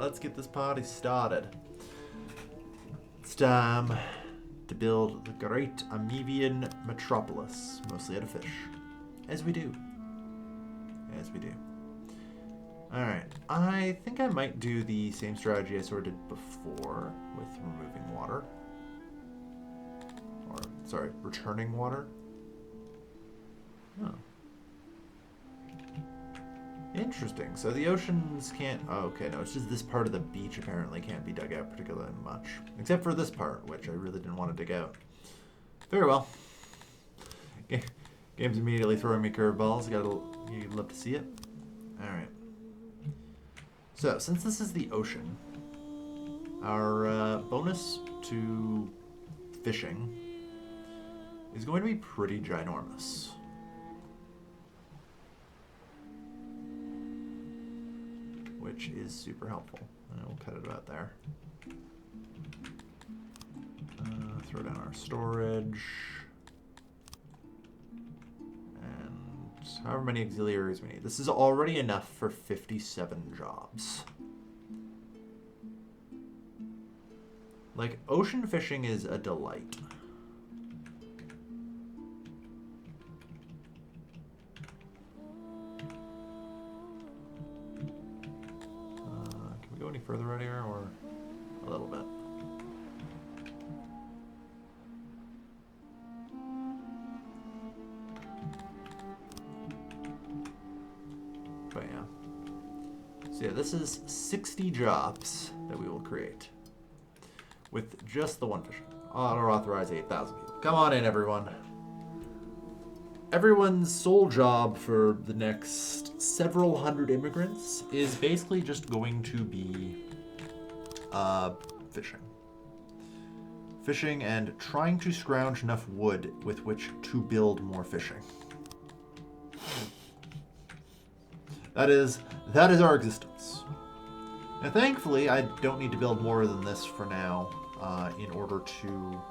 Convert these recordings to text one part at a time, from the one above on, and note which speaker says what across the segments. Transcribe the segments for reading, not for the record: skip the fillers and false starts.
Speaker 1: let's get this party started. It's time to build the great Amevian metropolis, mostly out of fish. As we do. As we do. Alright, I think I might do the same strategy I sort of did before with removing water. Or, sorry, returning water. Oh. Interesting. So the oceans can't... Oh, okay, no, it's just this part of the beach apparently can't be dug out particularly much. Except for this part, which I really didn't want to dig out. Very well. Game's immediately throwing me curveballs. You'd love to see it. Alright. So, since this is the ocean, our bonus to fishing is going to be pretty ginormous. Which is super helpful. And we'll cut it about there. Throw down our storage. And however many auxiliaries we need. This is already enough for 57 jobs. Like, ocean fishing is a delight. Can we go any further out here, or a little bit? But yeah. So yeah, this is 60 jobs that we will create. With just the one fishing. Auto-authorize 8,000 people. Come on in, everyone. Everyone's sole job for the next several hundred immigrants is basically just going to be fishing. Fishing and trying to scrounge enough wood with which to build more fishing. That is our existence. Now, thankfully, I don't need to build more than this for now in order to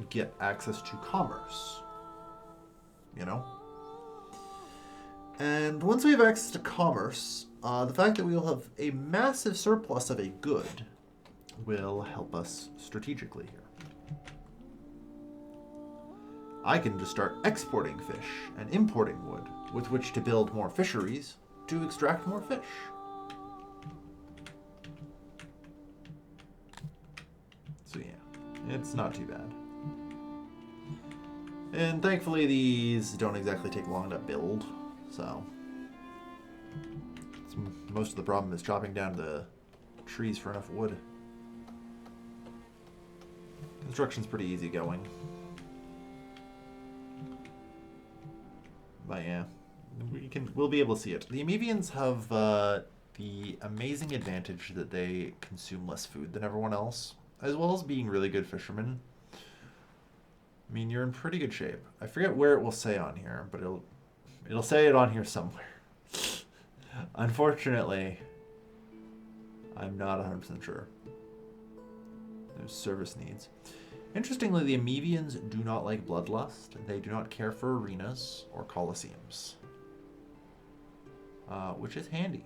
Speaker 1: get access to commerce. You know? And once we have access to commerce, the fact that we will have a massive surplus of a good will help us strategically here. I can just start exporting fish and importing wood with which to build more fisheries to extract more fish. So yeah, it's not too bad. And thankfully these don't exactly take long to build, so most of the problem is chopping down the trees for enough wood. Construction's pretty easy going. But yeah, we'll be able to see it. The Amevians have the amazing advantage that they consume less food than everyone else, as well as being really good fishermen. I mean, you're in pretty good shape. I forget where it will say on here, but it'll say it on here somewhere. Unfortunately, I'm not 100% sure. There's service needs. Interestingly, the Amevians do not like bloodlust. They do not care for arenas or coliseums, which is handy.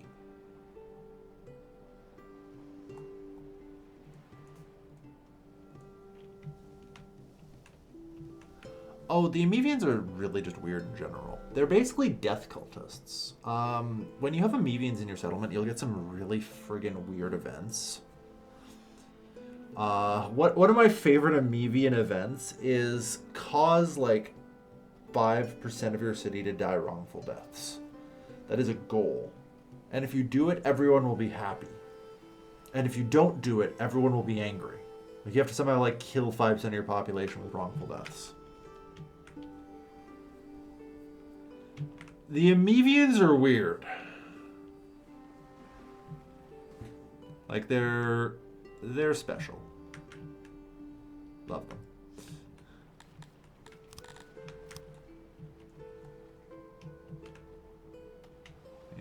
Speaker 1: Oh, the Amevians are really just weird in general. They're basically death cultists. When you have Amevians in your settlement, you'll get some really friggin' weird events. One of my favorite Amevian events is cause like 5% of your city to die wrongful deaths. That is a goal. And if you do it, everyone will be happy. And if you don't do it, everyone will be angry. Like, you have to somehow like kill 5% of your population with wrongful deaths. The Amevians are weird. Like, they're special. Love them.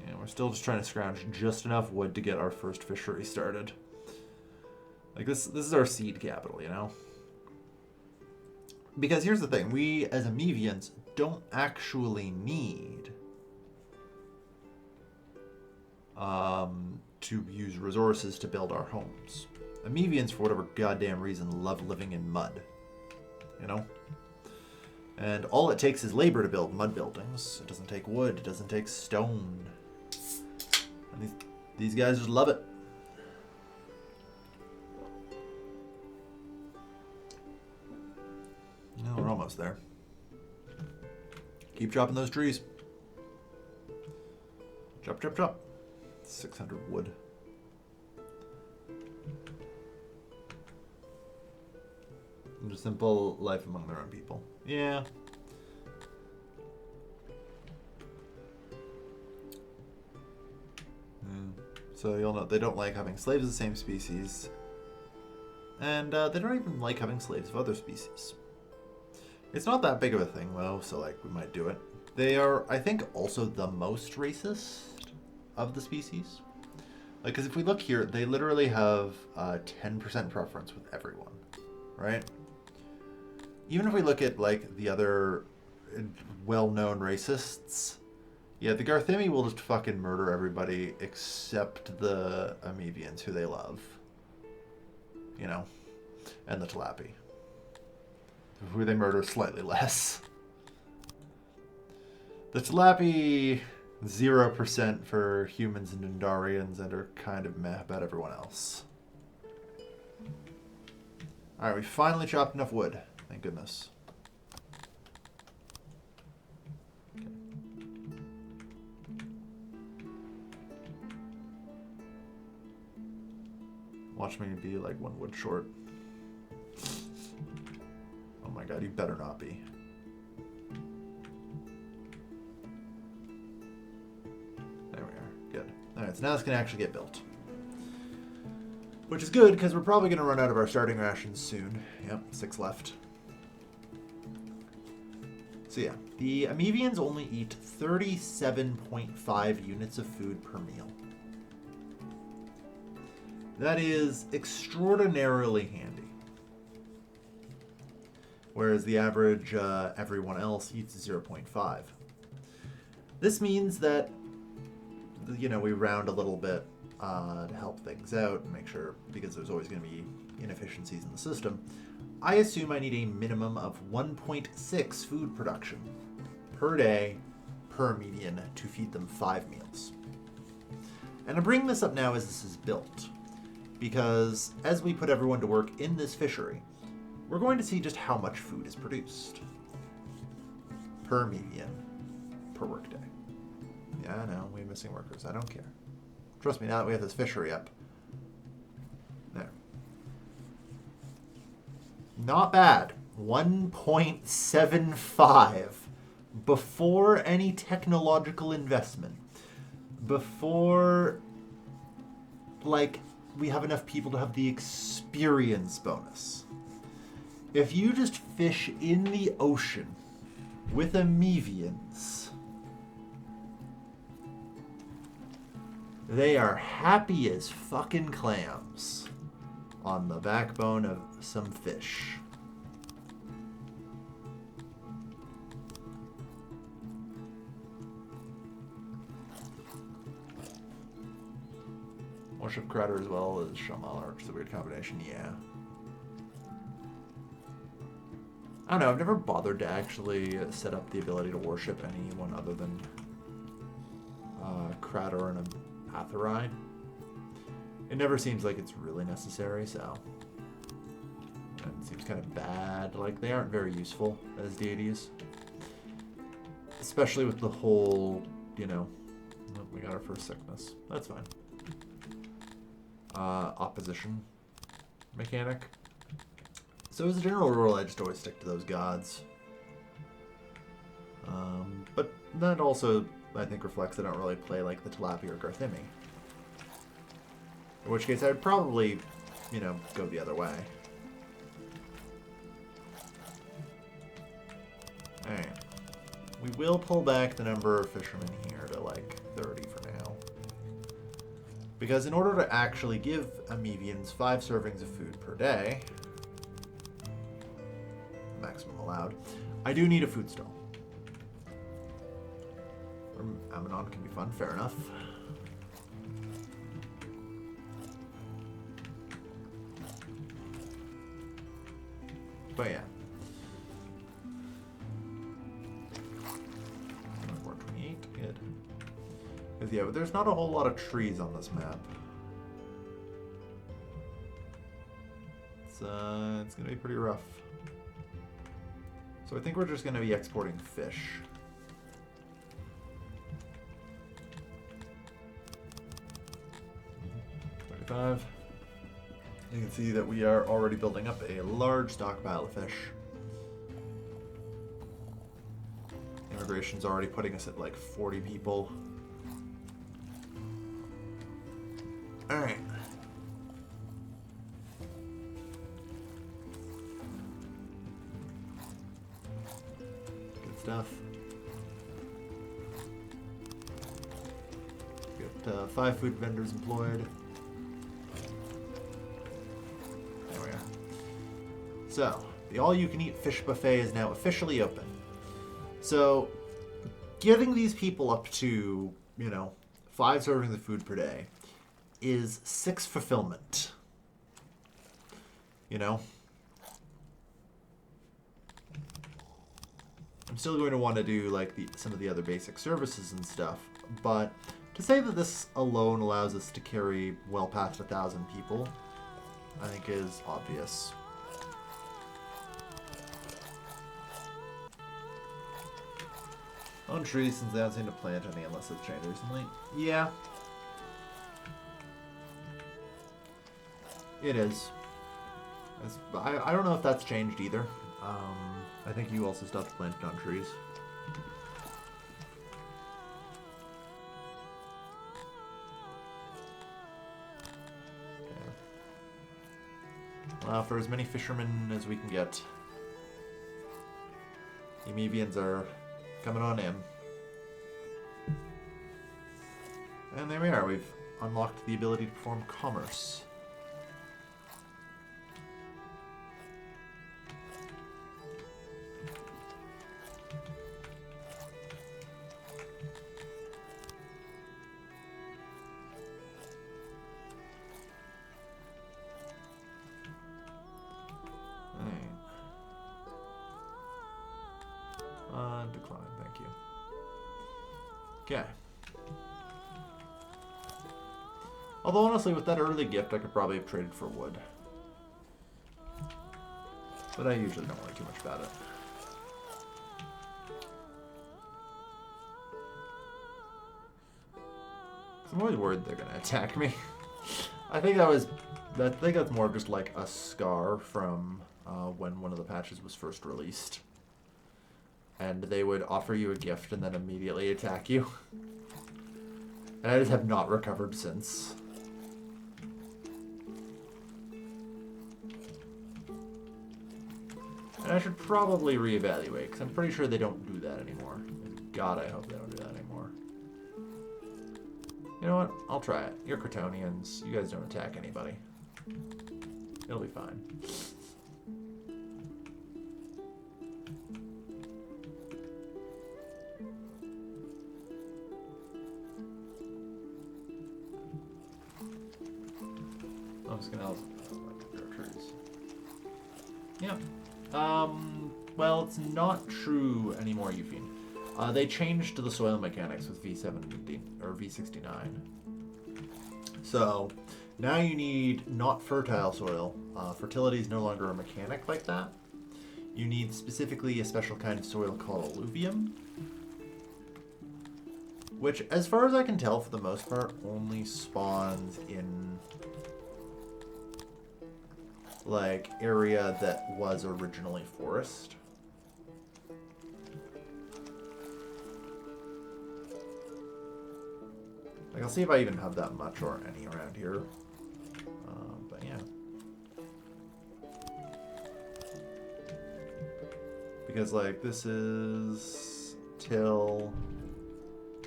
Speaker 1: Yeah, we're still just trying to scrounge just enough wood to get our first fishery started. Like, this is our seed capital, you know? Because here's the thing, we as Amevians don't actually need to use resources to build our homes. Amevians, for whatever goddamn reason, love living in mud. You know? And all it takes is labor to build mud buildings. It doesn't take wood. It doesn't take stone. And these guys just love it. No, we're almost there. Keep chopping those trees. Chop, chop, chop. 600 wood. And a simple life among their own people. Yeah. So you'll know they don't like having slaves of the same species. And they don't even like having slaves of other species. It's not that big of a thing, though, so, like, we might do it. They are, I think, also the most racist of the species. Like, because if we look here, they literally have a 10% preference with everyone, right? Even if we look at, like, the other well-known racists, yeah, the Garthimi will just fucking murder everybody except the Amevians, who they love. You know? And the Talapi, who they murder slightly less. The Talapi, 0% for humans and Dendarians, and are kind of meh about everyone else. Alright, we finally chopped enough wood. Thank goodness. Okay. Watch me be like 1 wood short. Oh my god, you better not be. There we are. Good. Alright, so now this can actually get built. Which is good, because we're probably going to run out of our starting rations soon. Yep, 6 left. So yeah, the Amevians only eat 37.5 units of food per meal. That is extraordinarily handy. Whereas the average everyone else eats 0.5. This means that, you know, we round a little bit to help things out and make sure, because there's always going to be inefficiencies in the system. I assume I need a minimum of 1.6 food production per day per median to feed them 5 meals. And I'm bringing this up now as this is built, because as we put everyone to work in this fishery, we're going to see just how much food is produced per median per workday. Yeah, I know, we're missing workers. I don't care. Trust me, now that we have this fishery up. There. Not bad. 1.75 before any technological investment. Before, like, we have enough people to have the experience bonus. If you just fish in the ocean with Amevians, they are happy as fucking clams on the backbone of some fish. Worship Crater as well as Shamal, which is a weird combination, yeah. I don't know, I've never bothered to actually set up the ability to worship anyone other than Crater and a Atherai. It never seems like it's really necessary, so it seems kind of bad. Like, they aren't very useful as deities, especially with the whole, you know, oh, we got our first sickness. That's fine. Opposition mechanic. So as a general rule, I just always stick to those gods. But that also, I think, reflects I don't really play like the Talapi or Garthimi. In which case, I would probably, you know, go the other way. Alright. We will pull back the number of fishermen here to, like, 30 for now. Because in order to actually give Amevians 5 servings of food per day, maximum allowed, I do need a food stall. Amenon can be fun, fair enough. But yeah. 428, good. Because yeah, there's not a whole lot of trees on this map. It's going to be pretty rough. So I think we're just going to be exporting fish. You can see that we are already building up a large stockpile of fish. Immigration's already putting us at like 40 people. Alright. Good stuff. Got 5 food vendors employed. So, the all-you-can-eat fish buffet is now officially open. So, getting these people up to, 5 servings of food per day is 6 fulfillment. I'm still going to want to do, like, some of the other basic services and stuff, but to say that this alone allows us to carry well past 1,000 people, I think is obvious. On trees, since they don't seem to plant any unless it's changed recently. Yeah. It is. I don't know if that's changed either. I think you also stopped planting on trees. Okay. Well, for as many fishermen as we can get. Amevians are coming on in. And there we are. We've unlocked the ability to perform commerce. Decline, thank you. Okay. Although honestly, with that early gift, I could probably have traded for wood. But I usually don't worry too much about it. I'm always worried they're gonna attack me. I think that's more just like a scar from when one of the patches was first released. And they would offer you a gift and then immediately attack you. And I just have not recovered since. And I should probably reevaluate, because I'm pretty sure they don't do that anymore. God, I hope they don't do that anymore. You know what? I'll try it. You're Crotonians. You guys don't attack anybody. It'll be fine. I'm just gonna grow trees. Yeah. Well, it's not true anymore, Eugene. They changed the soil mechanics with V70 or V69. So now you need not fertile soil. Fertility is no longer a mechanic like that. You need specifically a special kind of soil called alluvium, which, as far as I can tell, for the most part, only spawns in like area that was originally forest. Like, I'll see if I even have that much or any around here. But yeah. Because, like, this is till,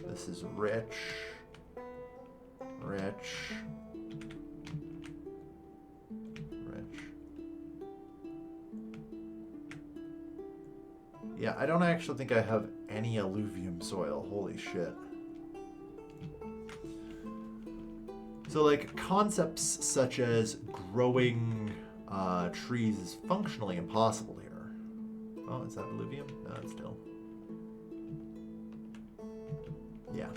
Speaker 1: this is rich, rich, rich. Yeah, I don't actually think I have any alluvium soil. Holy shit. So, like, concepts such as growing trees is functionally impossible here. Oh, is that alluvium? No, it's still. Yeah.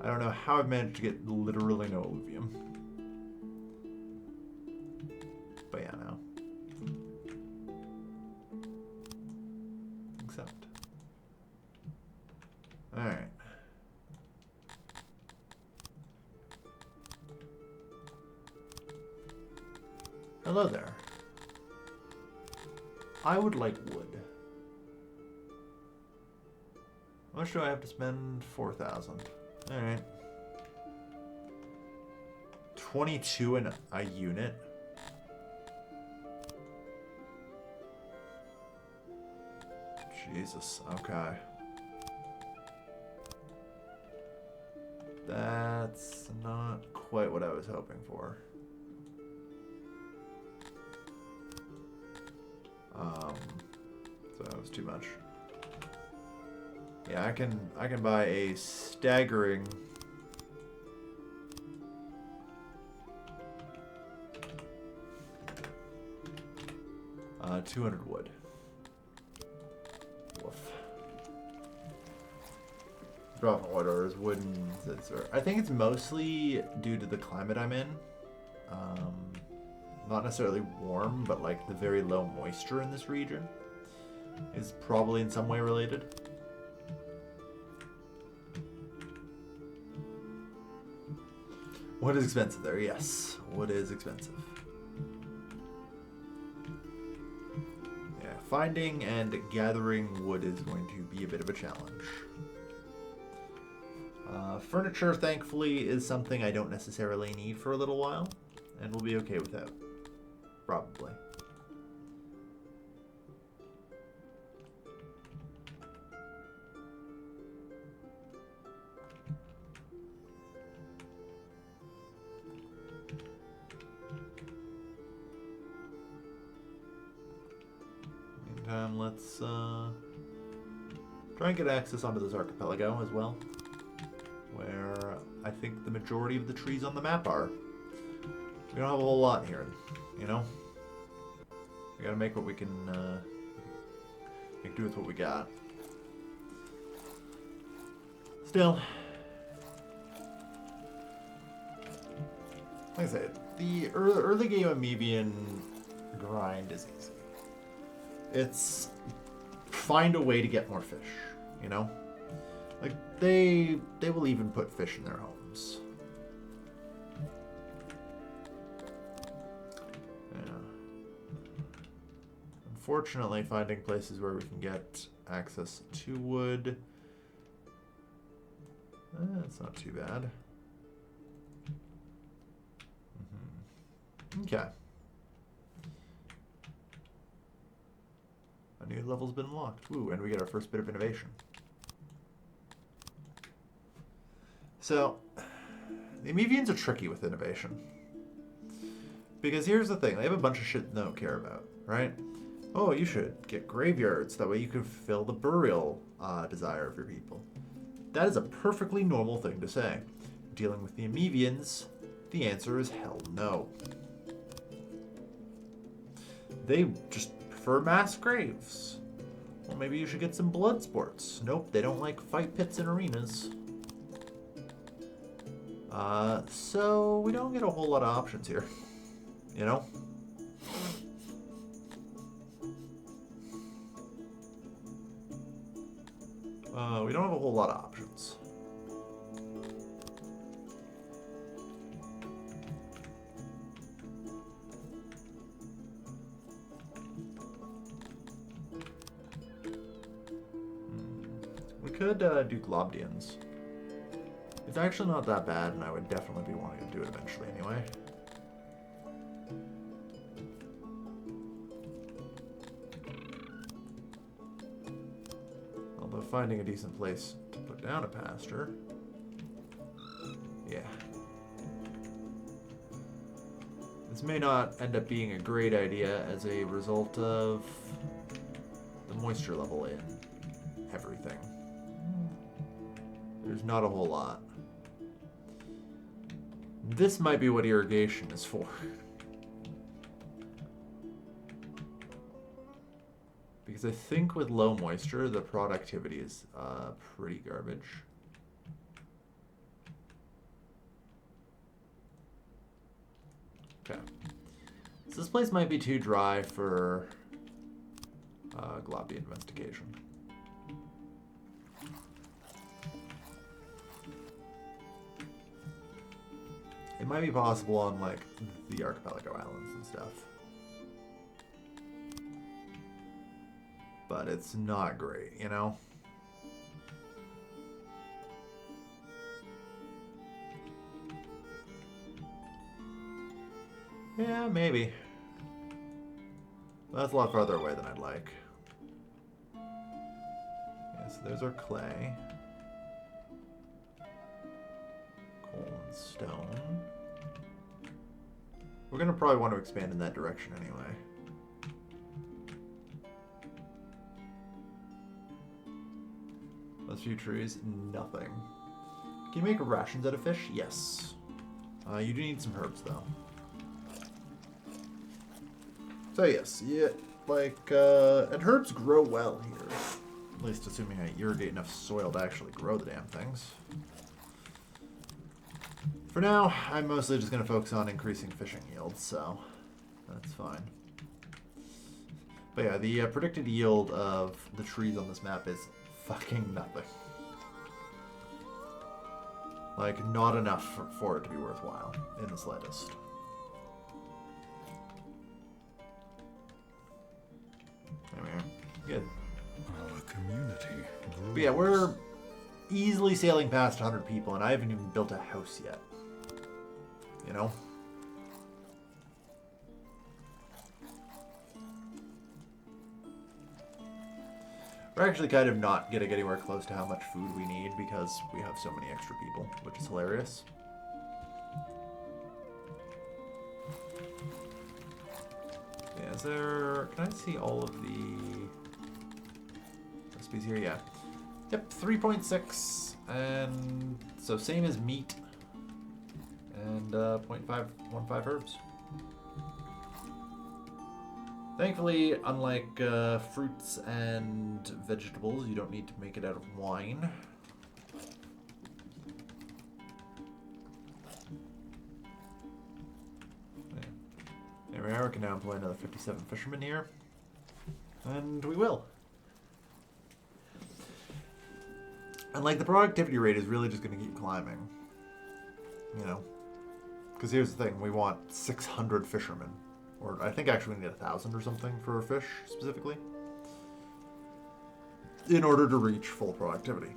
Speaker 1: I don't know how I've managed to get literally no alluvium. But yeah, no. Accept. Alright. Hello there. I would like wood. How much do I have to spend? 4,000. Alright. 22 in a unit. Jesus, okay. That's not quite what I was hoping for. So that was too much. Yeah, I can buy a staggering 200 wood. Woof. Drop order is wooden. I think it's mostly due to the climate I'm in. Not necessarily warm, but like the very low moisture in this region is probably in some way related. Wood is expensive there, yes. Wood is expensive. Yeah, finding and gathering wood is going to be a bit of a challenge. Furniture, thankfully, is something I don't necessarily need for a little while, and we'll be okay without. Probably. Meantime, let's try and get access onto this archipelago as well, where I think the majority of the trees on the map are. We don't have a whole lot here, you know? We gotta make what we can, make do with what we got. Still, like I said, the early game Amevian grind is easy. It's find a way to get more fish, you know? Like, they will even put fish in their homes. Unfortunately, finding places where we can get access to wood, that's not too bad. Okay. A new level's been unlocked. Ooh, and we get our first bit of innovation. So, the Amevians are tricky with innovation. Because here's the thing, they have a bunch of shit they don't care about, right? Oh, you should get graveyards. That way you can fulfill the burial desire of your people. That is a perfectly normal thing to say. Dealing with the Amevians, the answer is hell no. They just prefer mass graves. Well, maybe you should get some blood sports. Nope, they don't like fight pits and arenas. So we don't get a whole lot of options here, you know? We don't have a whole lot of options. We could do Globdians. It's actually not that bad, and I would definitely be wanting to do it eventually anyway. Although finding a decent place to put down a pasture. Yeah. This may not end up being a great idea as a result of the moisture level in everything. There's not a whole lot. This might be what irrigation is for. Because I think with low moisture, the productivity is pretty garbage. Okay. So this place might be too dry for Gloppy investigation. It might be possible on like the archipelago islands and stuff. But it's not great, you know? Yeah, maybe. That's a lot farther away than I'd like. Yeah, so there's our clay. Coal and stone. We're gonna probably want to expand in that direction anyway. Those few trees, nothing. Can you make rations out of fish? Yes. You do need some herbs though. So yes, yeah, like, and herbs grow well here. At least assuming I irrigate enough soil to actually grow the damn things. For now, I'm mostly just going to focus on increasing fishing yields, so that's fine. But yeah, the predicted yield of the trees on this map is fucking nothing. Like, not enough for it to be worthwhile in the slightest. Anyway, good.
Speaker 2: Our community grows.
Speaker 1: But yeah, we're easily sailing past 100 people, and I haven't even built a house yet. You know? We're actually kind of not getting anywhere close to how much food we need because we have so many extra people, which is hilarious. Yeah, is there... Can I see all of the recipes here? Yeah. Yep, 3.6, and so same as meat, and 0.515 herbs. Thankfully, unlike fruits and vegetables, you don't need to make it out of wine. There we are, we can now employ another 57 fishermen here. And we will. And like the productivity rate is really just going to keep climbing. You know? Because here's the thing, we want 600 fishermen. Or I think actually we need 1,000 or something for fish, specifically. In order to reach full productivity.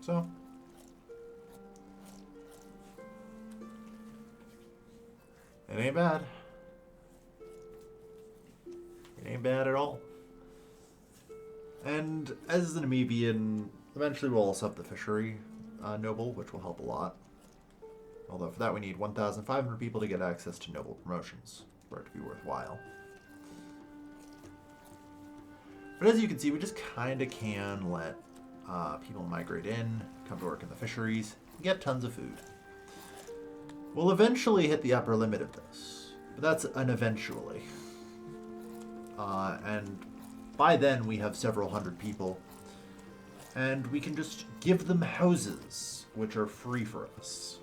Speaker 1: So. It ain't bad. It ain't bad at all. And as an Amevian, eventually we'll also have the fishery noble, which will help a lot. Although for that we need 1,500 people to get access to noble promotions for it to be worthwhile. But as you can see, we just kind of can let people migrate in, come to work in the fisheries, get tons of food. We'll eventually hit the upper limit of this, but that's an eventually. And by then we have several hundred people, and we can just give them houses, which are free for us.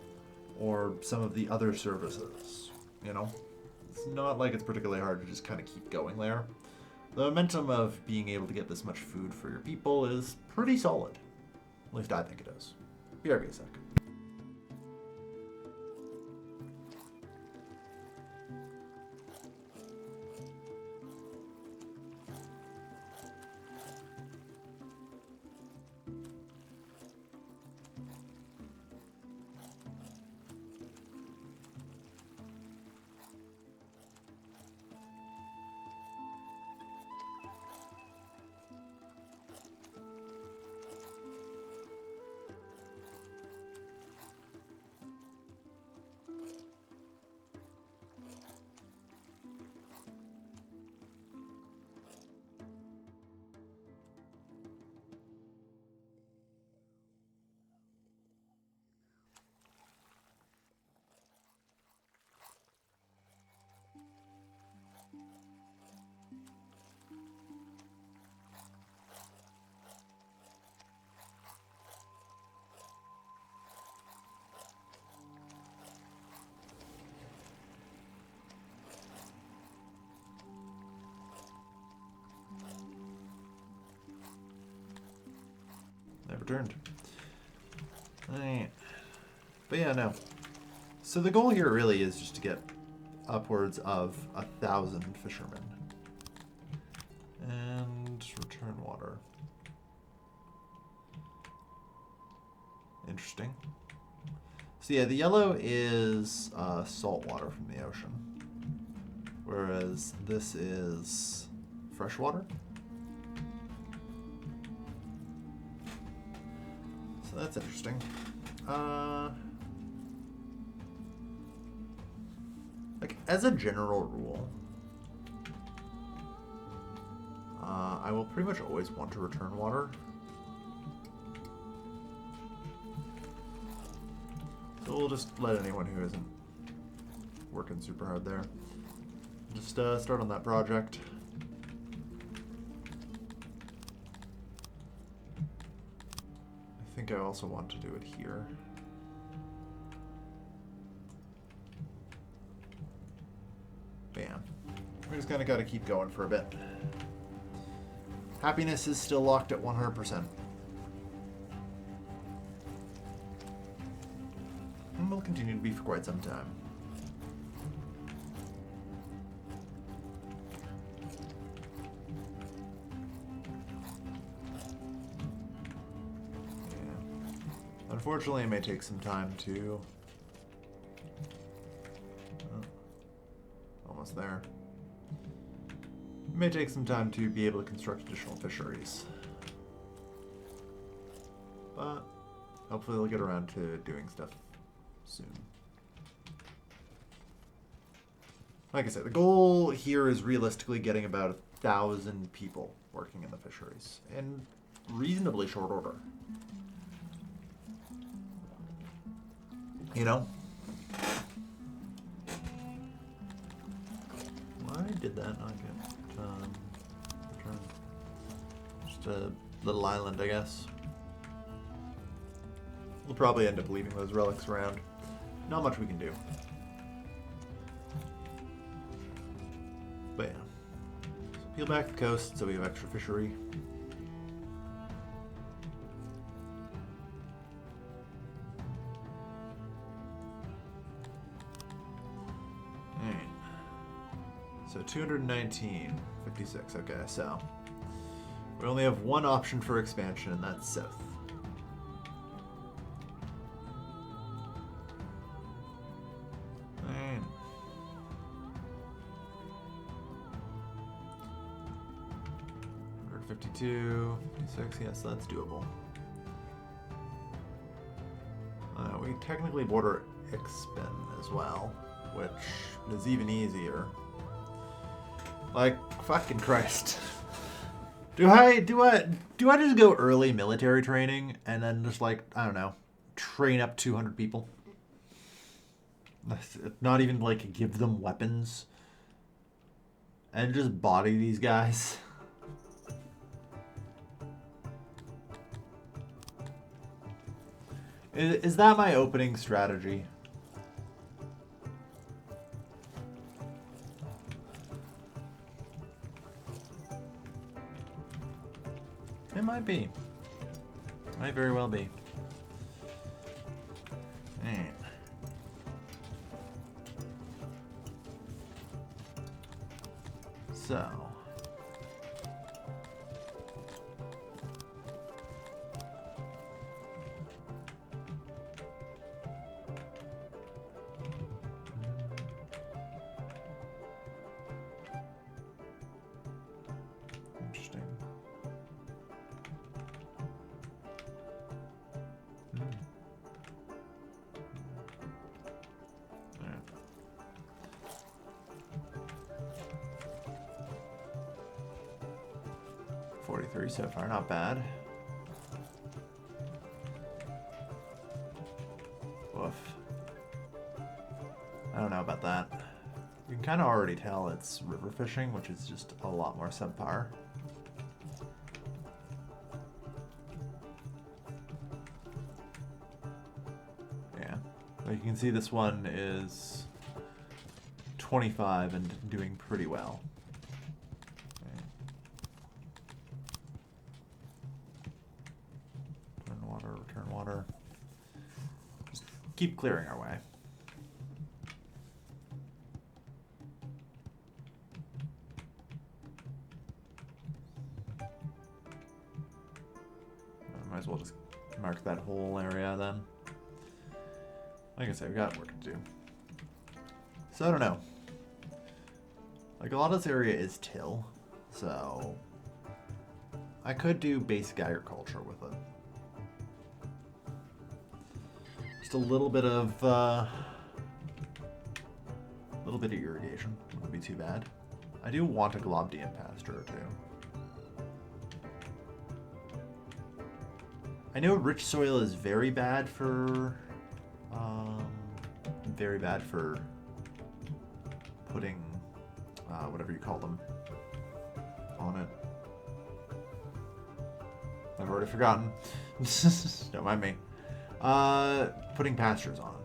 Speaker 1: Or some of the other services, you know? It's not like it's particularly hard to just kind of keep going there. The momentum of being able to get this much food for your people is pretty solid. At least I think it is. BRB a sec. Never turned. Alright. But yeah, no. So the goal here really is just to get upwards of 1,000 fishermen. And return water. Interesting. So yeah, the yellow is salt water from the ocean. Whereas this is fresh water. So that's interesting. Like, as a general rule, I will pretty much always want to return water. So we'll just let anyone who isn't working super hard there just start on that project. I think I also want to do it here. Bam. We just kind of got to keep going for a bit. Happiness is still locked at 100%. And will continue to be for quite some time. Yeah. Unfortunately, it may take some time to... Oh, almost there. It may take some time to be able to construct additional fisheries. But hopefully they'll get around to doing stuff soon. Like I said, the goal here is realistically getting about 1,000 people working in the fisheries in reasonably short order. You know? Why did that not get returned? Just a little island, I guess. We'll probably end up leaving those relics around. Not much we can do. But yeah. So peel back the coast so we have extra fishery. Alright. So 219, 56. Okay, so we only have one option for expansion, and that's south. Alright. 152, 56, yes, that's doable. We technically border Ixpen as well, which is even easier. Like, fucking Christ. Do I just go early military training and then just, like, I don't know, train up 200 people? Not even, like, give them weapons and just body these guys? Is that my opening strategy? It might be. Might very well be. Alright. So. Interesting. Alright. 43 so far, not bad. Woof. I don't know about that. You can kind of already tell it's river fishing, which is just a lot more subpar. Yeah. Like you can see this one is 25 and doing pretty well. return water. Just keep clearing our way. Might as well just mark that whole area then. Like I said, we've got work to do. So I don't know. Like, a lot of this area is till, so I could do basic agriculture with it. Just a little bit of irrigation wouldn't be too bad. I do want a Globdian pasture or two. I know rich soil is very bad for putting whatever you call them on it. I've already forgotten. Don't mind me. Putting pastures on.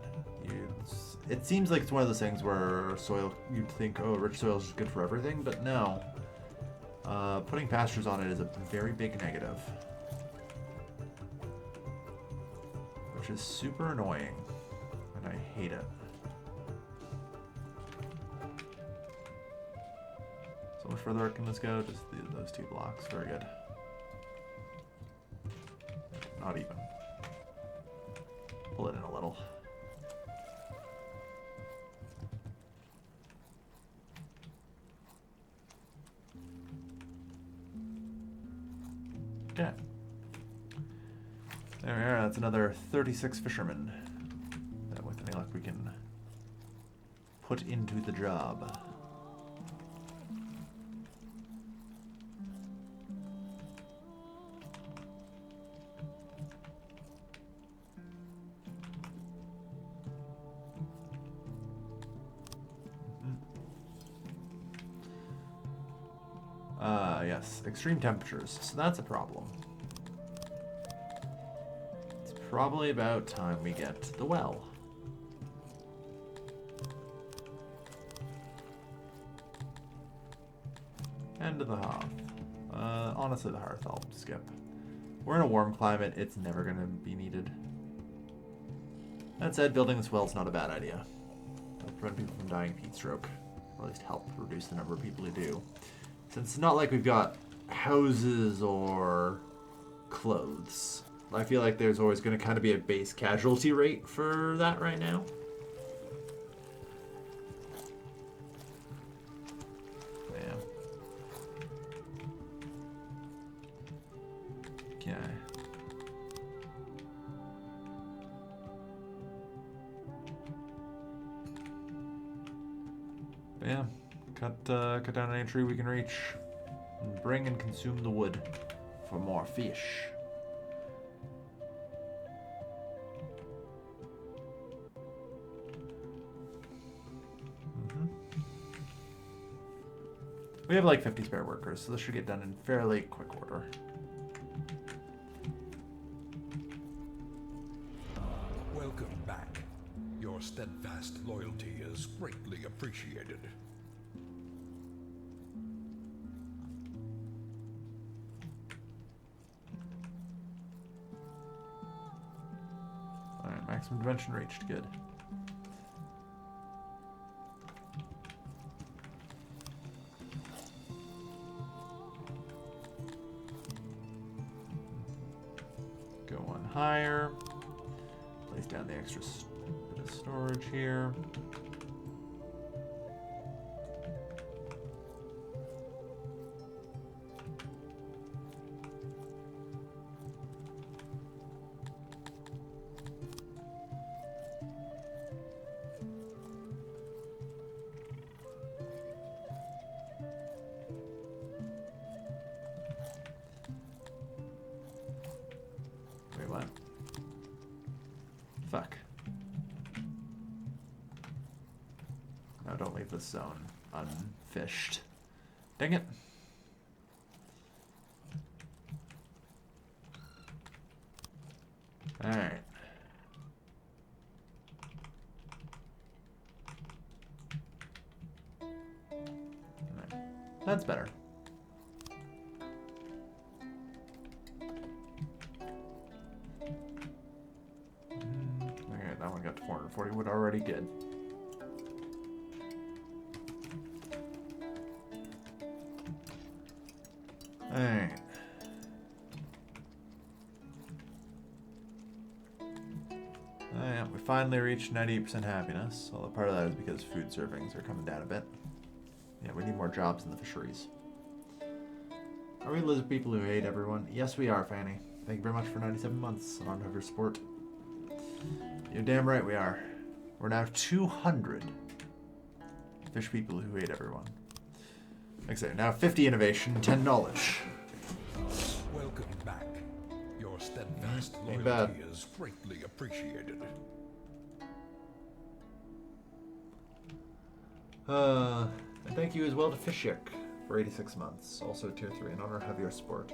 Speaker 1: It seems like it's one of those things where soil, you'd think, oh, rich soil is just good for everything, but no. Putting pastures on it is a very big negative. Which is super annoying. And I hate it. So much further can this go? Just those 2 blocks. Very good. Not even. Pull it in a little. Okay. There we are. That's another 36 fishermen that with any luck we can put into the job. Yes, extreme temperatures. So that's a problem. It's probably about time we get the well. And the hearth. Honestly, the hearth I'll skip. We're in a warm climate. It's never going to be needed. That said, building this well is not a bad idea. It'll prevent people from dying of heat stroke. Or at least help reduce the number of people who do. Since it's not like we've got houses or clothes. I feel like there's always going to kind of be a base casualty rate for that right now. Yeah. Okay. But yeah. Cut down any tree we can reach. And bring and consume the wood for more fish. We have like 50 spare workers, so this should get done in fairly quick order.
Speaker 2: Welcome back. Your steadfast loyalty is greatly appreciated.
Speaker 1: Alright, maximum dimension reached. Good. Go one higher. Place down the extra bit of storage here. Wait, what? Fuck. No, don't leave this zone unfished. Dang it. Alright. That's better. Alright, that one got to 440 wood already. Good. Alright. Alright, we finally reached 98% happiness. Although part of that is because food servings are coming down a bit. Yeah, we need more jobs in the fisheries. Are we lizard people who hate everyone? Yes, we are, Fanny. Thank you very much for 97 months on your support. You're damn right we are. We're now 200 fish people who hate everyone. Like I say, now 50 innovation, 10 knowledge.
Speaker 2: Welcome back. Your steadfast
Speaker 1: Ain't bad.
Speaker 2: loyalty is greatly appreciated.
Speaker 1: And thank you as well to Fishik for 86 months. Also tier 3 in honor of your support.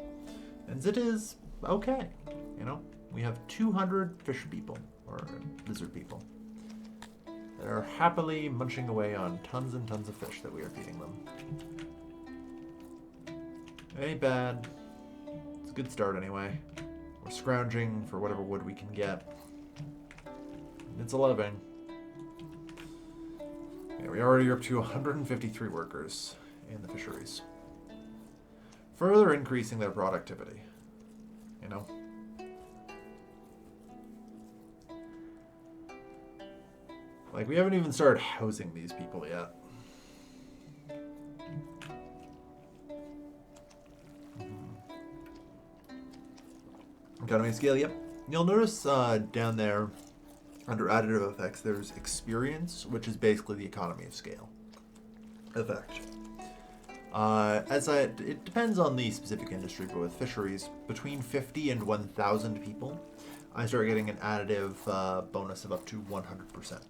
Speaker 1: And it is okay. You know, we have 200 fish people, or lizard people, that are happily munching away on tons and tons of fish that we are feeding them. It ain't bad. It's a good start anyway. We're scrounging for whatever wood we can get. It's a living. Yeah, we already are up to 153 workers in the fisheries. Further increasing their productivity. You know? Like, we haven't even started housing these people yet. Economy scale, yep. You'll notice down there, under additive effects, there's experience, which is basically the economy of scale effect. It depends on the specific industry, but with fisheries, between 50 and 1,000 people, I start getting an additive bonus of up to 100%.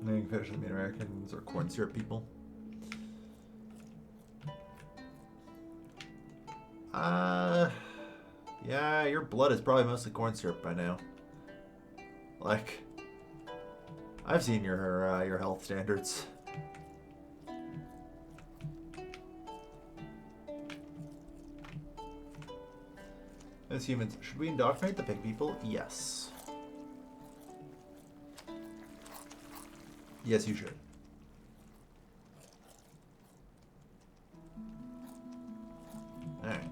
Speaker 1: Naming fish the main Americans or corn syrup people. Yeah, your blood is probably mostly corn syrup by now. Like, I've seen your health standards. As humans, should we indoctrinate the pig people? Yes. Yes, you should. Alright.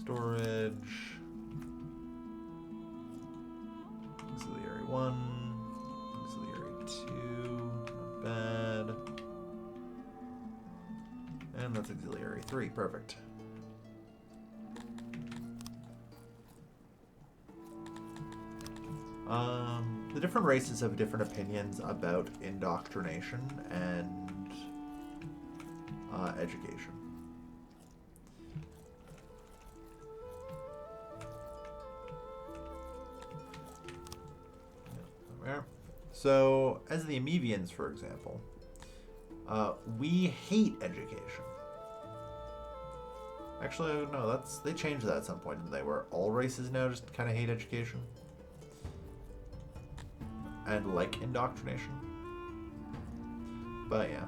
Speaker 1: Storage. Auxiliary 1. Auxiliary 2. Not bad. And that's auxiliary 3. Perfect. The different races have different opinions about indoctrination and education. So, as the Amevians, for example, we hate education. Actually, no, they changed that at some point, didn't they? Where all races now just kind of hate education. And like indoctrination. But yeah.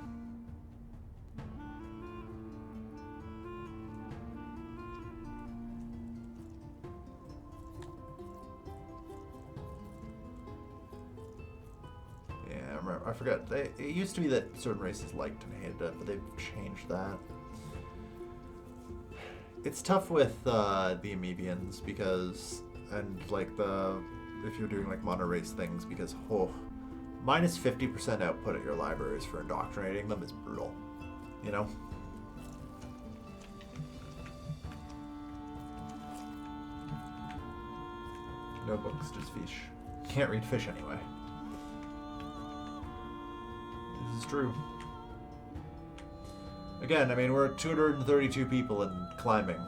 Speaker 1: Yeah, I remember. I forgot. It used to be that certain races liked and hated it, but they've changed that. It's tough with the Amevians because, and like if you're doing like mono-race things, because minus 50% output at your libraries for indoctrinating them is brutal, you know? No books, just fish. Can't read fish anyway. This is true. Again, I mean, we're at 232 people and climbing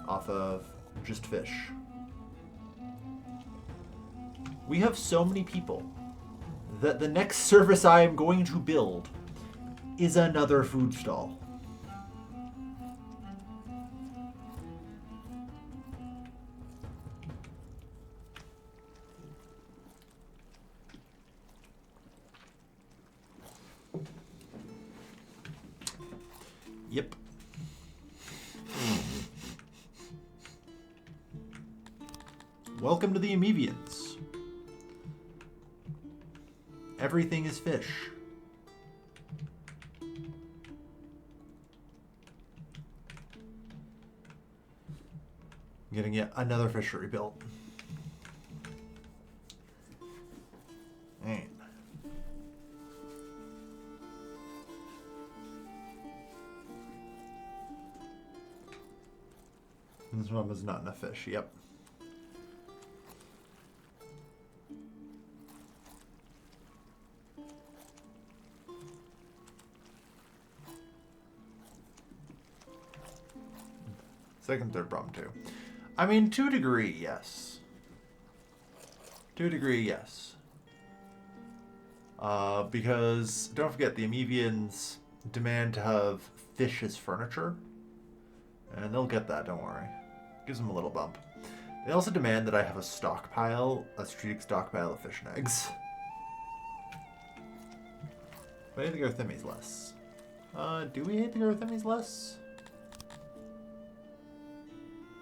Speaker 1: off of just fish. We have so many people that the next service I am going to build is another food stall. Yep. Welcome to the Amevians. Everything is fish. Getting yet another fishery built. Ain't. This one was not enough fish. Yep. Second, third problem too. I mean, to a degree, yes. To a degree, yes. Because don't forget, the Amevians demand to have fish as furniture, and they'll get that. Don't worry. Gives them a little bump. They also demand that I have a stockpile, a strategic stockpile of fish and eggs. But I hate the Garthemis less. Do we hate the Garthemis less?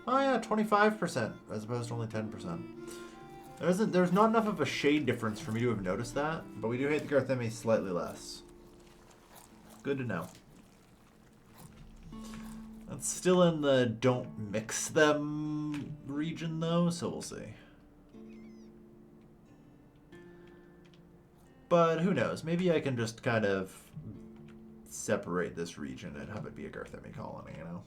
Speaker 1: Oh yeah, 25% as opposed to only 10%. There's not enough of a shade difference for me to have noticed that, but we do hate the Garthemis slightly less. Good to know. That's still in the don't mix them region though, so we'll see. But who knows? Maybe I can just kind of separate this region and have it be a Garthemi colony, you know?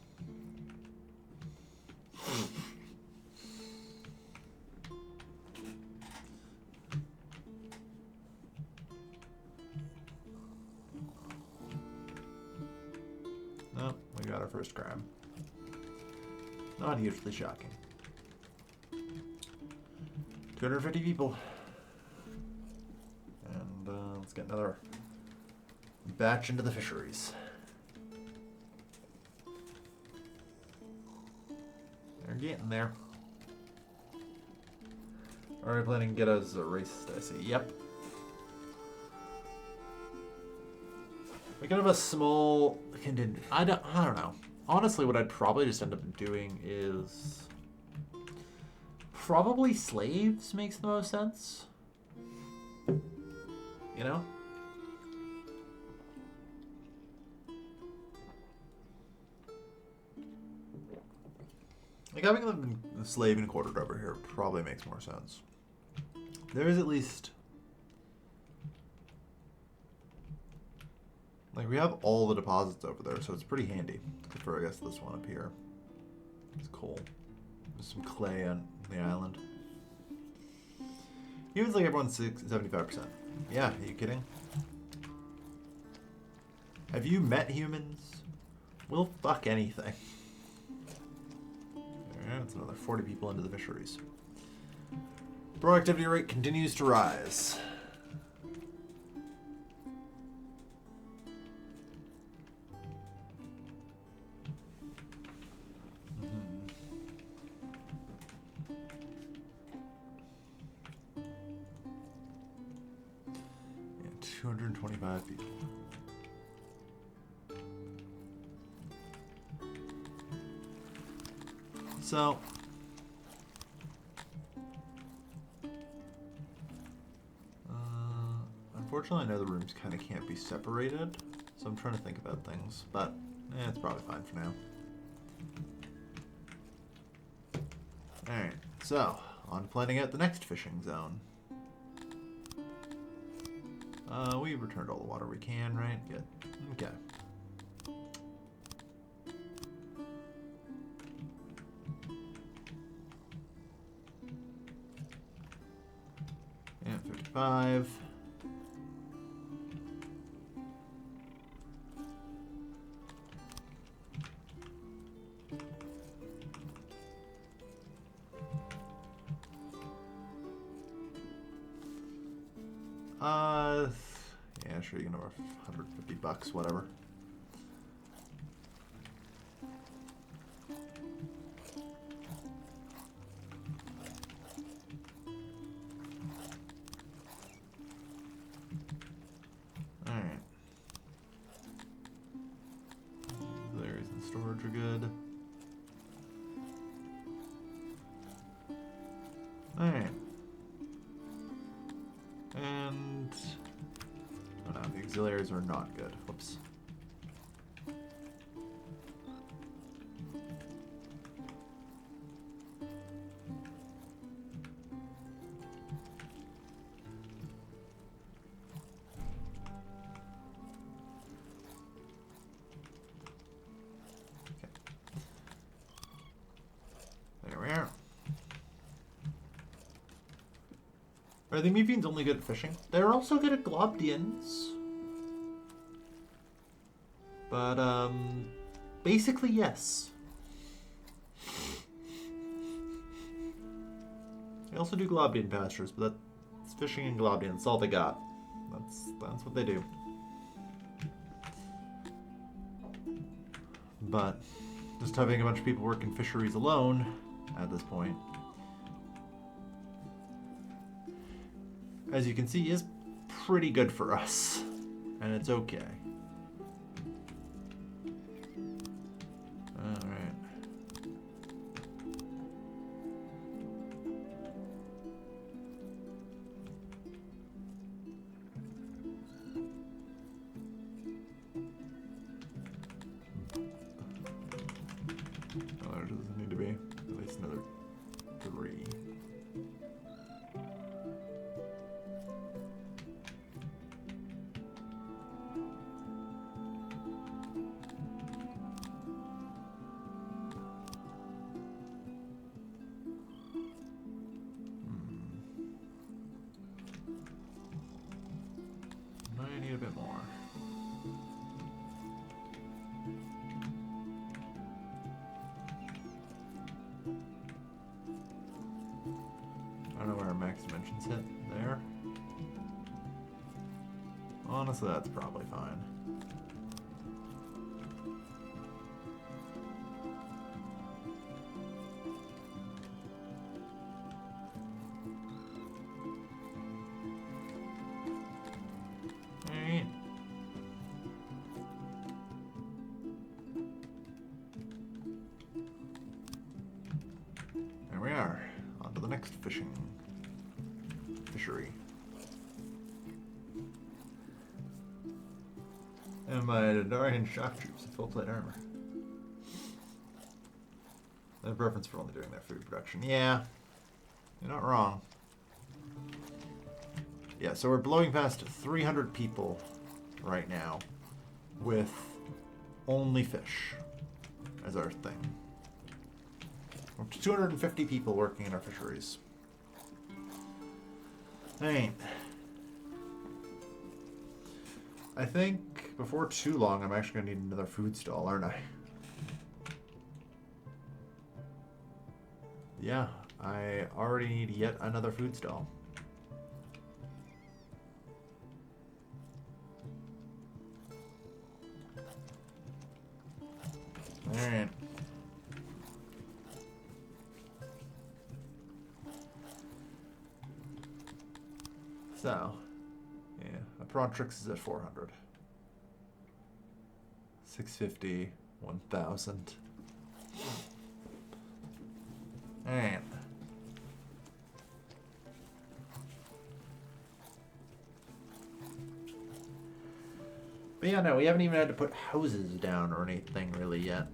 Speaker 1: Oh, we got our first crab. Not hugely shocking. 250 people. And let's get another batch into the fisheries. They're getting there. Are we planning to get us a race? I see. Yep. We can have a small contingent. I don't know. Honestly, what I'd probably just end up doing is probably slaves makes the most sense. You know? Like having them slave and quartered over here probably makes more sense. There is at least, like, we have all the deposits over there, so it's pretty handy. Except for, I guess, this one up here. It's coal. There's some clay on the island. Humans like everyone's 75%. Yeah, are you kidding? Have you met humans? We'll fuck anything. Alright, that's another 40 people into the fisheries. Productivity rate continues to rise. Yeah, 225 people. So, unfortunately, I know the rooms kind of can't be separated, so I'm trying to think about things, but it's probably fine for now. Alright, so, on to planning out the next fishing zone. We returned all the water we can, right? Good. Okay. Yeah, 55. Yeah, sure, you can have $150, whatever. Alright. are good. Alright. And... oh no, the auxiliaries are not good. Whoops. There we are. Are the Amevians only good at fishing? They're also good at Globdians. But, basically, yes. They also do Globdian pastures, but that's fishing and Globdian. That's all they got. That's what they do. But just having a bunch of people working fisheries alone at this point, as you can see, is pretty good for us. And it's okay. Alright. Oh, there doesn't need to be. At least another 3. I need a bit more. I don't know where our max dimensions hit. There. Honestly, that's probably fine. Alright. There we are. On to the next fishery. And my Darian shock troops in full plate armor. I have preference for only doing their food production. Yeah, you're not wrong. Yeah, so we're blowing past 300 people right now with only fish as our thing. Up to 250 people working in our fisheries. Alright. I think before too long I'm actually going to need another food stall, aren't I? Yeah, I already need yet another food stall. Alright. So, yeah, a Prontrix is at 400. 650, 1000. Alright. But yeah, no, we haven't even had to put houses down or anything really yet.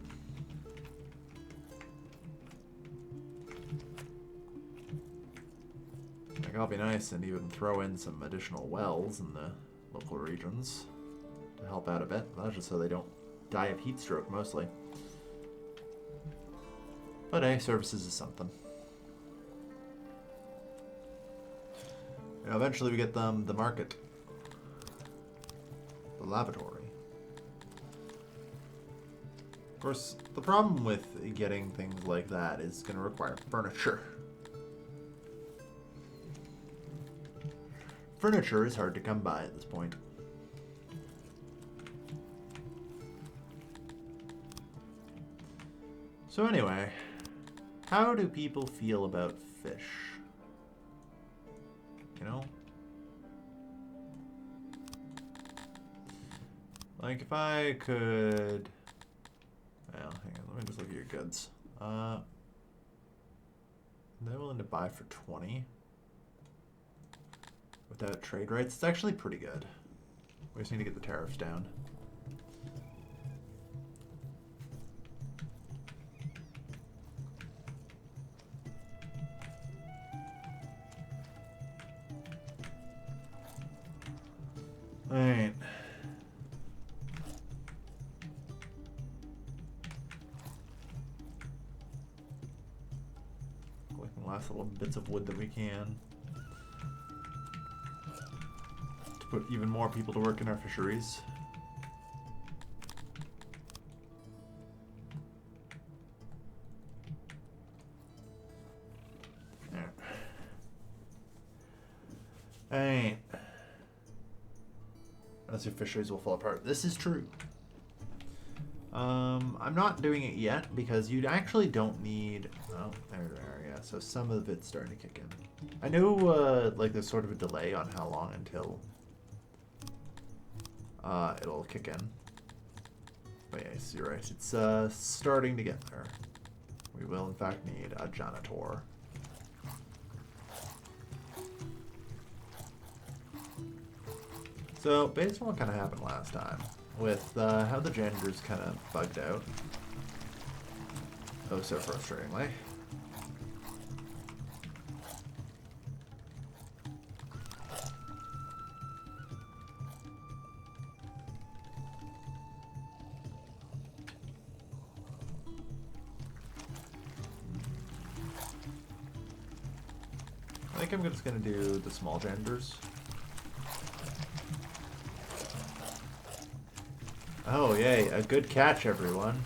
Speaker 1: Like, I'll be nice and even throw in some additional wells in the local regions to help out a bit. That's just so they don't die of heat stroke, mostly. But hey, services is something. You know, eventually we get them the market. The lavatory. Of course, the problem with getting things like that is going to require furniture. Furniture is hard to come by at this point. So anyway, how do people feel about fish? You know? Like if I could... Well, hang on, let me just look at your goods. They're willing to buy for 20 without trade rights. It's actually pretty good. We just need to get the tariffs down. Alright. Collecting the last little bits of wood that we can. To put even more people to work in our fisheries. Alright. Unless your fisheries will fall apart. This is true. I'm not doing it yet because you actually don't need... Oh, there. Yeah, so some of it's starting to kick in. I know, like, there's sort of a delay on how long until it'll kick in. But yes, you're right. It's starting to get there. We will, in fact, need a janitor. So, based on what kind of happened last time, with how the janitors kind of bugged out, oh so frustratingly, I think I'm just going to do the small janitors. Oh, yay. A good catch, everyone.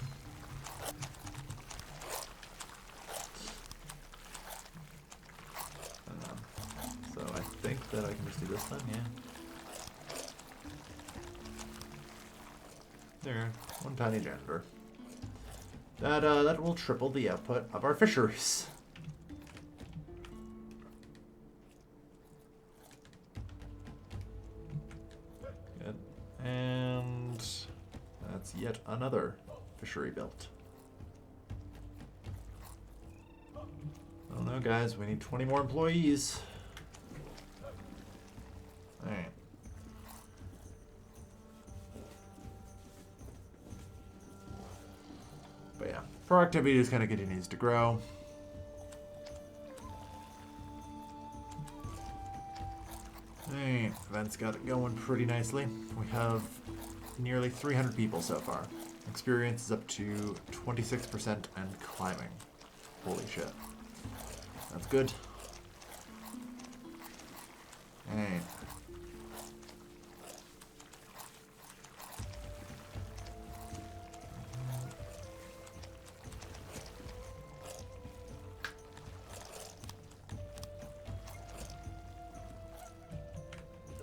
Speaker 1: So I think that I can just do this then, yeah. There, one tiny janitor. That will triple the output of our fisheries. Good. And... that's yet another fishery built. Oh no, guys, we need 20 more employees. Alright. But yeah, productivity just kind of continues to grow. Alright, events got it going pretty nicely. We have nearly 300 people so far. Experience is up to 26% and climbing. Holy shit. That's good. Alright.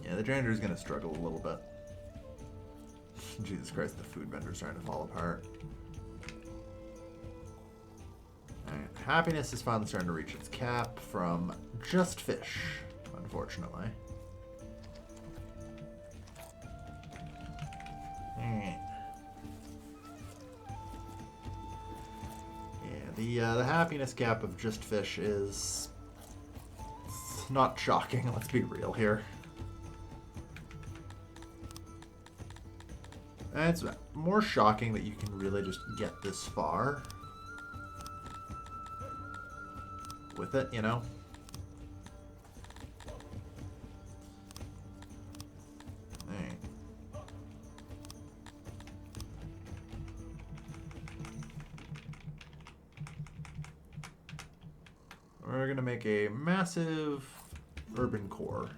Speaker 1: Yeah, the janitor's gonna struggle a little bit. Jesus Christ, the food vendor's trying to fall apart. Alright, happiness is finally starting to reach its cap from just fish, unfortunately. Alright. Yeah, the happiness cap of just fish is not shocking, let's be real here. And it's more shocking that you can really just get this far with it, you know? Alright. We're gonna make a massive urban core.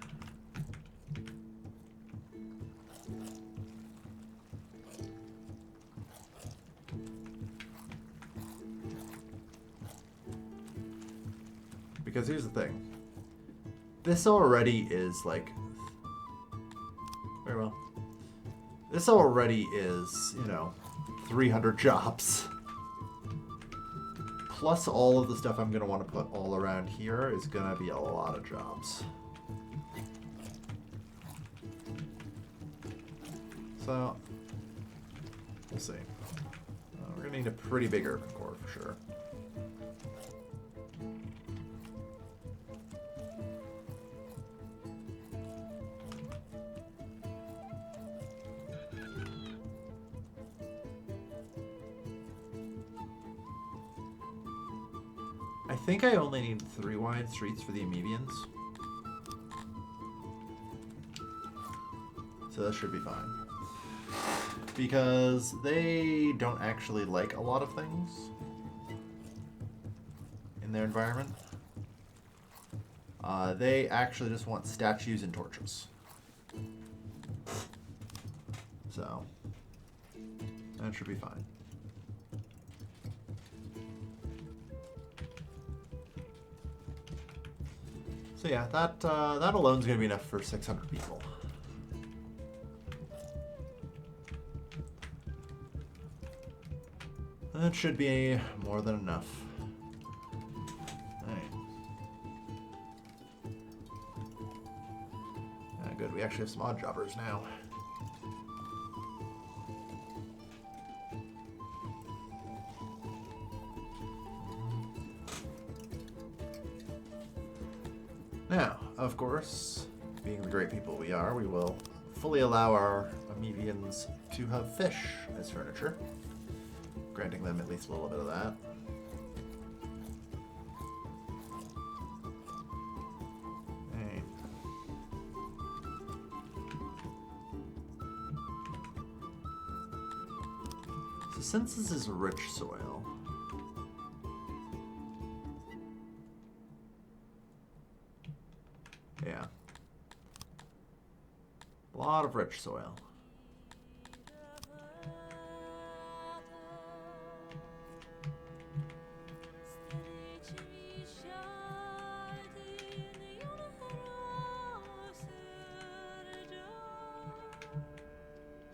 Speaker 1: Because here's the thing. This already is like... very well. This already is, you know, 300 jobs. Plus all of the stuff I'm going to want to put all around here is going to be a lot of jobs. So, we'll see. We're We're gonna need a pretty big urban core for sure. I think I only need 3 wide streets for the Amevians. So that should be fine. Because they don't actually like a lot of things in their environment. They actually just want statues and torches. So that should be fine. So yeah, that alone is going to be enough for 600 people. That should be more than enough. Alright. Good, we actually have some odd jobbers now. Now, of course, being the great people we are, we will fully allow our Amevians to have fish as furniture, granting them at least a little bit of that. Hey. So since this is rich soil, yeah, a lot of rich soil.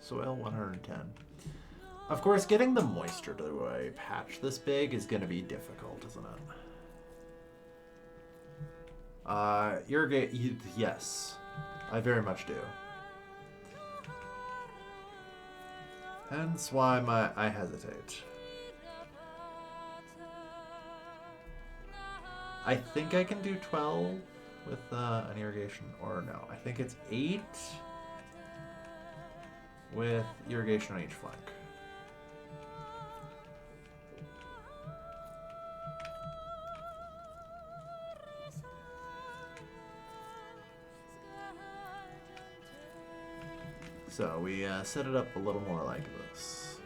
Speaker 1: Soil 110. Of course, getting the moisture to a patch this big is going to be difficult, isn't it? Irrigate, yes, I very much do. Hence why I hesitate. I think I can do 12 with an irrigation, or no, I think it's 8 with irrigation on each flank. So we set it up a little more like this.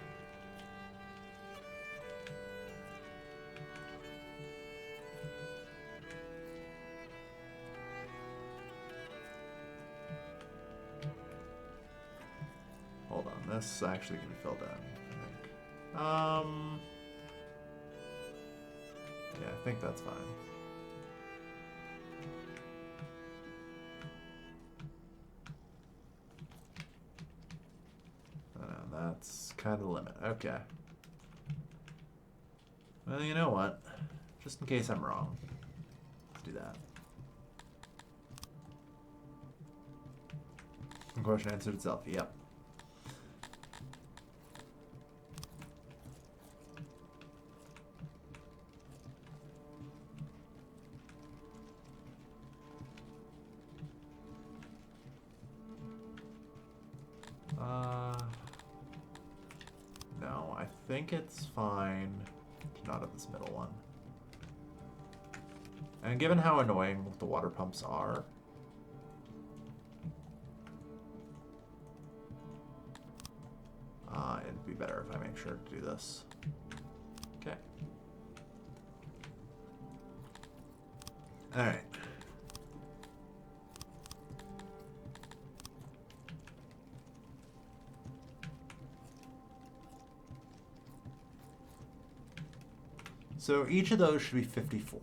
Speaker 1: Hold on, this actually can be filled in, I think. Yeah, I think that's fine. That's kind of the limit. Okay. Well, you know what? Just in case I'm wrong, let's do that. The question answered itself. Yep. No, I think it's fine to not have this middle one. And given how annoying the water pumps are, it'd be better if I make sure to do this. Okay. All right. So each of those should be 54.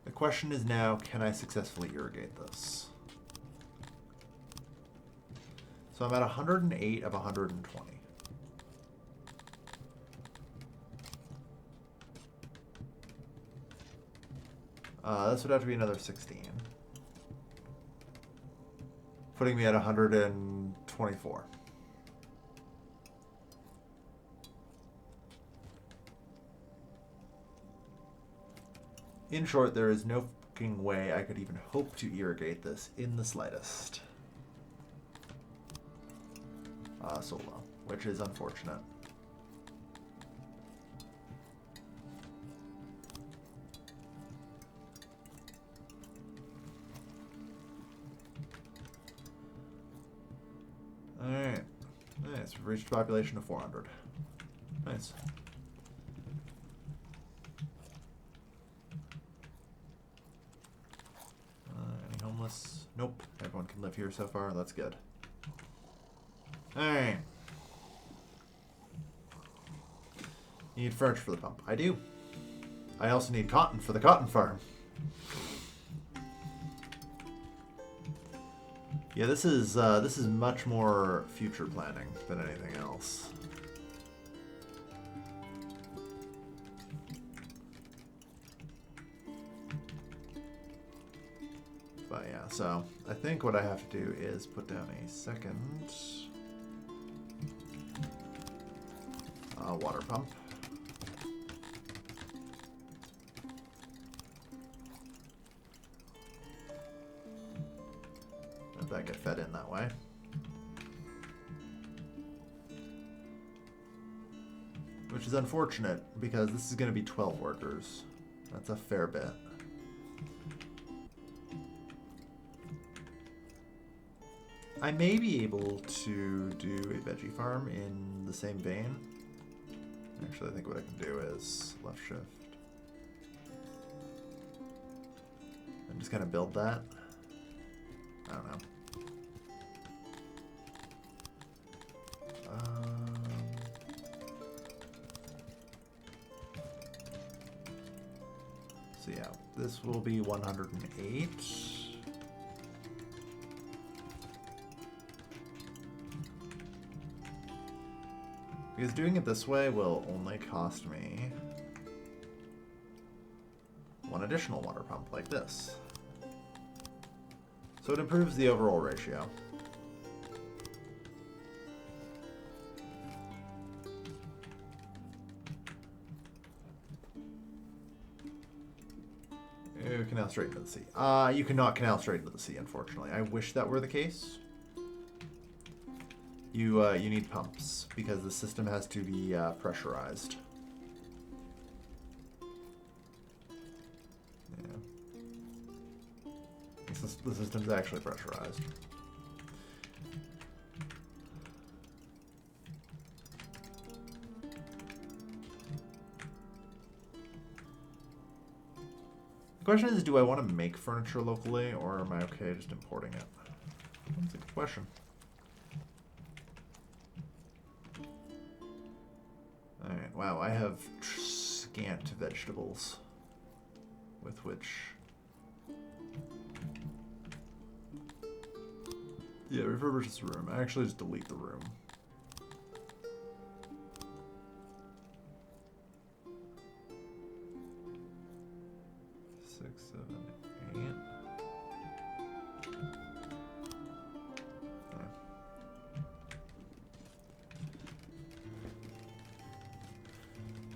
Speaker 1: The question is now, can I successfully irrigate this? So I'm at 108 of 120. This would have to be another 16. Putting me at 124. In short, there is no fucking way I could even hope to irrigate this in the slightest. Solo, which is unfortunate. Alright. Nice. We've reached a population of 400. Nice. Any homeless? Nope. Everyone can live here so far. That's good. Alright. You need furniture for the pump. I do. I also need cotton for the cotton farm. Yeah, this is much more future planning than anything else. But yeah, so I think what I have to do is put down a second water pump. Let that get fed in that way. Which is unfortunate because this is going to be 12 workers. That's a fair bit. I may be able to do a veggie farm in the same vein. Actually, I think what I can do is left shift. And just kind of build that. I don't know. So yeah, this will be 108. Because doing it this way will only cost me one additional water pump like this. So it improves the overall ratio. Canal straight into the sea. You cannot canal straight into the sea, unfortunately. I wish that were the case. You need pumps because the system has to be pressurized. Yeah. The system's actually pressurized. The question is, do I want to make furniture locally, or am I okay just importing it? That's a good question. Alright, wow, I have scant vegetables with which... Yeah, refurbish this room. I actually just delete the room.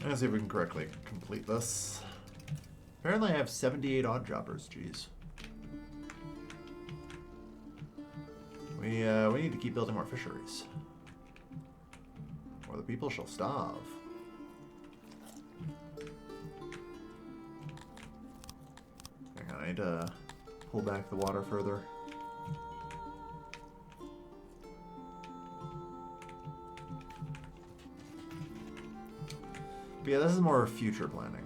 Speaker 1: Let's see if we can correctly complete this. Apparently I have 78 odd jobbers, jeez. We need to keep building more fisheries. Or the people shall starve. Hang on, I need to pull back the water further. But yeah, this is more future planning.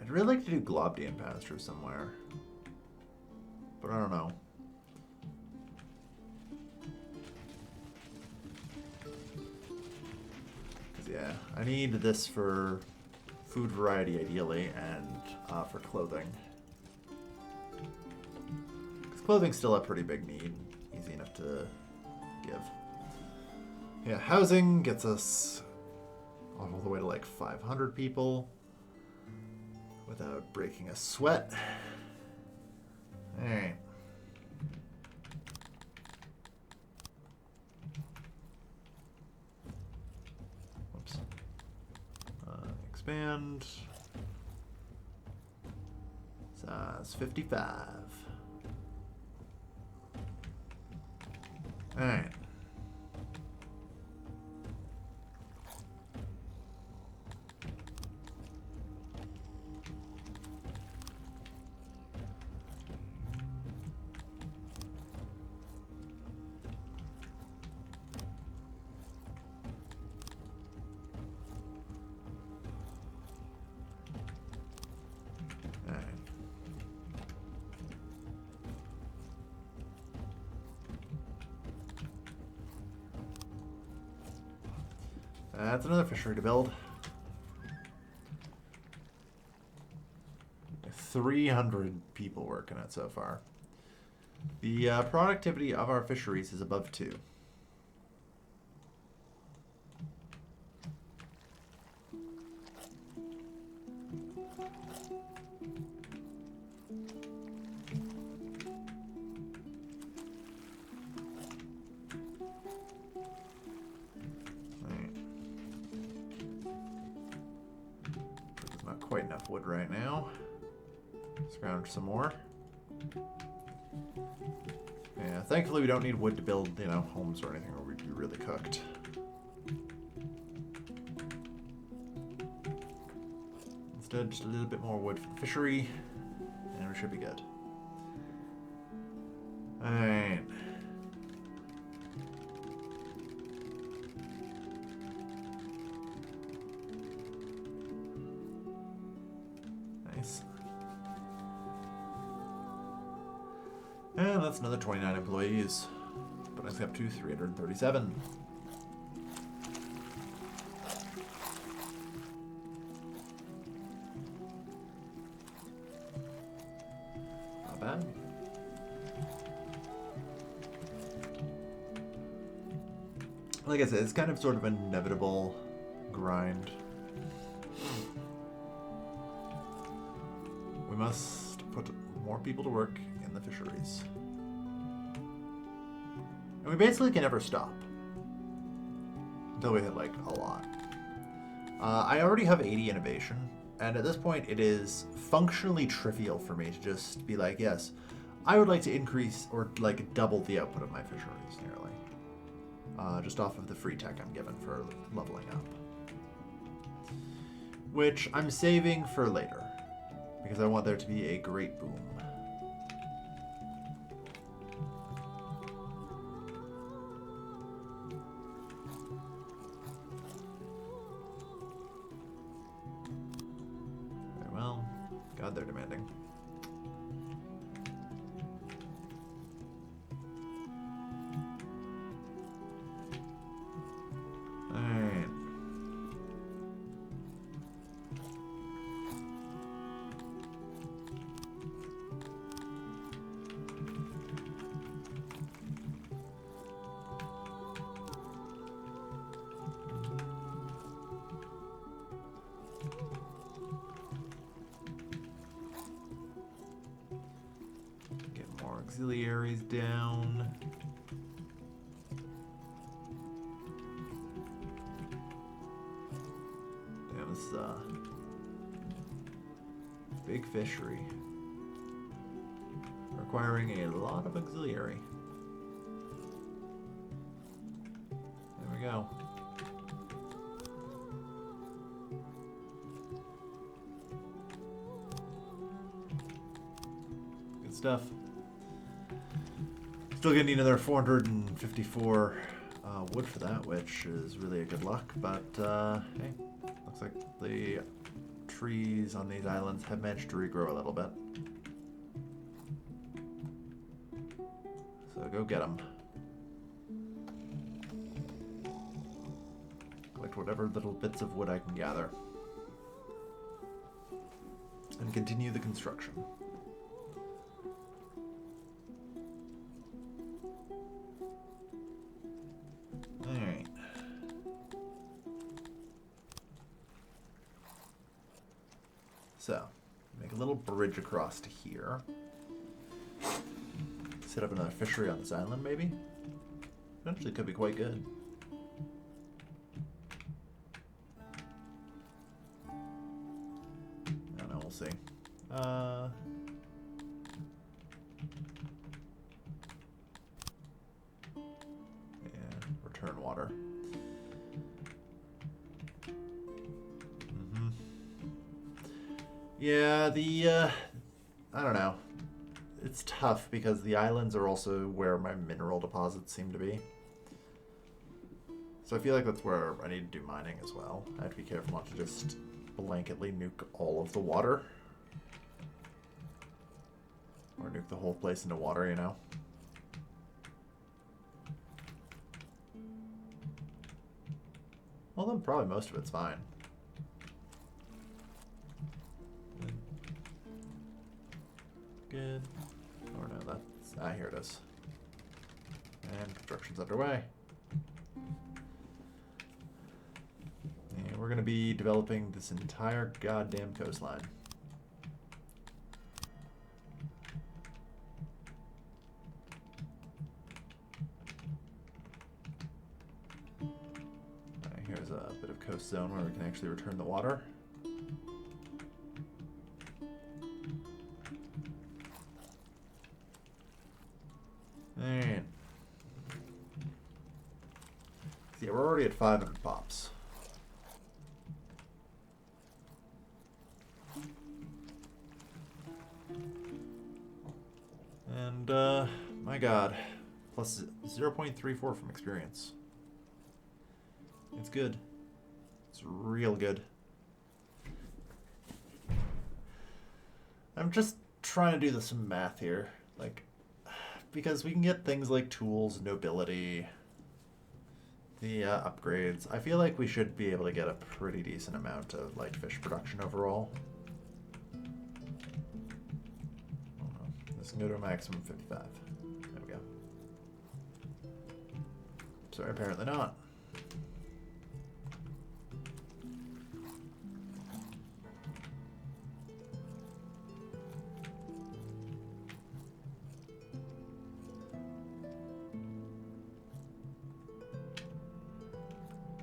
Speaker 1: I'd really like to do Globdian pasture somewhere. But I don't know. Yeah, I need this for food variety ideally, and for clothing. Because clothing's still a pretty big need. Easy enough to give. Yeah, housing gets us all the way to like 500 people without breaking a sweat. expand. Size 55. Alright. That's another fishery to build. 300 people working it so far. The productivity of our fisheries is above 2. Quite enough wood right now. Scrounge some more. Yeah, thankfully we don't need wood to build, you know, homes or anything, or we'd be really cooked. Instead, just a little bit more wood for the fishery, and we should be good. Alright. Nice. And that's another 29 employees. But I up to 337. Not bad. Like I said, it's kind of sort of an inevitable grind. We must put more people to work in the fisheries. And we basically can never stop. Until we hit, like, a lot. I already have 80 innovation, and at this point it is functionally trivial for me to just be like, yes, I would like to increase or, like, double the output of my fisheries, nearly. Just off of the free tech I'm given for leveling up. Which I'm saving for later, because I want there to be a great boom. Very well. God, they're demanding. Alright. Get more auxiliaries down. Damn, this big fishery. Requiring a lot of auxiliary. There we go. Good stuff. Still gonna need another 454 wood for that, which is really a good luck, but hey, looks like the trees on these islands have managed to regrow a little bit. So go get them. Collect whatever little bits of wood I can gather. And continue the construction. Alright. So, make a little bridge across to here. Set up another fishery on this island, maybe? Potentially could be quite good. see. Yeah, return water. Yeah, I don't know. It's tough because the islands are also where my mineral deposits seem to be. So I feel like that's where I need to do mining as well. I have to be careful not to just blanketly nuke all of the water. Or nuke the whole place into water, you know? Well, then probably most of it's fine. Good. Or no, that's... Ah, here it is. And construction's underway. And we're going to be developing this entire goddamn coastline. Alright, here's a bit of coast zone where we can actually return the water. And yeah, we're already at 500 pops. And my god, plus 0.34 from experience. It's good. It's real good. I'm just trying to do some math here, like, because we can get things like tools, nobility, the upgrades. I feel like we should be able to get a pretty decent amount of light fish production overall. This can go to a maximum of 55. There we go. Sorry, apparently not.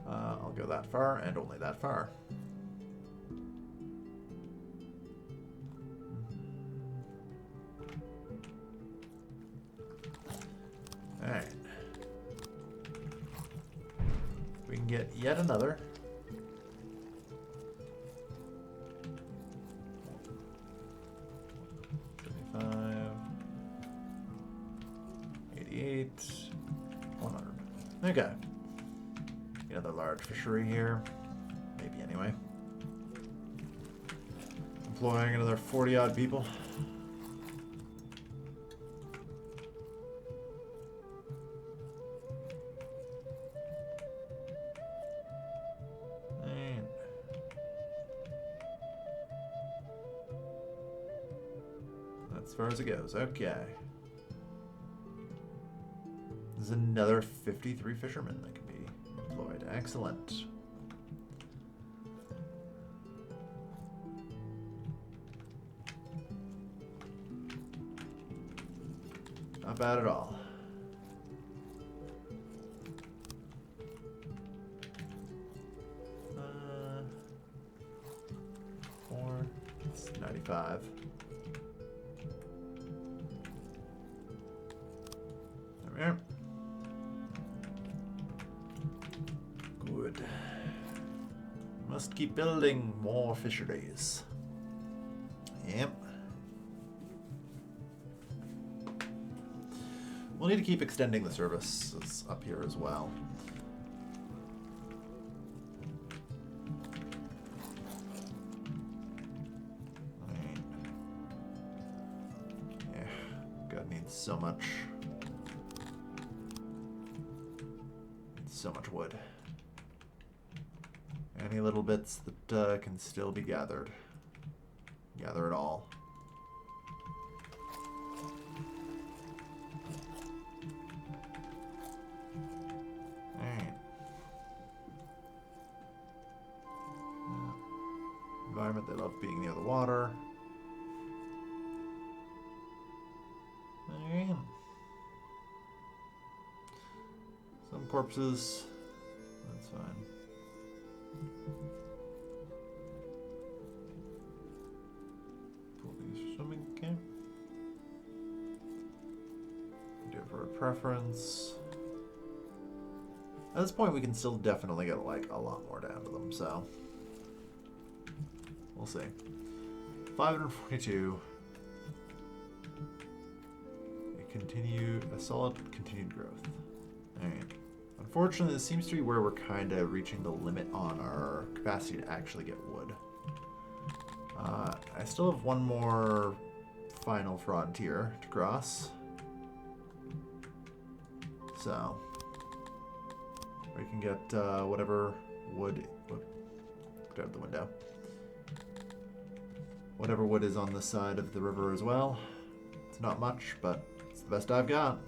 Speaker 1: I'll go that far and only that far. Alright. We can get yet another. $75, 88, 100. Okay. Another large fishery here. Maybe anyway. Employing another 40 odd people. And that's as far as it goes. Okay. There's another 53 fishermen that can be employed. Excellent. Not bad at all. It's 95. There we are. Good. Must keep building more fisheries. Yep. We'll need to keep extending the services up here as well. Right. Yeah, God needs so much. So much wood. Any little bits that can still be gathered. Gather it all. Alright. Environment, they love being near the water. Alright. Some corpses. That's fine. do it for a preference. At this point, we can still definitely get like a lot more down to them, so we'll see. 542. A solid continued growth. Alright. Unfortunately, this seems to be where we're kind of reaching the limit on our capacity to actually get wood. I still have one more final frontier to cross. So, we can get whatever wood... Get out the window. Whatever wood is on this side of the river as well. It's not much, but it's the best I've got.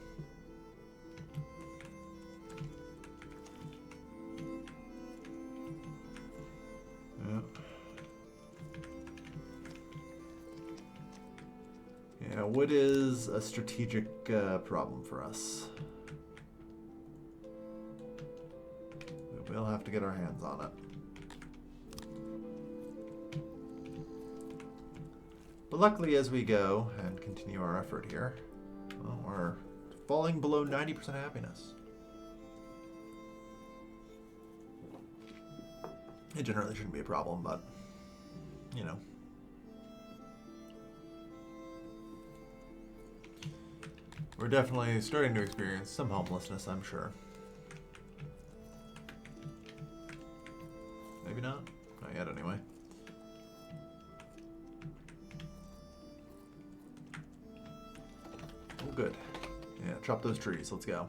Speaker 1: Yeah. Yeah, wood is a strategic problem for us. We'll have to get our hands on it. But luckily, as we go and continue our effort here, well, we're falling below 90% happiness. It generally shouldn't be a problem, but, you know. We're definitely starting to experience some homelessness, I'm sure. Maybe not. Not yet, anyway. Oh, good. Yeah, chop those trees. Let's go.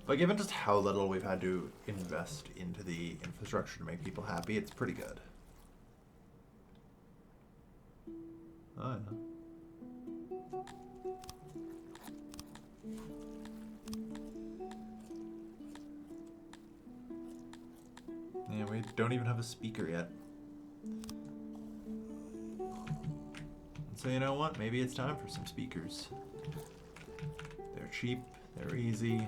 Speaker 1: But given just how little we've had to invest into the infrastructure to make people happy, it's pretty good. Oh, yeah. Yeah, we don't even have a speaker yet. So you know what? Maybe it's time for some speakers. They're cheap, they're easy.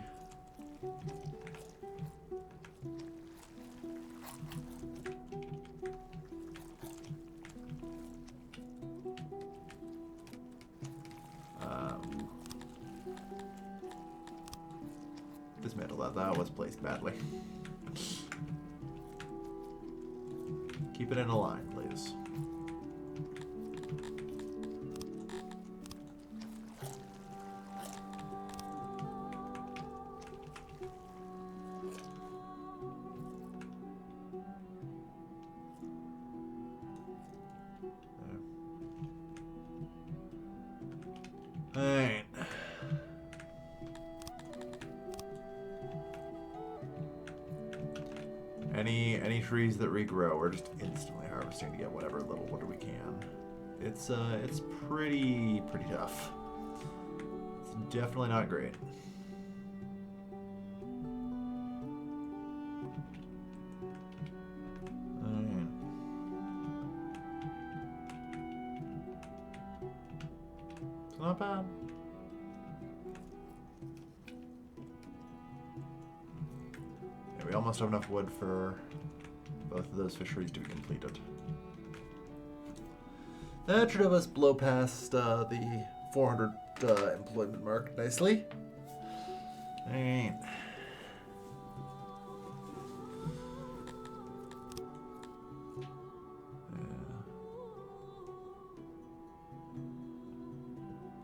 Speaker 1: Dismantle that. That was placed badly. Keep it in a line, please. Alright. Any trees that regrow, we're just instantly harvesting to get whatever little wood we can. It's pretty tough. It's definitely not great. Alright. It's not bad. We almost have enough wood for both of those fisheries to be completed. That should have us blow past the 400 employment mark nicely. Alright.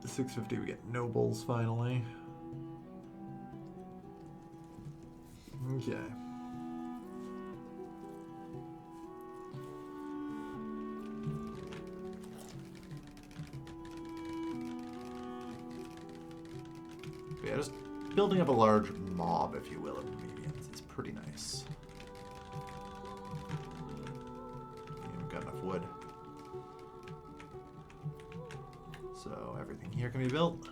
Speaker 1: The 650 we get nobles finally. Okay. Yeah, just building up a large mob, if you will, of Amevians is pretty nice. Yeah, we've got enough wood. So everything here can be built.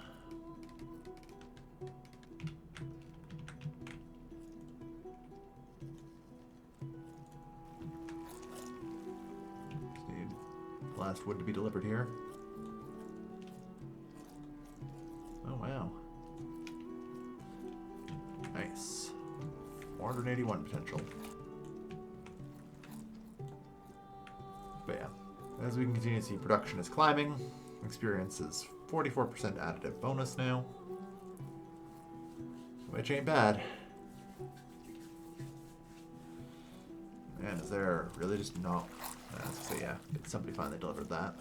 Speaker 1: Just need last wood to be delivered here. Oh, wow. Nice. 481 potential. But yeah, as we can continue to see, production is climbing, experience is 44% additive bonus now. Which ain't bad. Man, is there really just not... So yeah, somebody finally delivered that.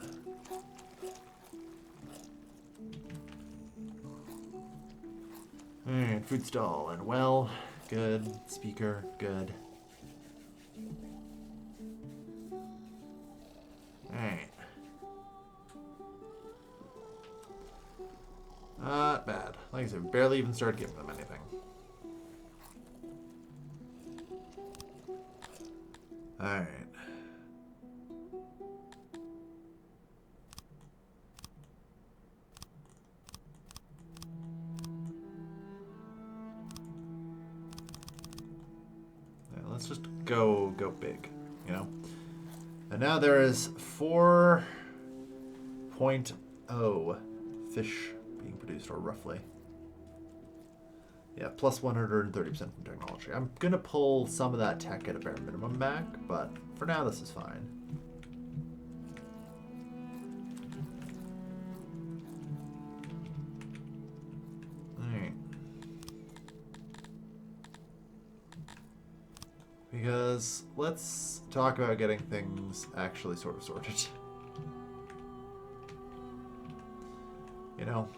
Speaker 1: Alright, food stall and well, good. Speaker, good. Alright. Not bad. Like I said, we barely even started giving them anything. Alright. Let's just go big, you know? And now there is 4.0 fish being produced, or roughly. Yeah, plus 130% from technology. I'm going to pull some of that tech at a bare minimum back, but for now this is fine. Alright. Because let's talk about getting things actually sort of sorted. You know?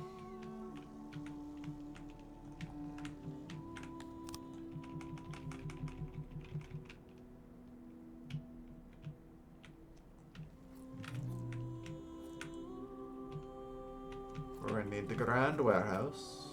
Speaker 1: We're going to need the grand warehouse.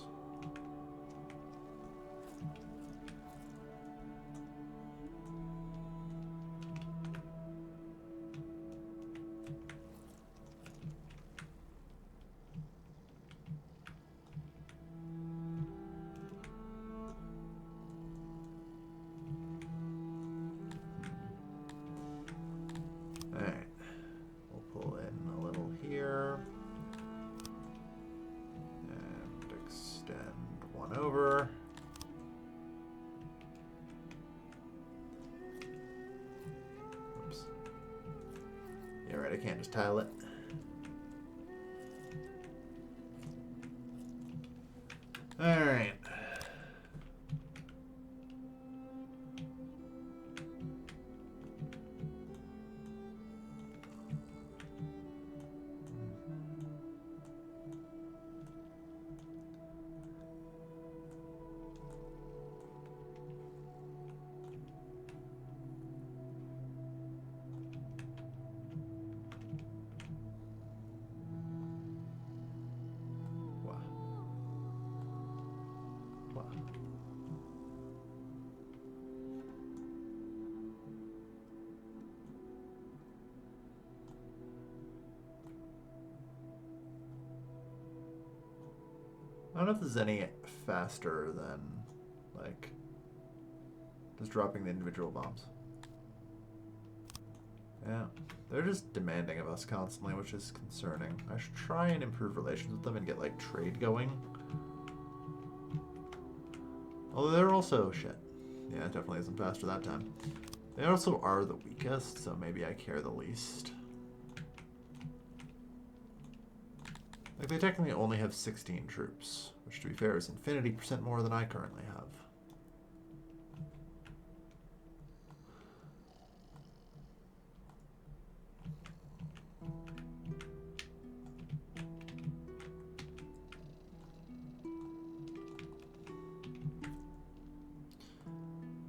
Speaker 1: I can't just tile it. All right. I don't know if this is any faster than, like, just dropping the individual bombs. Yeah, they're just demanding of us constantly, which is concerning. I should try and improve relations with them and get, like, trade going. Although they're also shit. Yeah, it definitely isn't faster that time. They also are the weakest, so maybe I care the least. Like, they technically only have 16 troops, which, to be fair, is infinity% more than I currently have.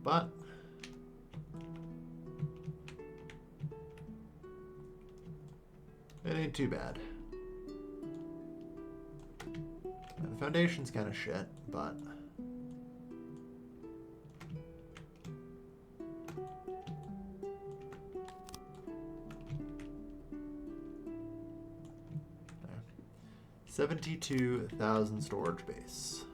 Speaker 1: But it ain't too bad. And the foundation's kind of shit, but there. 72,000 storage base.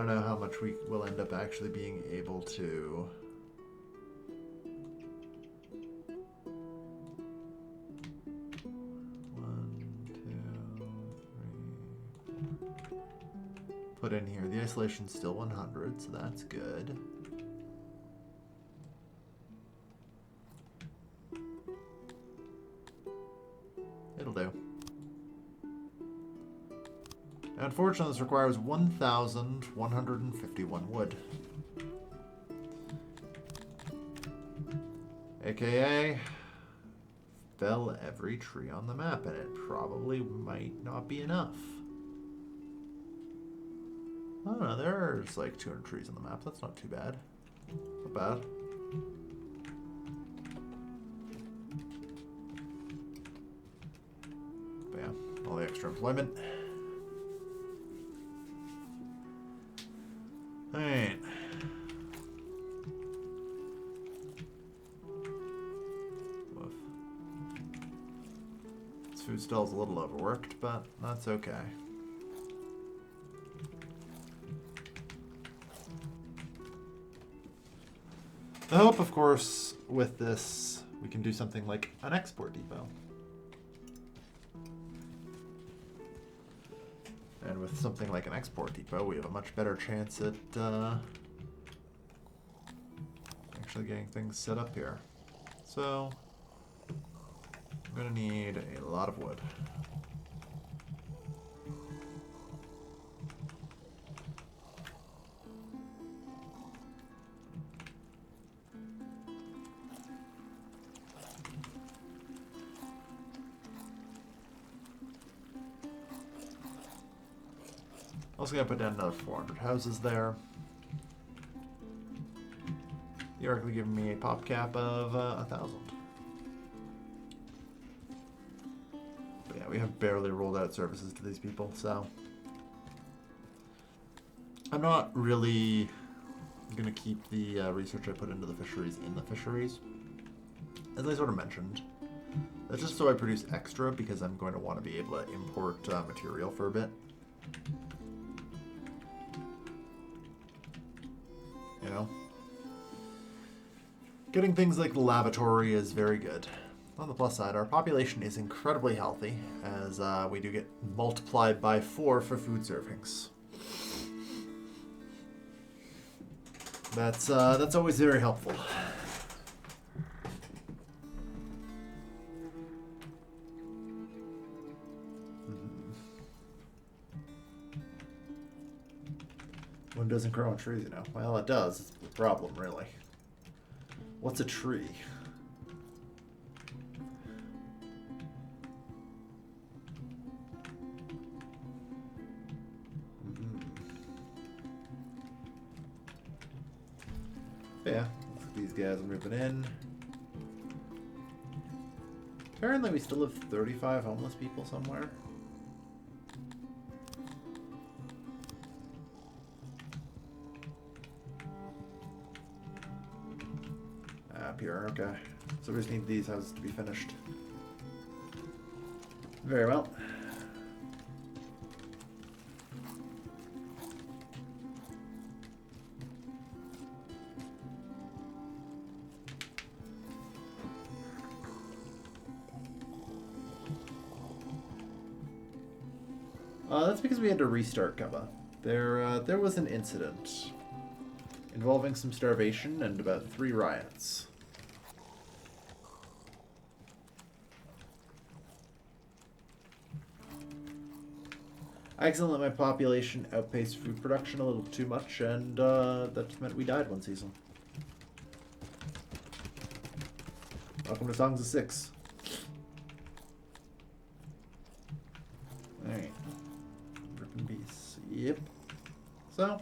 Speaker 1: don't know how much we will end up actually being able to. Put in here. The isolation's still 100, so that's good. It'll do. Unfortunately, this requires 1,151 wood. AKA, fell every tree on the map, and it probably might not be enough. I don't know, there's like 200 trees on the map. That's not too bad. Not bad. But yeah, all the extra employment. Alright. Woof. This food stall's a little overworked, but that's okay. I hope, of course, with this, we can do something like an export depot. And with something like an export depot, we have a much better chance at actually getting things set up here. So, I'm going to need a lot of wood. Also gonna put down another 400 houses there. You're actually giving me a pop cap of 1,000. But yeah, we have barely rolled out services to these people, so I'm not really gonna keep the research I put into the fisheries in the fisheries. As I sort of mentioned, that's just so I produce extra because I'm going to want to be able to import material for a bit. You know, getting things like the lavatory is very good. On the plus side, our population is incredibly healthy, as we do get multiplied by 4 for food servings. That's always very helpful. One doesn't grow on trees, you know. Well, it does. It's the problem, really. What's a tree? Yeah, these guys are moving in. Apparently we still have 35 homeless people somewhere. Up here, okay. So we just need these houses to be finished. Very well. That's because we had to restart Gubba. There was an incident involving some starvation and about 3 riots. I accidentally let my population outpace food production a little too much, and that just meant we died one season. Welcome to Songs of Syx. Alright. Ripping beasts. Yep. So,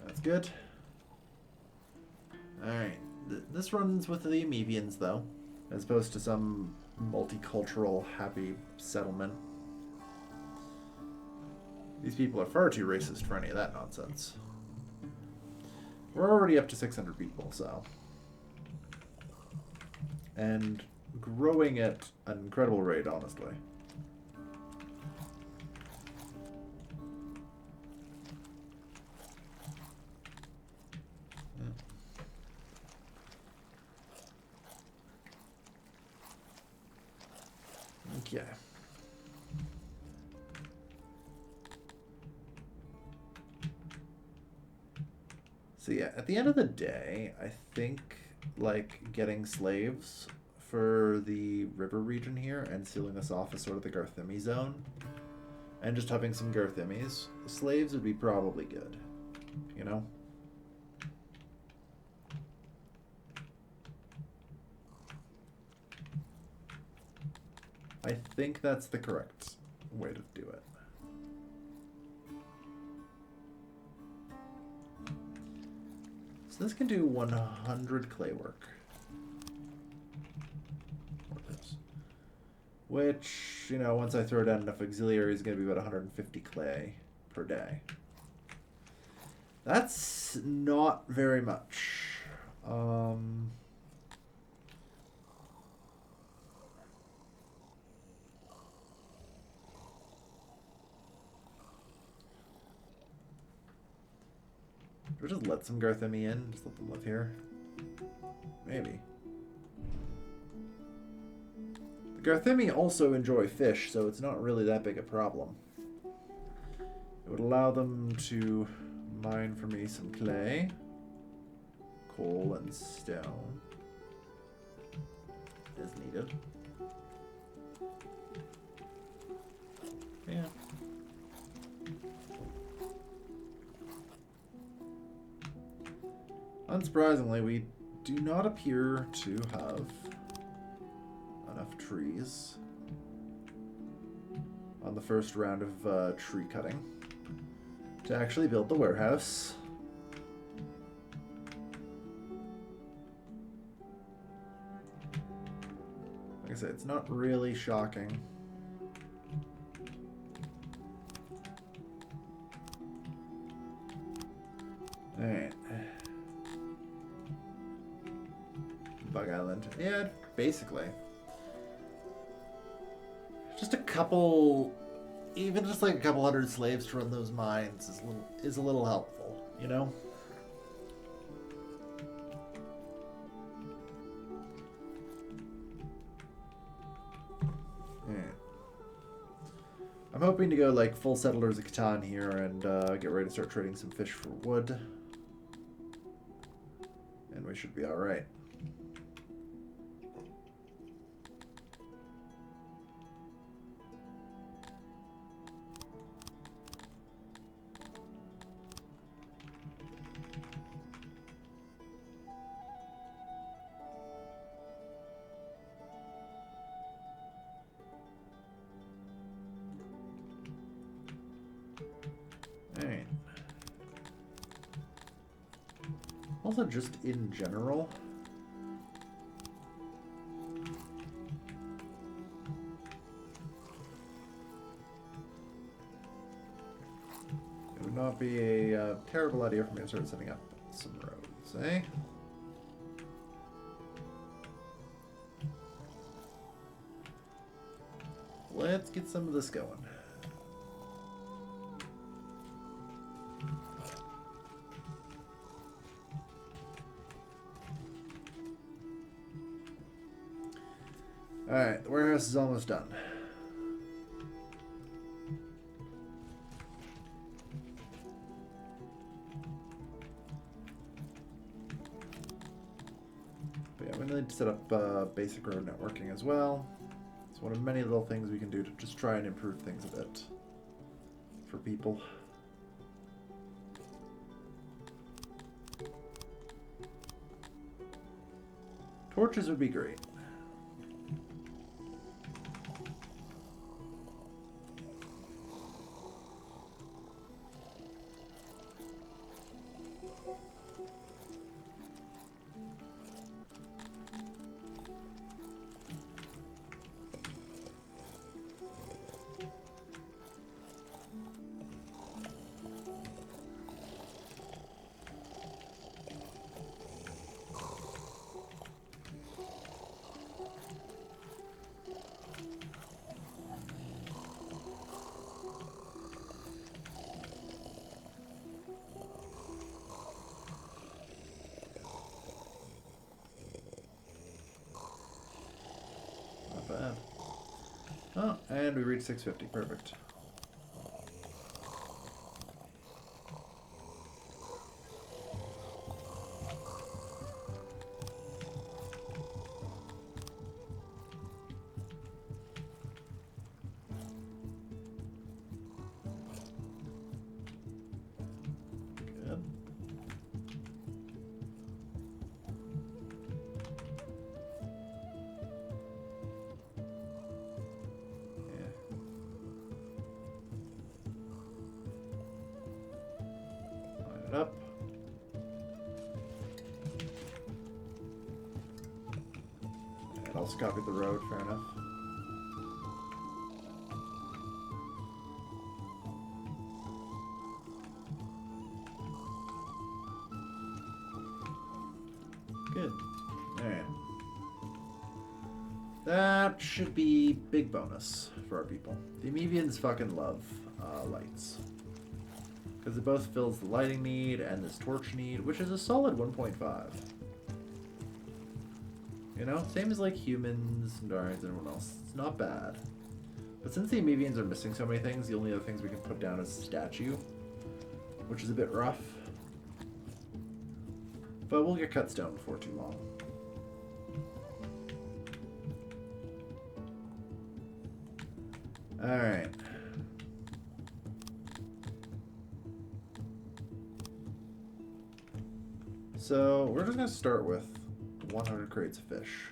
Speaker 1: that's good. Alright. This runs with the Amevians, though, as opposed to some multicultural, happy settlement. These people are far too racist for any of that nonsense. We're already up to 600 people, so. And growing at an incredible rate, honestly. Okay. So yeah, at the end of the day, I think like getting slaves for the river region here and sealing us off as sort of the Garthimi zone, and just having some Garthimis, slaves would be probably good, you know? I think that's the correct way to do it. So this can do 100 clay work. Which, you know, once I throw down enough auxiliaries, is going to be about 150 clay per day. That's not very much. Do we just let some Garthimi in? Just let them live here? Maybe. The Garthimi also enjoy fish, so it's not really that big a problem. It would allow them to mine for me some clay, coal, and stone as needed. Yeah. Unsurprisingly, we do not appear to have enough trees on the first round of tree cutting to actually build the warehouse. Like I said, it's not really shocking. Alright. Bug Island. Yeah, basically. Just a couple, even just like a couple hundred slaves to run those mines is a little helpful, you know? Yeah. I'm hoping to go like full Settlers of Catan here and get ready to start trading some fish for wood. And we should be alright. Alright. Also, just in general, it would not be a terrible idea for me to start setting up some roads, eh? Let's get some of this going. Alright, the warehouse is almost done. But yeah, we need to set up basic road networking as well. It's one of many little things we can do to just try and improve things a bit for people. Torches would be great. And we reached 650. Perfect. Good. Line it up. And also copy the road, fair enough. Good. Alright. That should be big bonus for our people. The Amevians fucking love lights. Because it both fills the lighting need and this torch need, which is a solid 1.5. You know, same as like humans, Darians, and everyone else. It's not bad. But since the Amevians are missing so many things, the only other things we can put down is statue, which is a bit rough. But we'll get cut stone before too long. Alright. So we're just going to start with 100 crates of fish.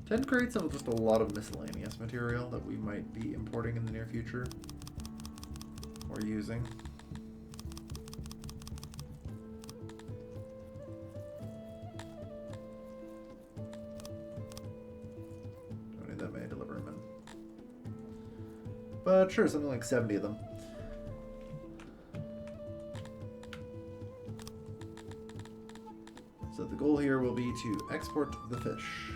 Speaker 1: Ten crates of just a lot of miscellaneous material that we might be importing in the near future or using. Don't need that many deliverymen. But sure, something like 70 of them. So the goal here will be to export the fish.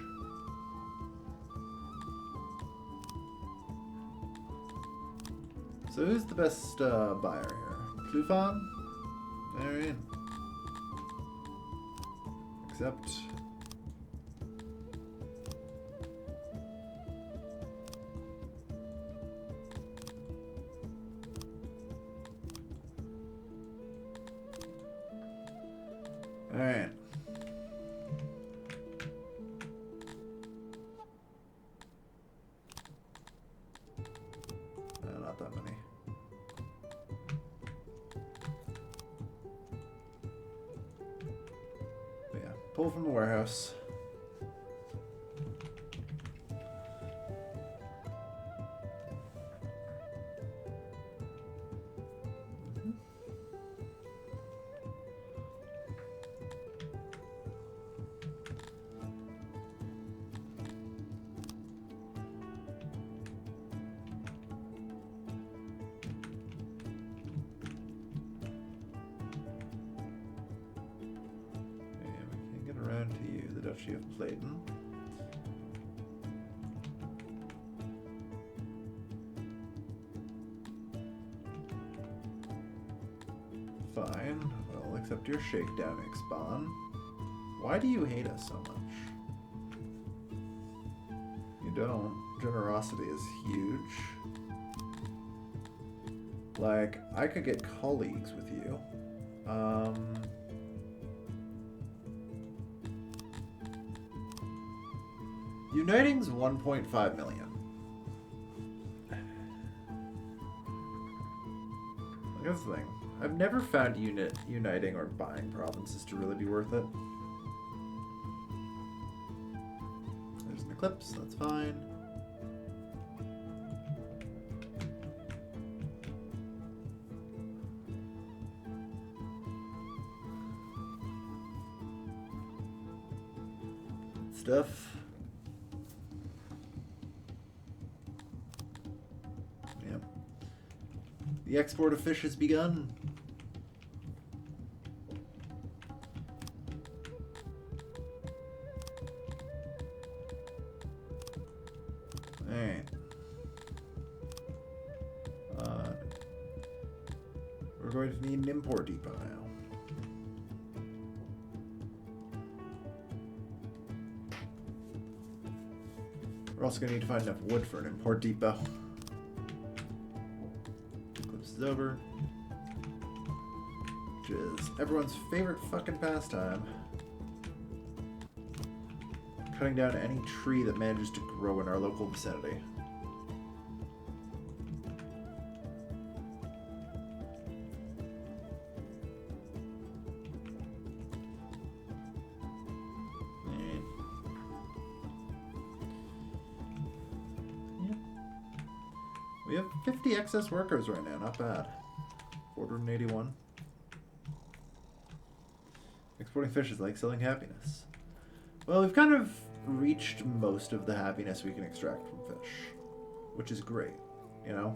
Speaker 1: So who's the best buyer here? Plufon? Alright. Accept. Alright. Not that many. But yeah, pull from the warehouse. To you, the Duchy of Platen. Fine, we'll accept your shakedown, Ixban. Why do you hate us so much? You don't. Generosity is huge. Like, I could get colleagues with you. Uniting's 1.5 million. That's the thing. I've never found uniting or buying provinces to really be worth it. There's an eclipse, that's fine. Stuff. The export of fish has begun. Alright. going to need an import depot now. We're also going to need to find enough wood for an import depot. Eclipse is over. Which is everyone's favorite fucking pastime. Cutting down any tree that manages to grow in our local vicinity. We have 50 excess workers right now, not bad. 481. Exporting fish is like selling happiness. Well, we've kind of reached most of the happiness we can extract from fish, which is great, you know?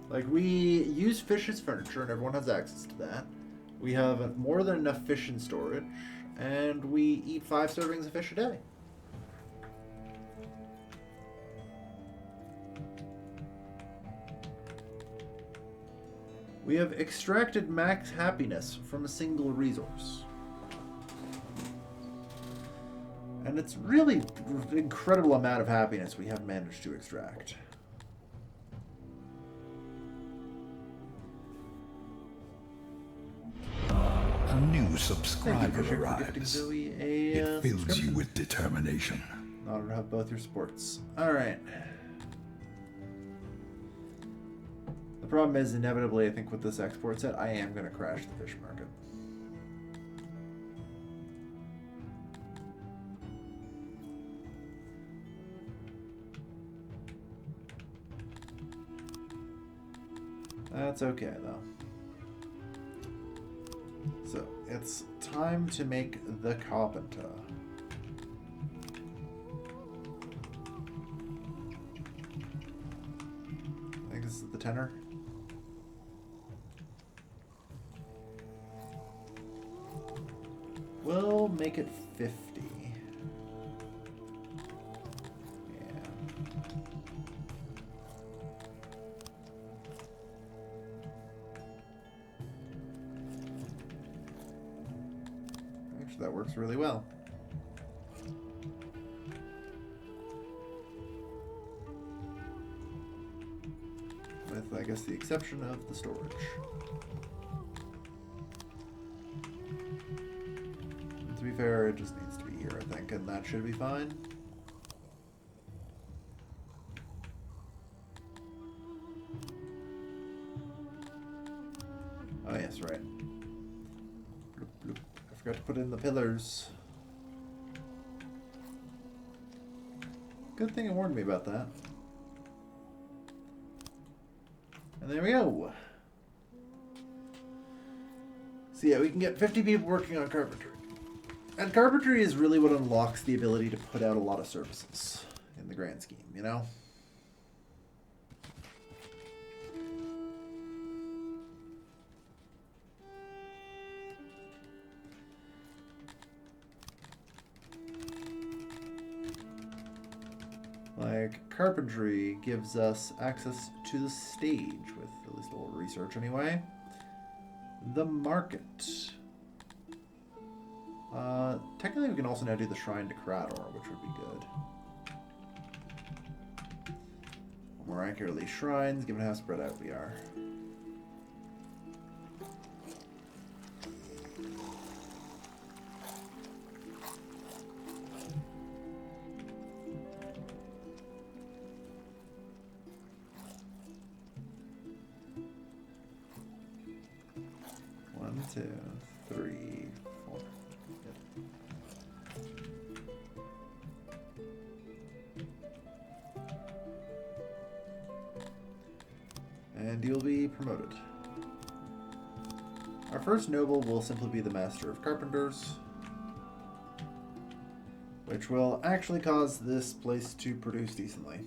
Speaker 1: Like, we use fish as furniture and everyone has access to that. We have more than enough fish in storage, and we eat 5 servings of fish a day. We have extracted max happiness from a single resource. And it's really an incredible amount of happiness we have managed to extract.
Speaker 2: A new subscriber arrives.
Speaker 1: Zoe
Speaker 2: It fills you with determination.
Speaker 1: In order to have both your sports. Alright. The problem is, inevitably, I think with this export set, I am going to crash the fish market. That's okay, though. So, it's time to make the carpenter. I think this is the tenor. We'll make it 50. Yeah. Actually, that works really well. With, I guess, the exception of the storage. To be fair, it just needs to be here, I think, and that should be fine. Oh, yes, right. Bloop, bloop. I forgot to put in the pillars. Good thing it warned me about that. And there we go. So yeah, we can get 50 people working on carpentry. And carpentry is really what unlocks the ability to put out a lot of services in the grand scheme, you know? Like, carpentry gives us access to the stage, with at least a little research anyway. The market. Technically, we can also now do the Shrine to Krator, which would be good. More accurately, shrines, given how spread out we are. One, two, three, four. And you'll be promoted. Our first noble will simply be the Master of Carpenters, which will actually cause this place to produce decently.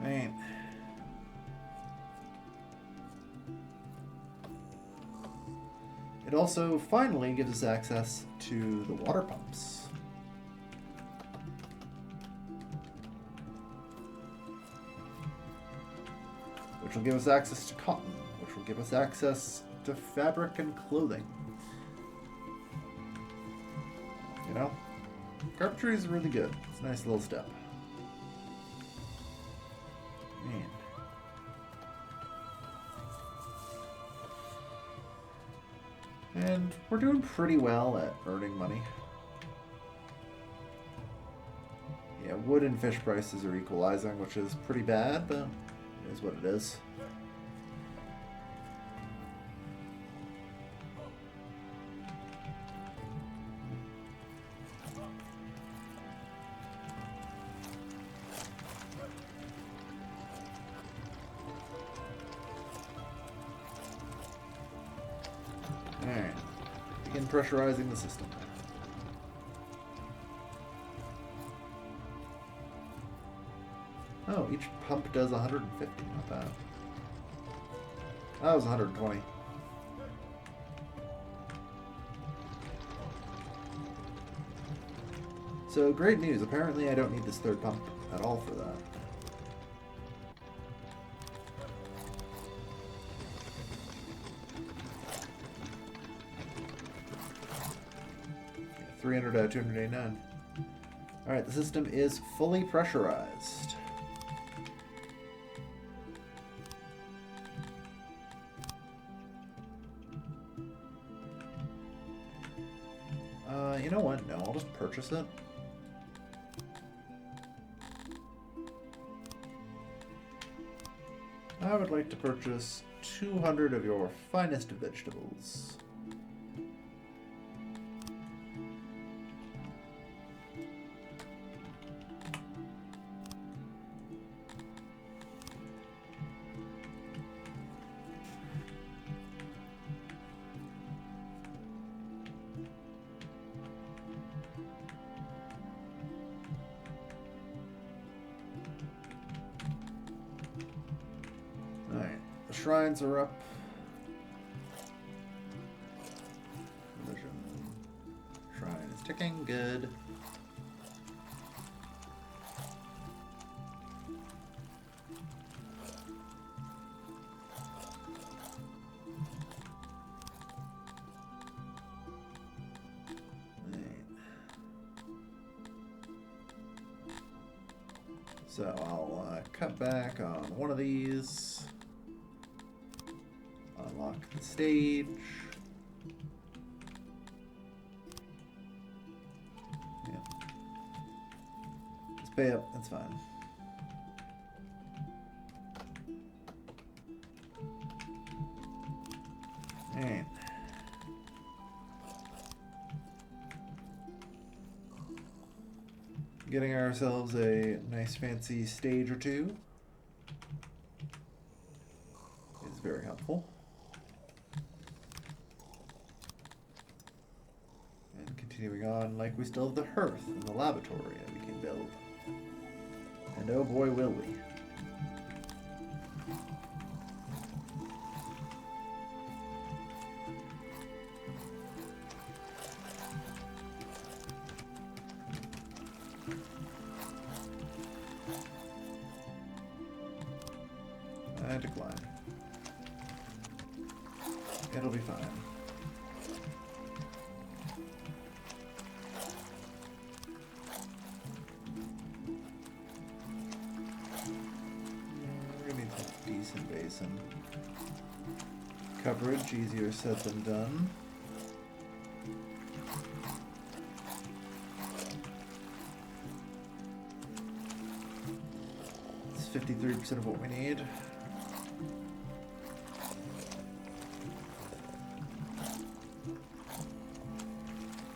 Speaker 1: Right. It also finally gives us access to the water pumps. Which will give us access to cotton, which will give us access to fabric and clothing. You know? Carpentry is really good. It's a nice little step. Man. And we're doing pretty well at earning money. Yeah, wood and fish prices are equalizing, which is pretty bad, but it is what it is. Alright. Begin pressurizing the system. Oh, each pump does 150, not bad. That was 120. So, great news. Apparently I don't need this third pump at all for that. Yeah, 300 out of 289. Alright, the system is fully pressurized. You know what? No, I'll just purchase it. I would like to purchase 200 of your finest vegetables. Shrines are up. Religion. Shrine is ticking. Good. Right. So I'll cut back on one of these. Unlock the stage. Yeah. Just pay up, that's fine. Alright. Getting ourselves a nice fancy stage or two is very helpful. Continuing on, like we still have the hearth and the lavatory that we can build. And oh boy, will we. I decline. It'll be fine. Basin coverage, easier said than done. It's 53% of what we need.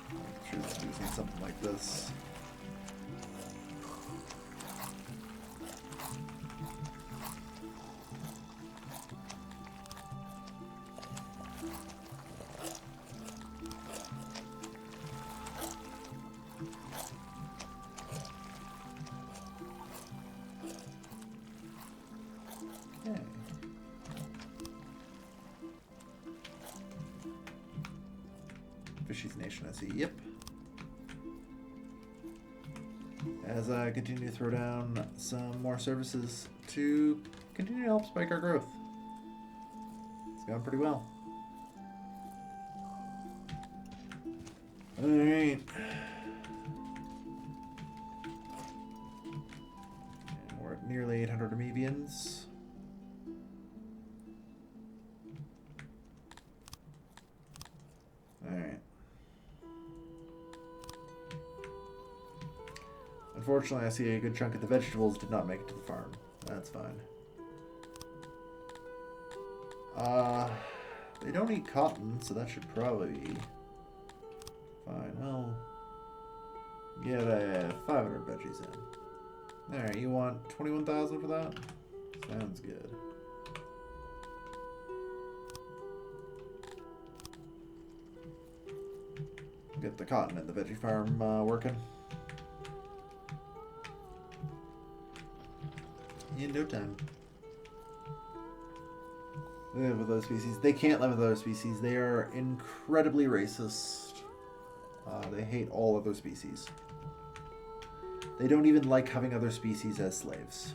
Speaker 1: I'm sure it's using something like this. Fishy's Nation, I see. Yep. As I continue to throw down some more services to continue to help spike our growth. It's going pretty well. Alright. We're at nearly 800 Amevians. Alright. Unfortunately, I see a good chunk of the vegetables did not make it to the farm. That's fine. They don't eat cotton, so that should probably be fine. Well, get 500 veggies in. Alright, you want 21,000 for that? Sounds good. Get the cotton at the veggie farm working. In no time. They live with other species. They can't live with other species. They are incredibly racist. They hate all other species. They don't even like having other species as slaves.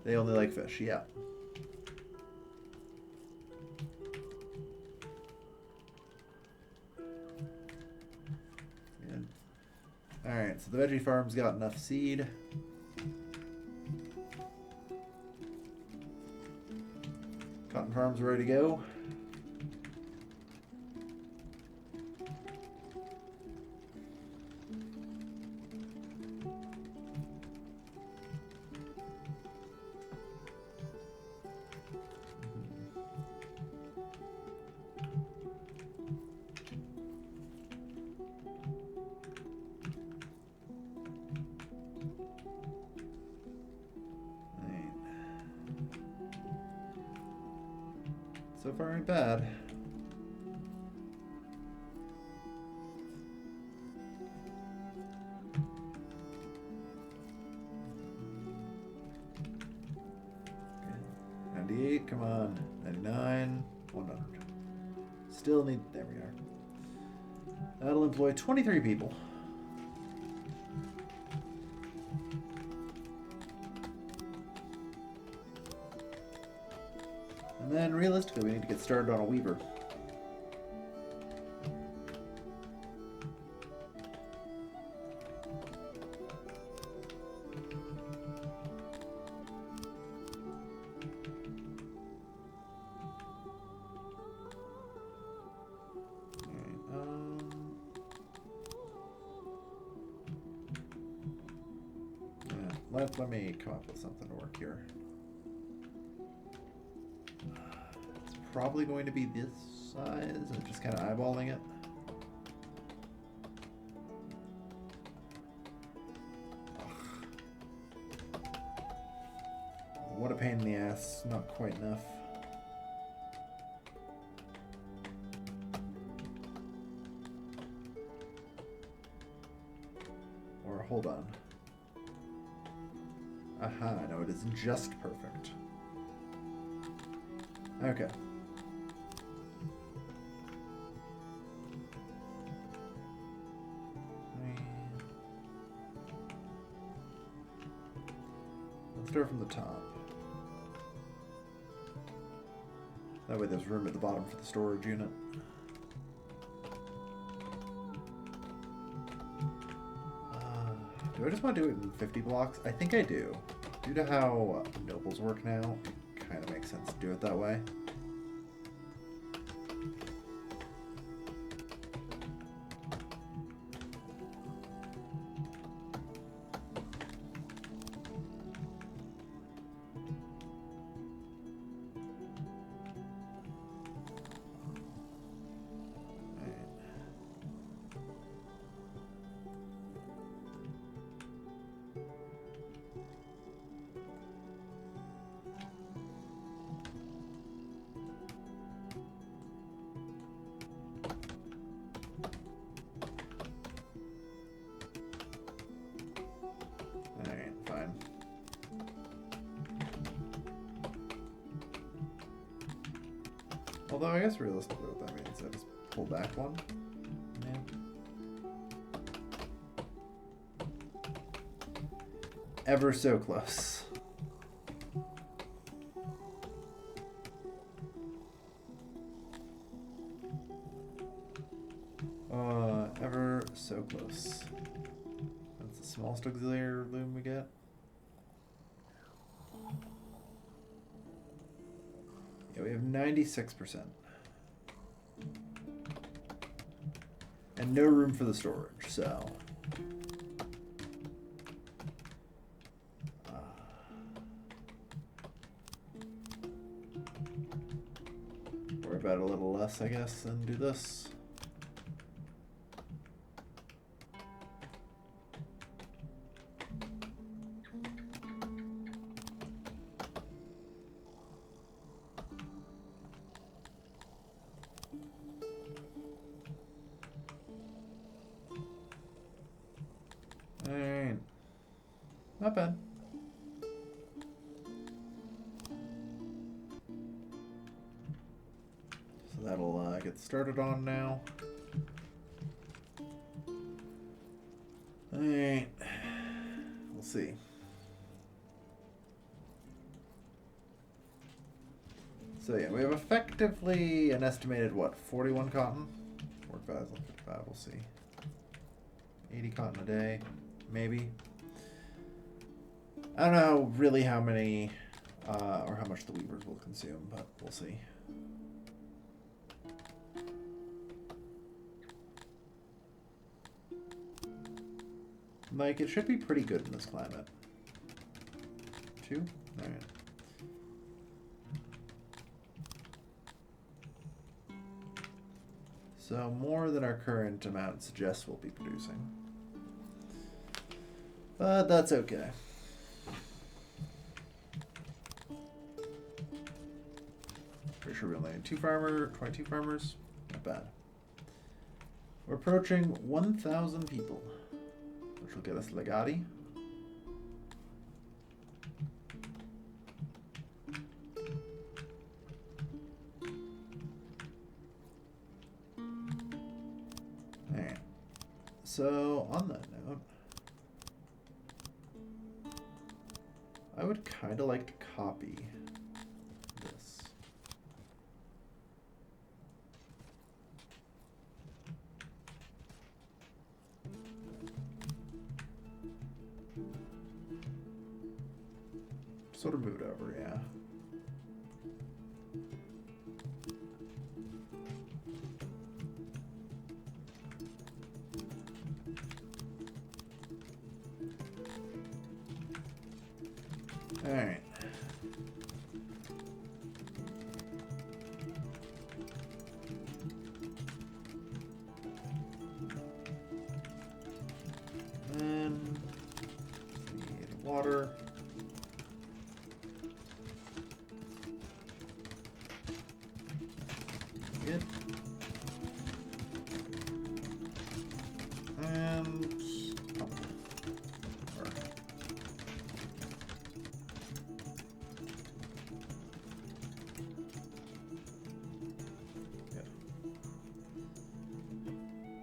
Speaker 1: They only like fish, yeah. Good. Alright, so the veggie farm's got enough seed. Cotton farm's ready to go. So far ain't bad. Okay. 98, come on. 99, 100. Still need, there we are. That'll employ 23 people. And then realistically, we need to get started on a weaver. Let me come up with something to work here. It's probably going to be this size, and just kind of eyeballing it. Ugh. What a pain in the ass. Not quite enough. Or hold on. Aha, no, it is just perfect. Okay. Let's start from the top. That way there's room at the bottom for the storage unit. Do I just want to do it in 50 blocks? I think I do. Due to how nobles work now, it kind of makes sense to do it that way. Although I guess realistically what that means, I just pull back one. Yeah. Ever so close. Ever so close. That's the smallest auxiliary loom we get. Yeah, we have 96%. And no room for the storage, so. Worry about it a little less, I guess, and do this. Alright. Not bad. So that'll get started on now. Alright. We'll see. So yeah, we have effectively an estimated, what, 41 cotton? Work values on 55, we'll see. 80 cotton a day, maybe. I don't know really how many, or how much the weavers will consume, but we'll see. Like, it should be pretty good in this climate. 2? Alright. So more than our current amount suggests we'll be producing. But that's okay. Pretty sure we only need 22 farmers. Not bad. We're approaching 1,000 people, which will get us legati. Alright. So, on that note, I would kind of like to copy this. Sort of move it over, yeah. All right. Then we need water. Good. And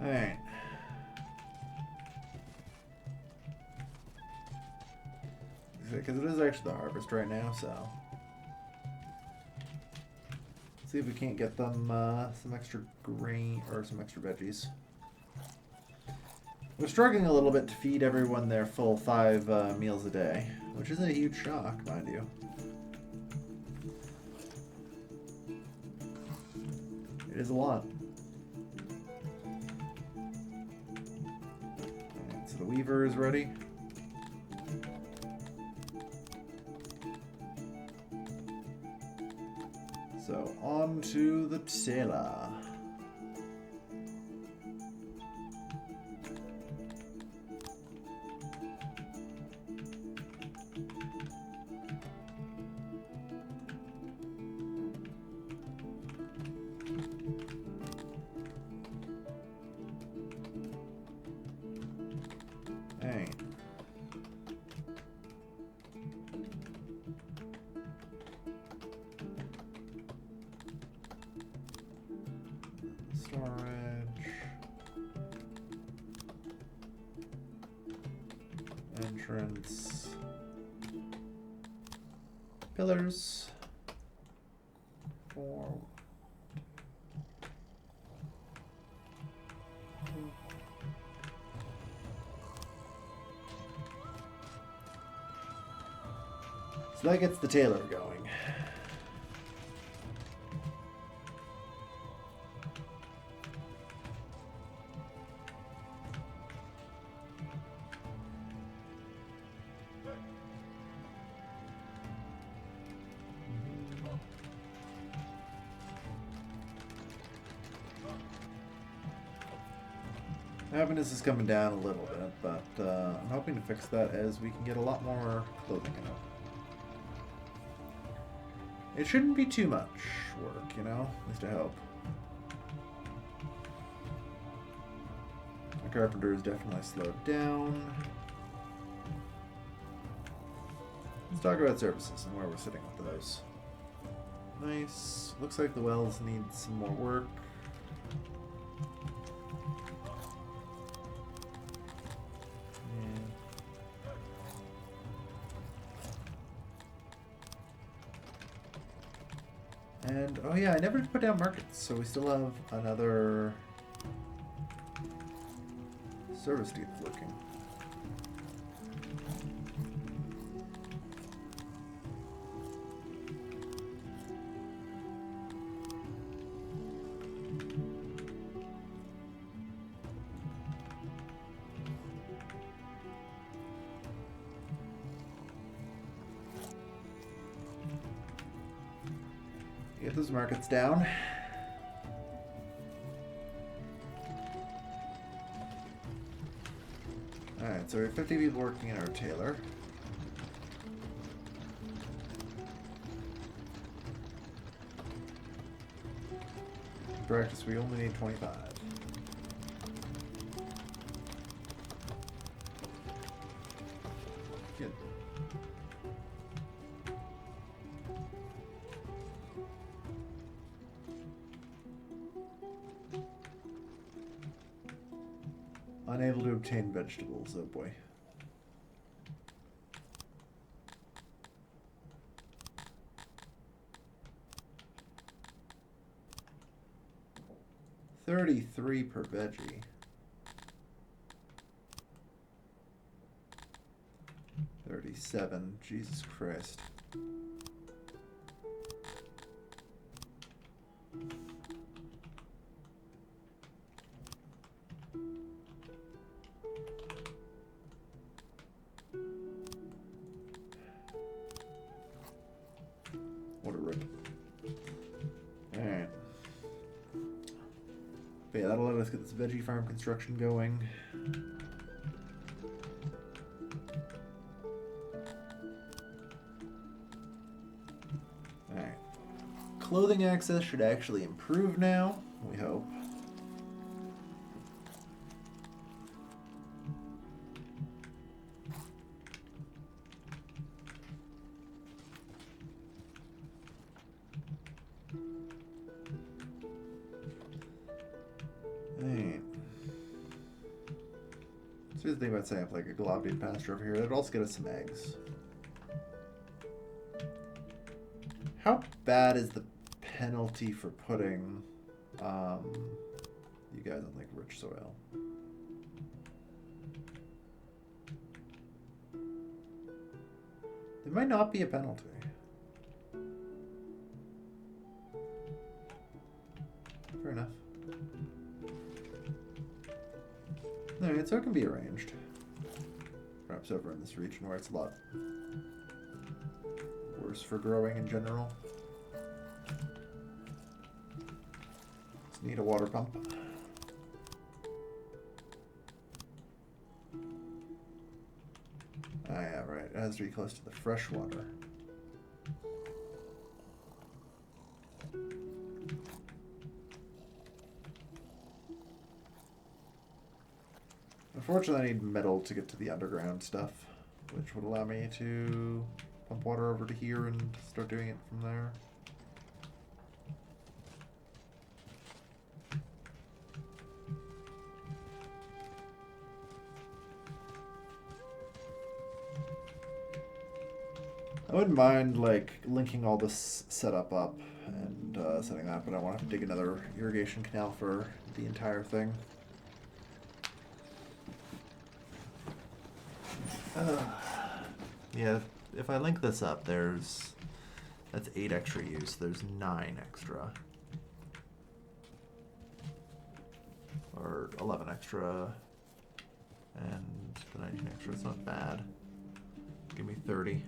Speaker 1: alright. Because it is actually the harvest right now, so. See if we can't get them some extra grain or some extra veggies. We're struggling a little bit to feed everyone their full 5 meals a day, which is a huge shock, mind you. It is a lot. Alright, so the weaver is ready. So on to the tailor. Hey. storage. Entrance. Pillars. 4. So that gets the tailor going. Happiness is coming down a little bit, but I'm hoping to fix that as we can get a lot more clothing out. It shouldn't be too much work, you know? At least I hope. The carpenter is definitely slowed down. Let's talk about services and where we're sitting with those. Nice. Looks like the wells need some more work. And, oh yeah, I never put down markets, so we still have another service deed working. Get those markets down. Alright, so we have 50 people working in our tailor. In practice, we only need 25. Good. Unable to obtain vegetables, oh boy. $33 per veggie. $37, Jesus Christ. What a rip. Alright. But yeah, that'll let us get this veggie farm construction going. Alright. Clothing access should actually improve now, we hope. So the thing about setting up like a Galabian pasture over here, that'd also get us some eggs. How bad is the penalty for putting you guys on like rich soil? There might not be a penalty. Fair enough. Alright, so it can be arranged. Perhaps over in this region where it's a lot worse for growing in general. Just need a water pump. Ah, yeah, right. It has to be close to the fresh water. Unfortunately, I need metal to get to the underground stuff, which would allow me to pump water over to here and start doing it from there. wouldn't mind like linking all this setup up and setting that, but I want to dig another irrigation canal for the entire thing. Yeah, if I link this up, that's 8 extra use. There's 9 extra. Or 11 extra. And the 19 extra. It's not bad. Give me 30.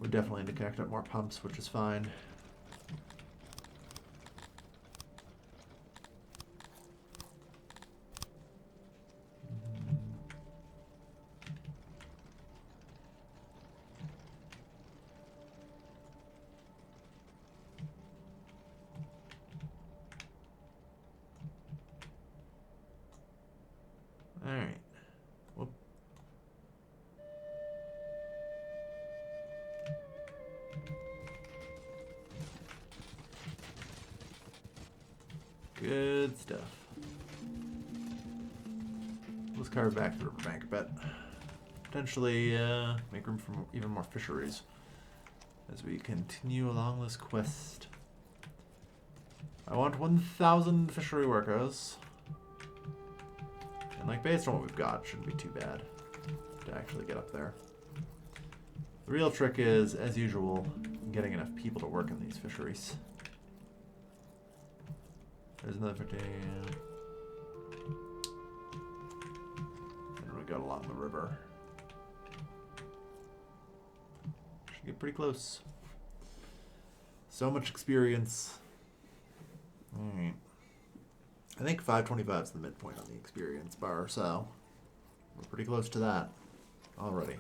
Speaker 1: We definitely need to connect up more pumps, which is fine. Alright. Whoop. Good stuff. Let's carve back the riverbank a bit. Potentially make room for even more fisheries as we continue along this quest. I want 1,000 fishery workers. And like based on what we've got, shouldn't be too bad to actually get up there. The real trick is, as usual, getting enough people to work in these fisheries. There's another 15. And we got along the river. Should get pretty close. So much experience. Alright. I think 525 is the midpoint on the experience bar, so we're pretty close to that already.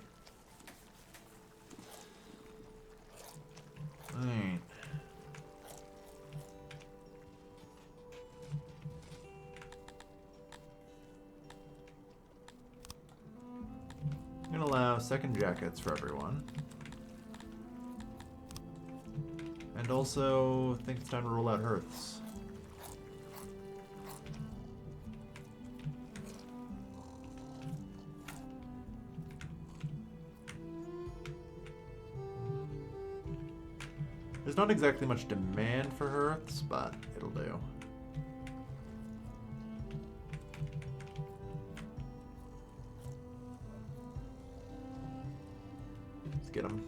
Speaker 1: Alright. I'm going to allow second jackets for everyone. And also, I think it's time to roll out hearths. There's not exactly much demand for hearths, but it'll do. Let's get them.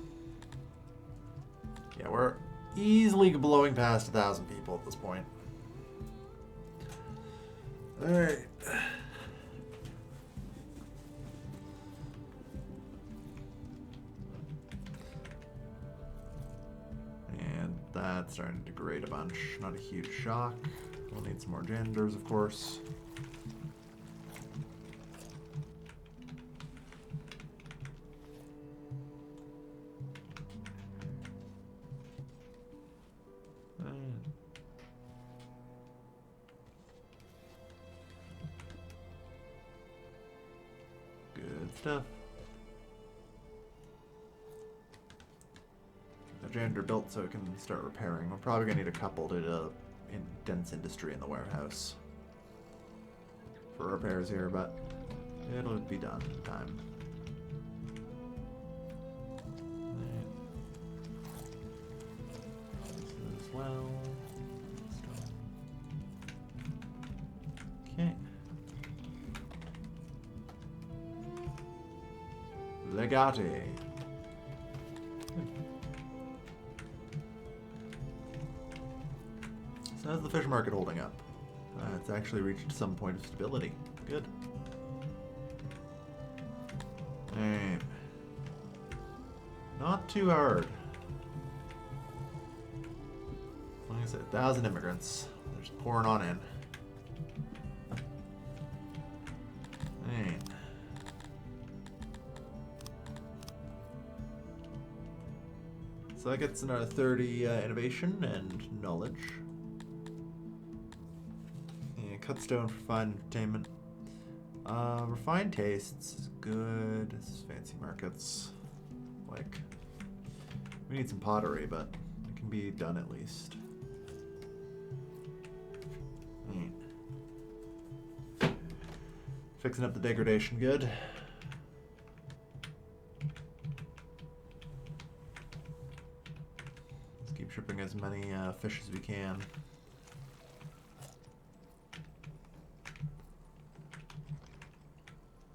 Speaker 1: Yeah, we're easily blowing past 1,000 people at this point. Alright. That's starting to degrade a bunch. Not a huge shock. We'll need some more janitors, of course. Good stuff. Janitor built so it can start repairing. We're probably gonna need a couple to in dense industry in the warehouse for repairs here, but it'll be done in time. This as well. Okay. Legati. So how's the fish market holding up? It's actually reached some point of stability. Good. Alright. Not too hard. Like I said, 1,000 immigrants. They're just pouring on in. Alright. So that gets another 30 innovation and knowledge. Cut stone for fine entertainment. Refined tastes is good. This is fancy markets. Like, we need some pottery, but it can be done at least. Fixing up the degradation, good. fish as we can.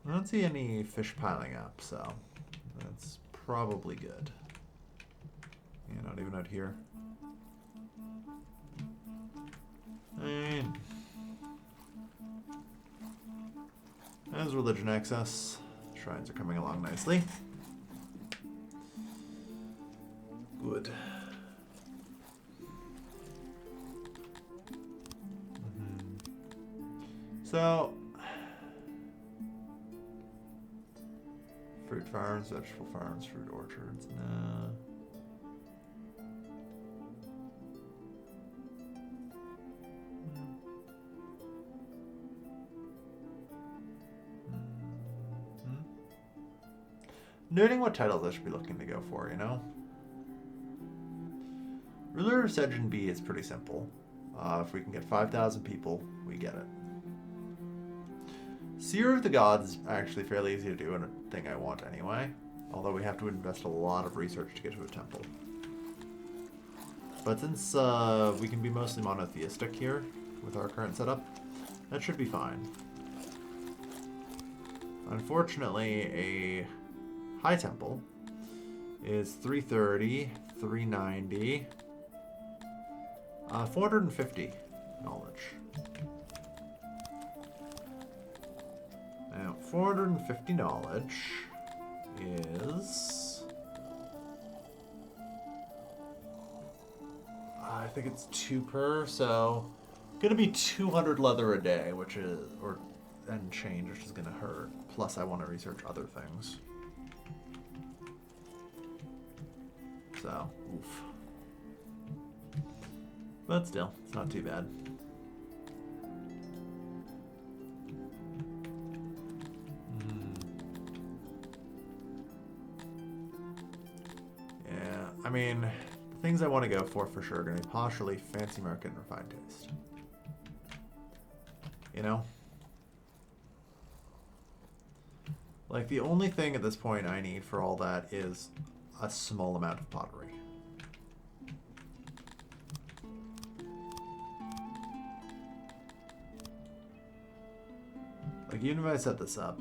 Speaker 1: I don't see any fish piling up, so that's probably good. Yeah, not even out here. And as religion access, shrines are coming along nicely. Good. So, fruit farms, vegetable farms, fruit orchards, nah. Noting what titles I should be looking to go for, you know? Ruler of Sedgen B is pretty simple. If we can get 5,000 people, we get it. Seer of the Gods is actually fairly easy to do and a thing I want anyway. Although we have to invest a lot of research to get to a temple. But since we can be mostly monotheistic here with our current setup, that should be fine. Unfortunately, a high temple is 330, 390, 450 knowledge. Now, 450 knowledge is... I think it's 2 per, so... Gonna be 200 leather a day, which is... and change, which is gonna hurt. Plus, I want to research other things. So, oof. But still, it's not too bad. Yeah, I mean, the things I want to go for sure are going to be posh relief, fancy market, and refined taste. You know? Like, the only thing at this point I need for all that is a small amount of pottery. Like, even if I set this up,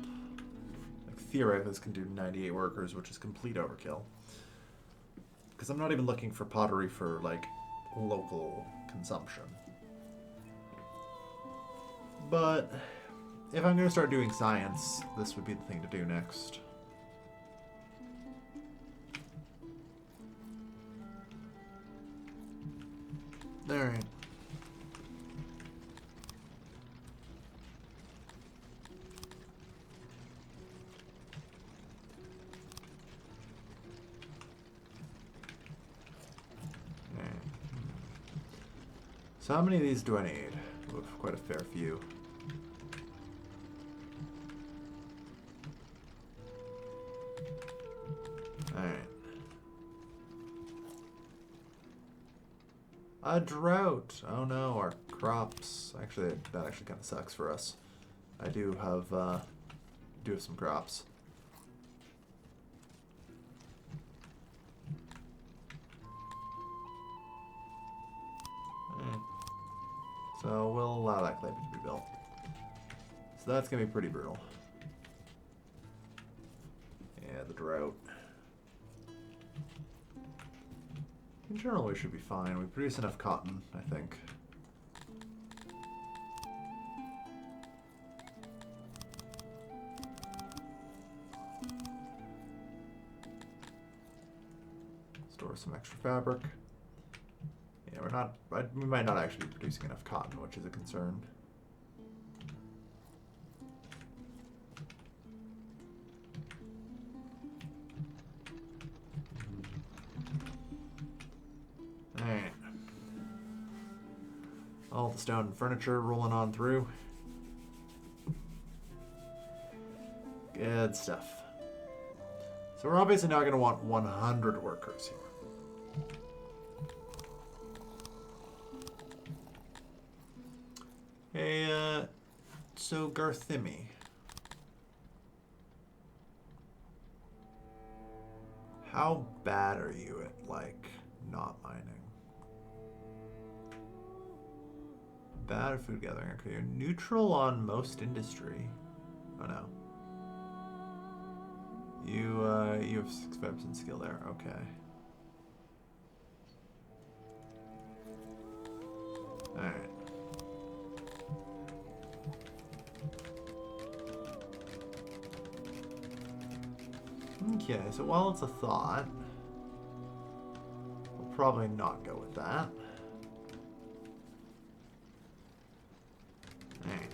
Speaker 1: like, theoretically this can do 98 workers, which is complete overkill. Because I'm not even looking for pottery for, like, local consumption. But if I'm going to start doing science, this would be the thing to do next. Alright. So how many of these do I need? Oof, quite a fair few. Alright. A drought! Oh no, our crops. Actually, that actually kind of sucks for us. I do have some crops. So we'll allow that claim to be built. So that's going to be pretty brutal. Yeah, the drought. In general, we should be fine. We produce enough cotton, I think. Store some extra fabric. Yeah, we might not actually be producing enough cotton, which is a concern. Alright. All the stone and furniture rolling on through. Good stuff. So we're obviously now going to want 100 workers here. Hey, so Garthimi. How bad are you at, like, not mining? Bad at food gathering. Okay, you're neutral on most industry. Oh no. You have 65% skill there. Okay. All right. Okay, so while it's a thought, we'll probably not go with that. Alright.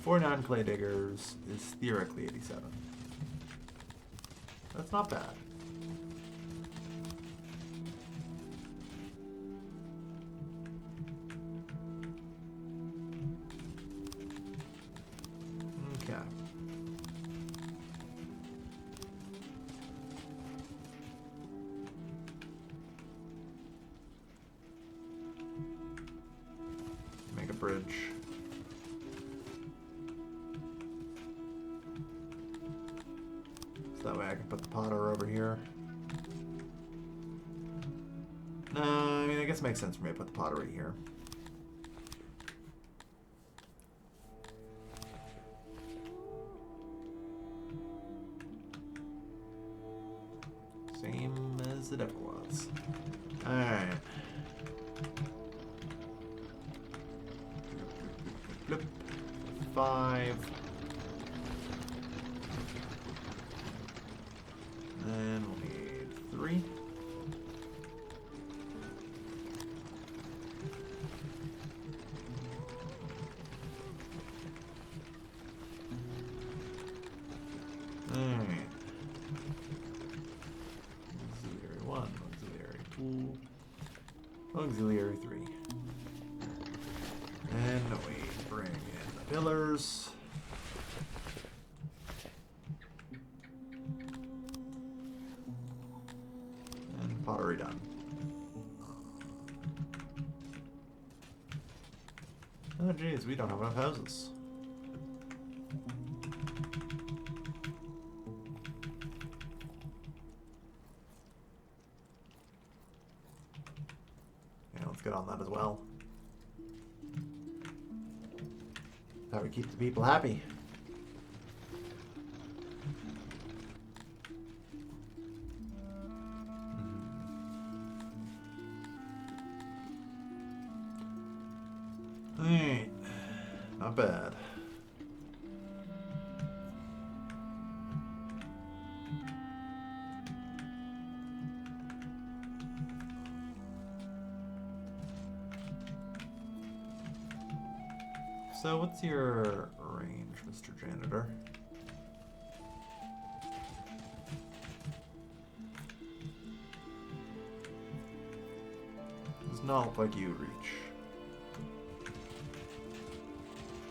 Speaker 1: 49 clay diggers is theoretically 87. That's not bad. Okay. Make a bridge. So that way I can put the potter over here. No, I mean, I guess it makes sense for me to put the pottery here. Same as it ever was. Alright. Flip. 5. Then we'll need 3. Alright. Auxiliary 1, auxiliary 2, auxiliary 3. And we bring in the pillars. And pottery done. Oh geez, we don't have enough houses. Yeah, let's get on that as well. How we keep the people happy. Alright. Not bad. So what's your range, Mr. Janitor? Does not look like you reach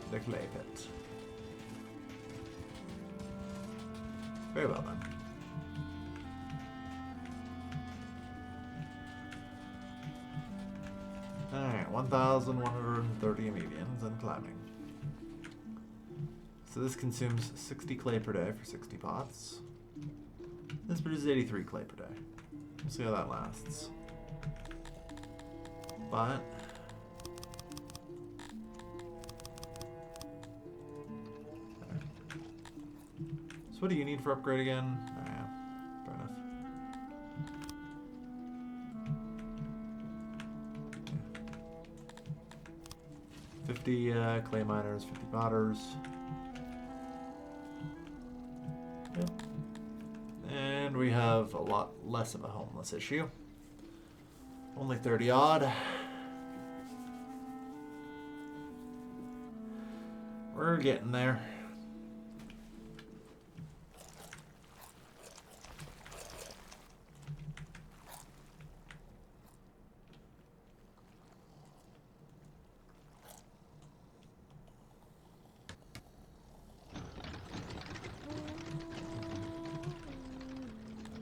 Speaker 1: the clay pit. Very well then. Alright, 1,130 Amevians and climbing. So this consumes 60 clay per day for 60 pots. This produces 83 clay per day. We'll see how that lasts. But so what do you need for upgrade again? Oh yeah, fair enough. Yeah. 50 clay miners, 50 potters. Yep. And we have a lot less of a homeless issue. Only 30 odd. We're getting there.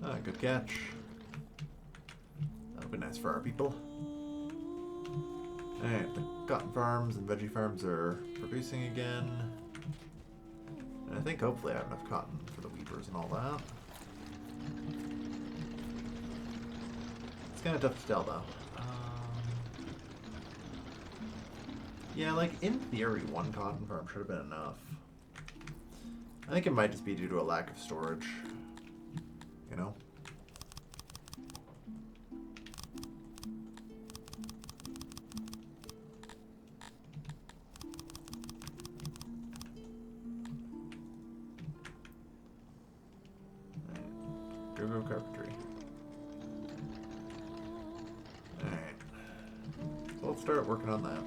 Speaker 1: Ah, good catch. That'll be nice for our people. Alright, the cotton farms and veggie farms are producing again. And I think hopefully I have enough cotton for the weavers and all that. It's kind of tough to tell though. Yeah, like, in theory, one cotton farm should have been enough. I think it might just be due to a lack of storage. You know? Go carpentry. Alright. So let's start working on that.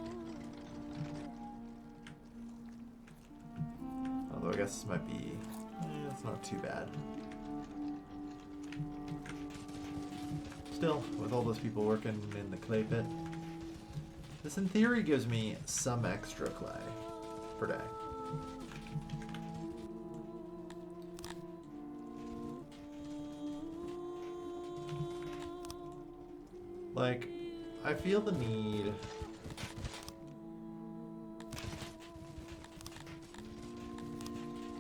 Speaker 1: Although I guess this might be... it's not too bad. Still, with all those people working in the clay pit, this in theory gives me some extra clay per day. Like, I feel the need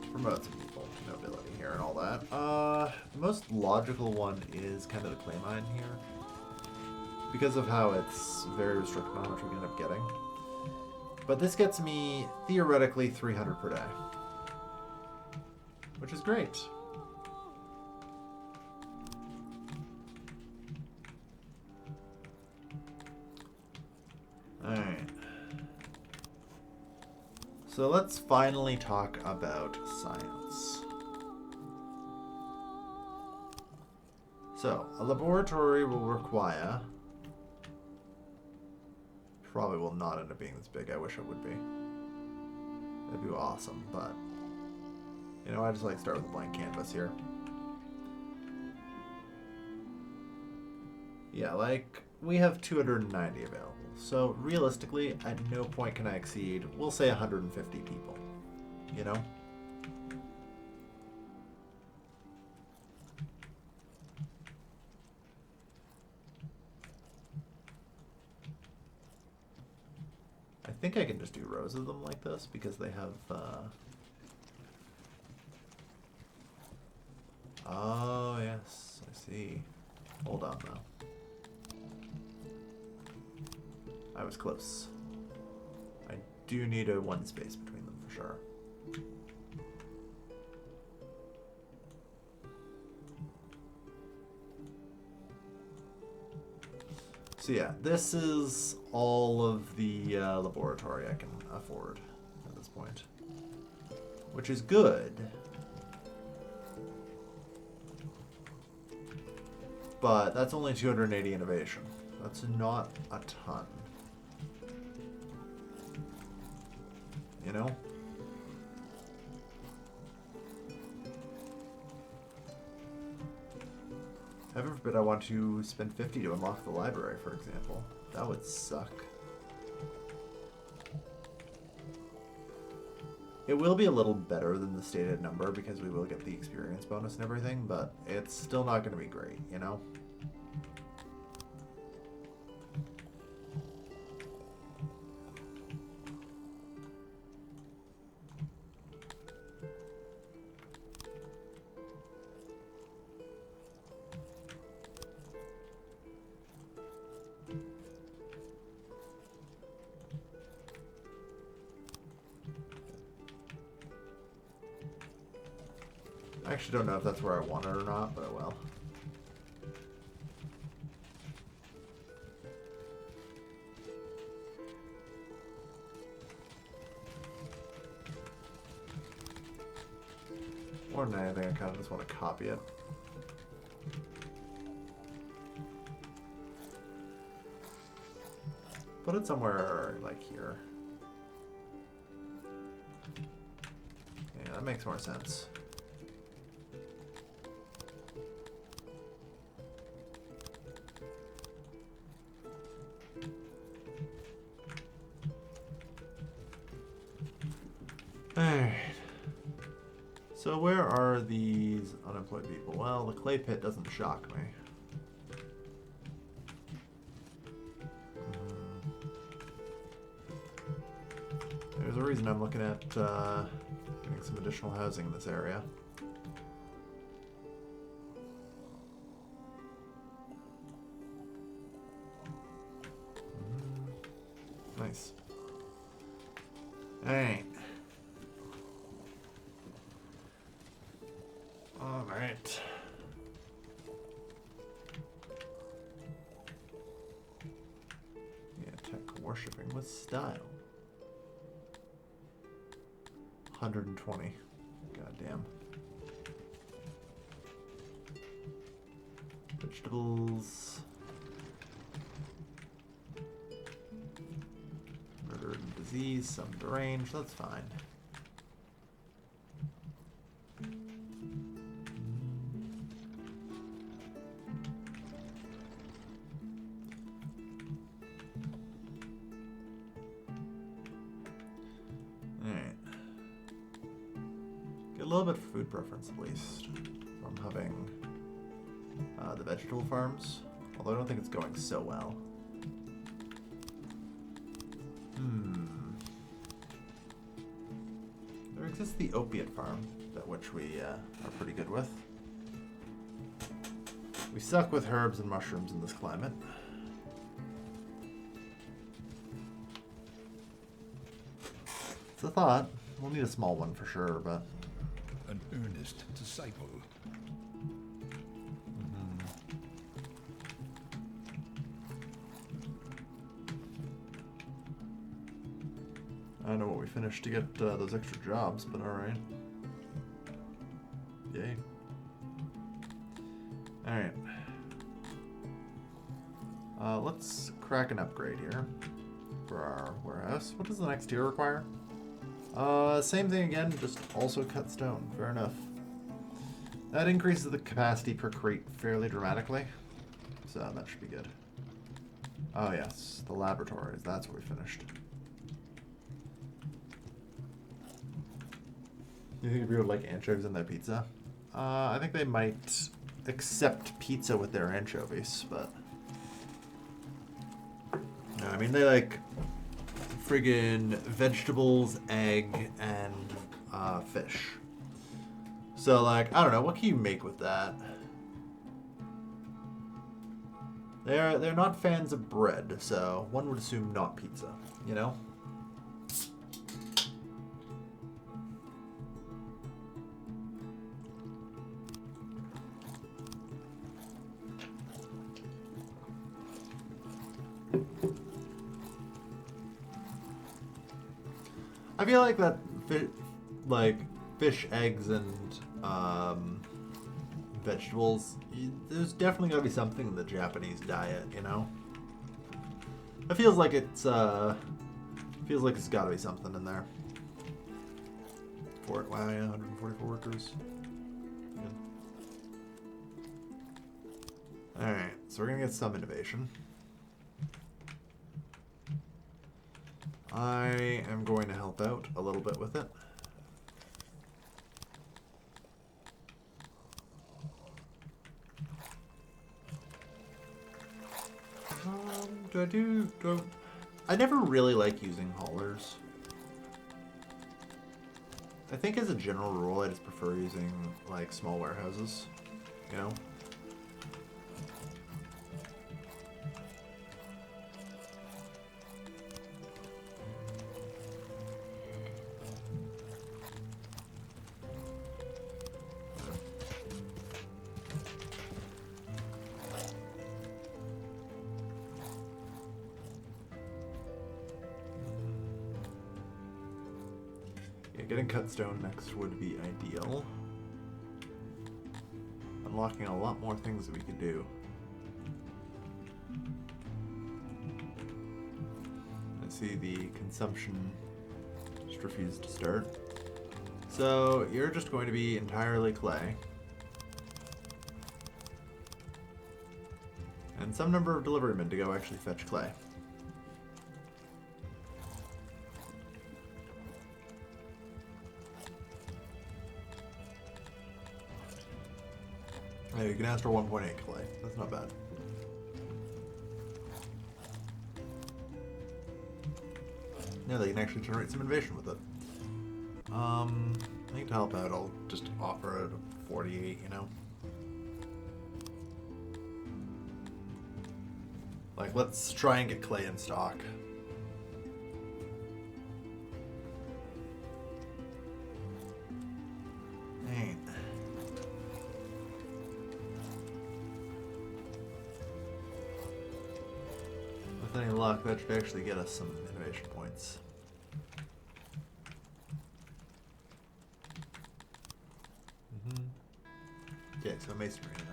Speaker 1: to promote some people to nobility here and all that. The most logical one is kind of the clay mine here, because of how it's very restricted on how much we can end up getting. But this gets me, theoretically, 300 per day, which is great. Alright. So let's finally talk about science. So, a laboratory will require... probably will not end up being this big. I wish it would be. That'd be awesome, but... you know, I just like to start with a blank canvas here. Yeah, like, we have 290 available. So, realistically, at no point can I exceed, we'll say 150 people. You know? I think I can just do rows of them like this because they have, oh, yes, I see. Hold on, though. I was close. I do need a one space between them for sure. So yeah, this is all of the laboratory I can afford at this point, which is good. But that's only 280 innovation. That's not a ton. You know? Heaven forbid I want to spend 50 to unlock the library, for example. That would suck. It will be a little better than the stated number because we will get the experience bonus and everything, but it's still not going to be great, you know? I actually don't know if that's where I want it or not, but I will. More than anything, I kind of just want to copy it. Put it somewhere like here. Yeah, that makes more sense. Alright. So where are these unemployed people? Well, the clay pit doesn't shock me. There's a reason I'm looking at getting some additional housing in this area. Nice. Alright. Alright. Yeah, tech worshipping with style. 120. Goddamn. Vegetables. Murder and disease, some deranged, that's fine. Alright. Get a little bit of food preference at least from having the vegetable farms, although I don't think it's going so well. There exists the opiate farm, that which we are pretty good with. We suck with herbs and mushrooms in this climate. It's a thought. We'll need a small one for sure, but...
Speaker 2: An earnest disciple.
Speaker 1: I don't know what we finished to get those extra jobs, but alright. Yay. Alright. Let's crack an upgrade here for our warehouse. What does the next tier require? Same thing again, just also cut stone. Fair enough. That increases the capacity per crate fairly dramatically, so that should be good. Oh yes, the laboratories, that's where we finished. You think people would like anchovies in their pizza? I think they might accept pizza with their anchovies, but... No, I mean, they like friggin' vegetables, egg, and fish. So, like, I don't know, what can you make with that? They're not fans of bread, so one would assume not pizza, you know? I feel like that, fish, eggs, and vegetables. There's definitely got to be something in the Japanese diet, you know. It feels like it's got to be something in there. Wow, yeah, 144 workers. Good. All right, so we're gonna get some innovation. I am going to help out a little bit with it. I never really like using haulers. I think as a general rule, I just prefer using, like, small warehouses, you know? Getting cut stone next would be ideal. Unlocking a lot more things that we could do. I see the consumption just refused to start. So you're just going to be entirely clay. And some number of deliverymen to go actually fetch clay. Hey, you can ask for 1.8 clay. That's not bad. Yeah, they can actually generate some innovation with it. I think to help out, I'll just offer it a 48, you know? Like, let's try and get clay in stock. With any luck, that should actually get us some innovation points. Yeah, so masonry, you know.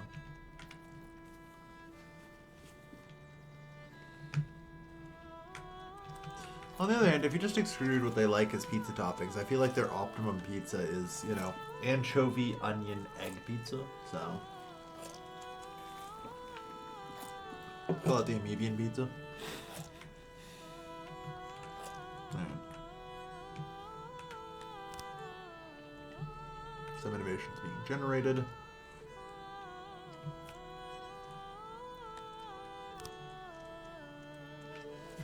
Speaker 1: On the other hand, if you just exclude what they like as pizza toppings, I feel like their optimum pizza is, you know, anchovy, onion, egg pizza. So, call it the Amevian pizza. Some innovations being generated.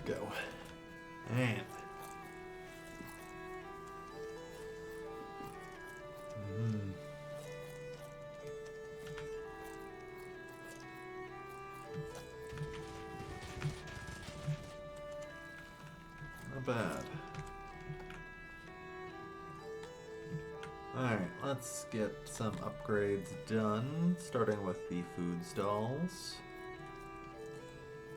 Speaker 1: Go. And not bad. Alright, let's get some upgrades done, starting with the food stalls,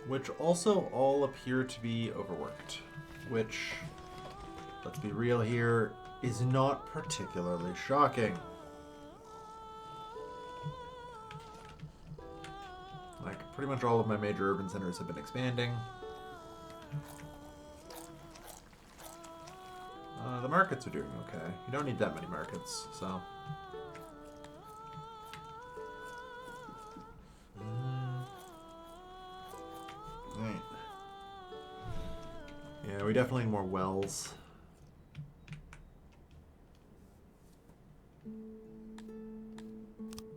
Speaker 1: which also all appear to be overworked, which, let's be real here, is not particularly shocking. Like, pretty much all of my major urban centers have been expanding. The markets are doing okay. You don't need that many markets, so. Right. Yeah, we definitely need more wells.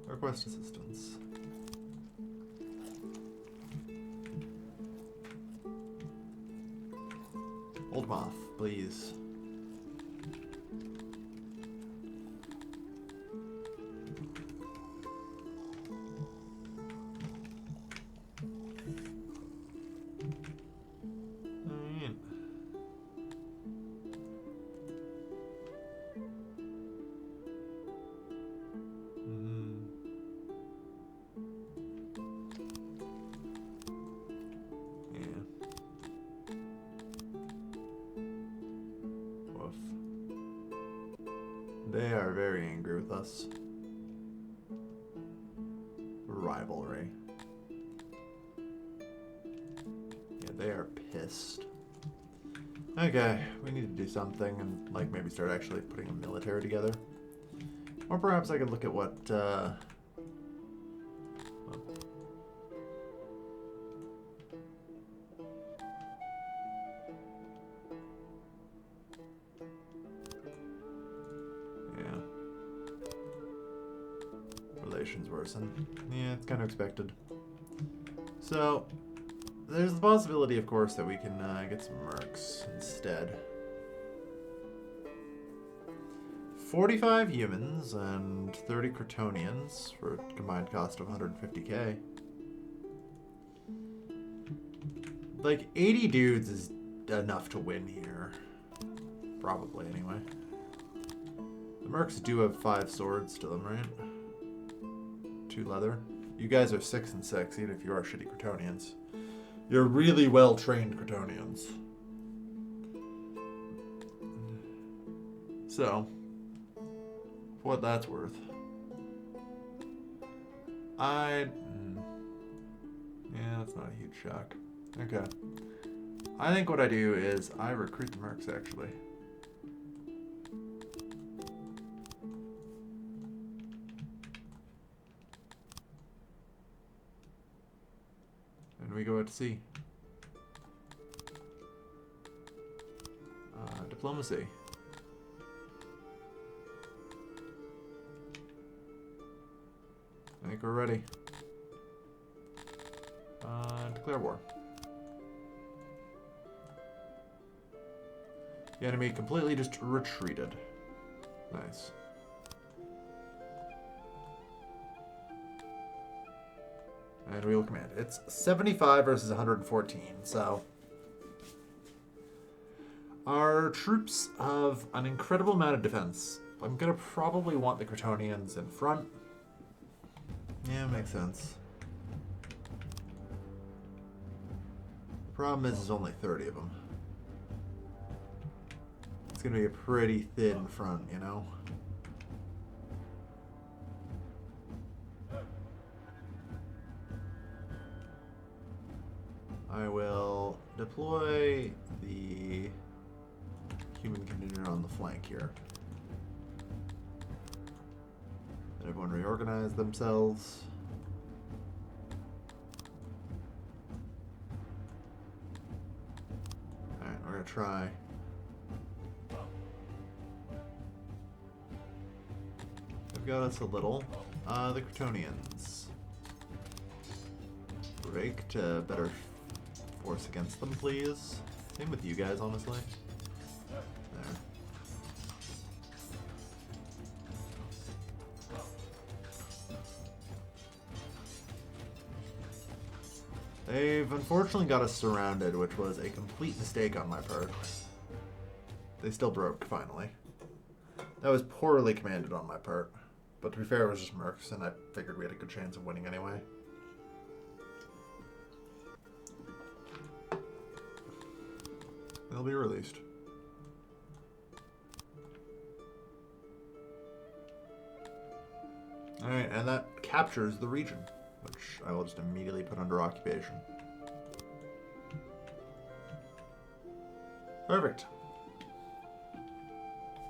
Speaker 1: Request assistance. Old moth, please. They are very angry with us. Rivalry. Yeah, they are pissed. Okay, we need to do something and, like, maybe start actually putting a military together. Or perhaps I could look at what, worsen. Yeah, it's kind of expected. So, there's the possibility, of course, that we can get some mercs instead. 45 humans and 30 Crotonians for a combined cost of 150k. Like, 80 dudes is enough to win here. Probably, anyway. The mercs do have 5 swords to them, right? 2 leather. You guys are 6 and 6, even if you are shitty Crotonians. You're really well-trained Crotonians. So, for what that's worth. Yeah, that's not a huge shock. Okay. I think what I do is I recruit the mercs, actually. And we go out to sea. Diplomacy. I think we're ready. Declare war. The enemy completely just retreated. Nice. And we will command. It's 75 versus 114, so... Our troops have an incredible amount of defense. I'm gonna probably want the Crotonians in front. Yeah, makes sense. Problem is, there's only 30 of them. It's gonna be a pretty thin front, you know? I will deploy the human contingent on the flank here. Let everyone reorganize themselves. Alright, we're gonna try. They've got us a little. The Kryptonians. Break to better force against them, please. Same with you guys, honestly. There. They've unfortunately got us surrounded, which was a complete mistake on my part. They still broke, finally. That was poorly commanded on my part. But to be fair, it was just mercs, and I figured we had a good chance of winning anyway. They'll be released. Alright, and that captures the region, which I will just immediately put under occupation. Perfect.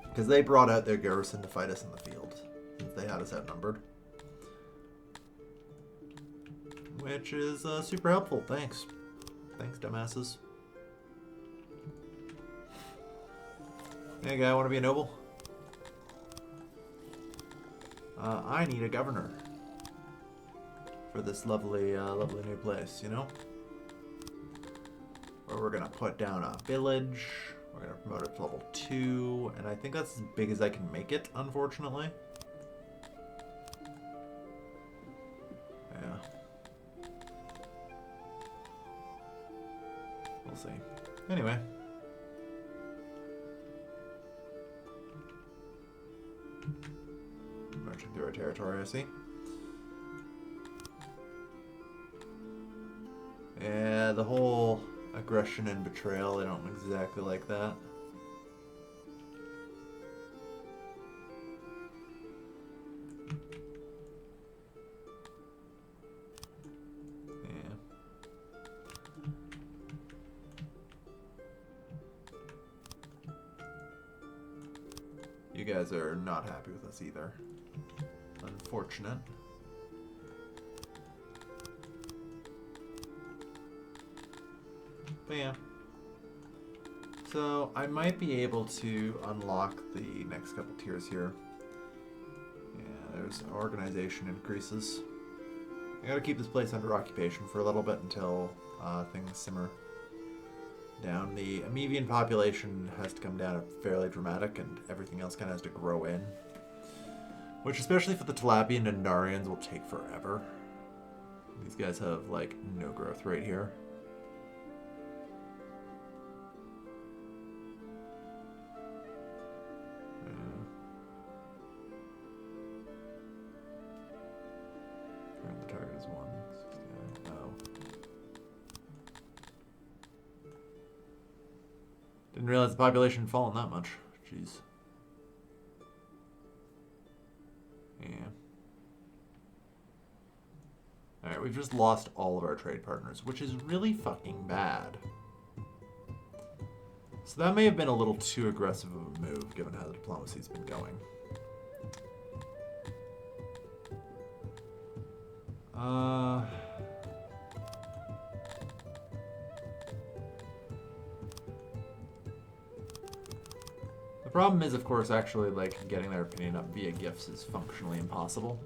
Speaker 1: Because they brought out their garrison to fight us in the field, since they had us outnumbered. Which is super helpful, thanks. Thanks, dumbasses. Hey guy, want to be a noble? I need a governor for this lovely, lovely new place, you know? Where we're gonna put down a village. We're gonna promote it to level 2, and I think that's as big as I can make it, unfortunately. Yeah. We'll see. Anyway. Marching through our territory, I see. Yeah, the whole aggression and betrayal, I don't exactly like that. Yeah. You guys are not happy with us either. Unfortunate. But yeah. So I might be able to unlock the next couple tiers here. Yeah, there's organization increases. I gotta keep this place under occupation for a little bit until things simmer down. The Amevian population has to come down fairly dramatic, and everything else kind of has to grow in. Which, especially for the Talapian and Darians, will take forever. These guys have, like, no growth rate here. The target is 169. Oh. Didn't realize the population had fallen that much. Jeez. Yeah. Alright, we've just lost all of our trade partners, which is really fucking bad. So that may have been a little too aggressive of a move, given how the diplomacy's been going. The problem is, of course, actually, like, getting their opinion up via gifts is functionally impossible.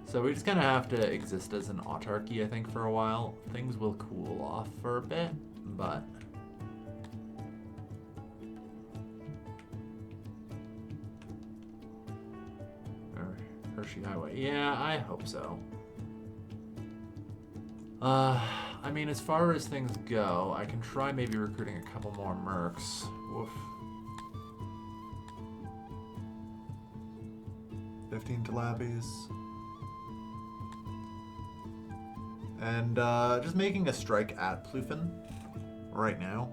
Speaker 1: So we just kind of have to exist as an autarky, I think, for a while. Things will cool off for a bit, but... Hershey Highway. Yeah, I hope so. I mean, as far as things go, I can try maybe recruiting a couple more mercs. Woof. 15 Talapies. And just making a strike at Ploufin right now.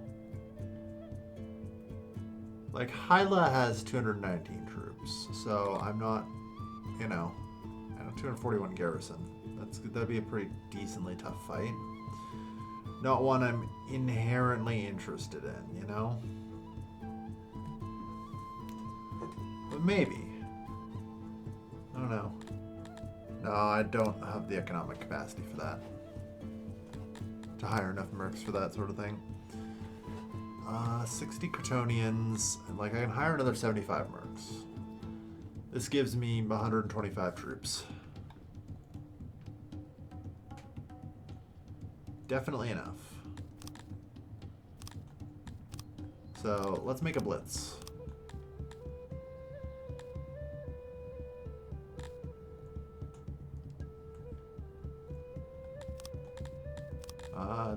Speaker 1: Like, Hyla has 219 troops, so I'm not, you know, I have 241 garrison. That'd be a pretty decently tough fight. Not one I'm inherently interested in, you know? But maybe. I don't know. No, I don't have the economic capacity for that. To hire enough mercs for that sort of thing. 60 Crotonians, and like I can hire another 75 mercs. This gives me 125 troops. Definitely enough. So let's make a blitz.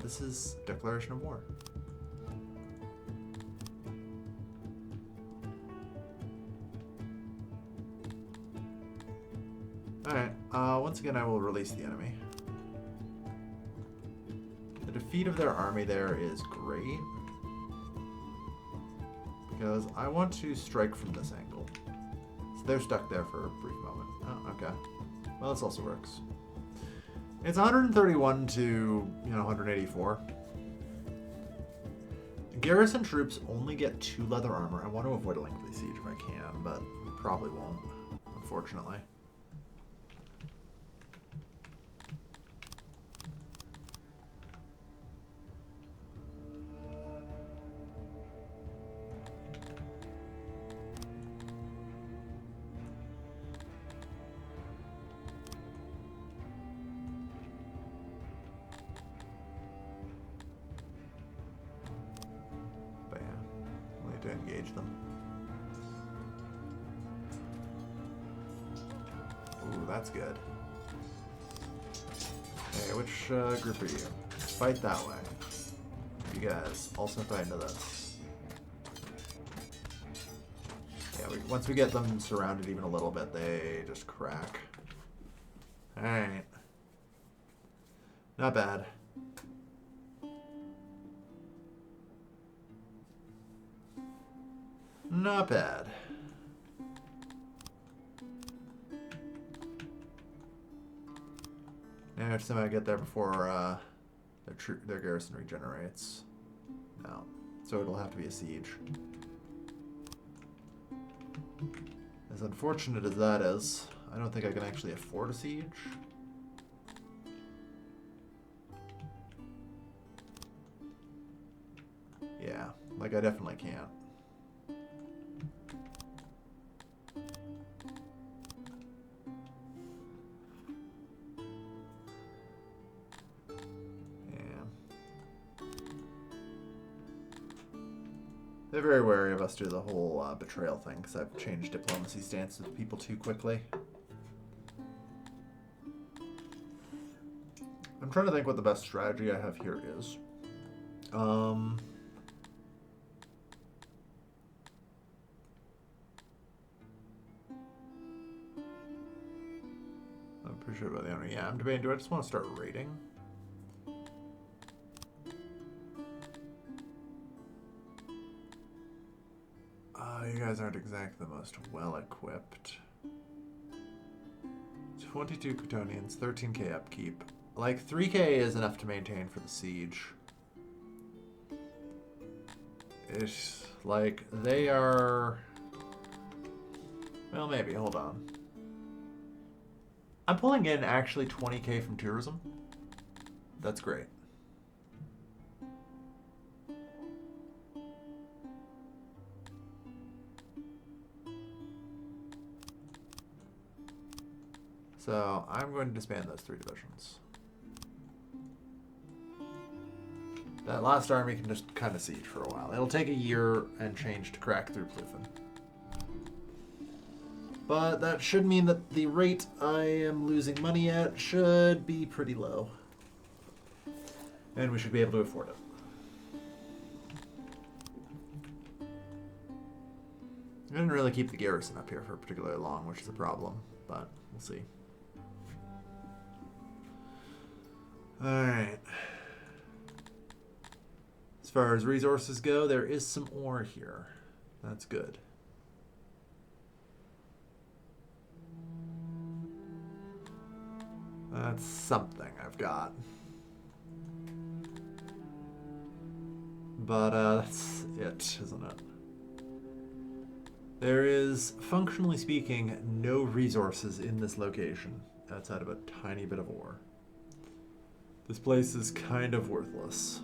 Speaker 1: This is Declaration of War. Alright, once again I will release the enemy. The defeat of their army there is great. Because I want to strike from this angle. So they're stuck there for a brief moment. Oh, okay. Well, this also works. It's 131 to, 184. Garrison troops only get 2 leather armor. I want to avoid a lengthy siege if I can, but probably won't, unfortunately. To engage them. Ooh, that's good. Hey, which group are you? Fight that way. You guys also fight into this. Yeah, once we get them surrounded even a little bit, they just crack. Alright. Not bad. Not bad. Now I just somehow get there before their garrison regenerates. No. So it'll have to be a siege. As unfortunate as that is, I don't think I can actually afford a siege. Yeah, like I definitely can't. They're very wary of us due to the whole betrayal thing, because I've changed diplomacy stances with people too quickly. I'm trying to think what the best strategy I have here is. I'm pretty sure about the owner. Yeah, I'm debating, do I just want to start raiding? You guys aren't exactly the most well-equipped. 22 Crotonians, 13k upkeep. Like, 3k is enough to maintain for the siege. It's like, they are... Well, maybe, hold on. I'm pulling in actually 20k from tourism. That's great. So I'm going to disband those 3 divisions. That last army can just kind of siege for a while. It'll take a year and change to crack through Ploufin. But that should mean that the rate I am losing money at should be pretty low. And we should be able to afford it. I didn't really keep the garrison up here for particularly long, which is a problem, but we'll see. Alright. As far as resources go, there is some ore here. That's good. That's something I've got. But that's it, isn't it? There is, functionally speaking, no resources in this location outside of a tiny bit of ore. This place is kind of worthless.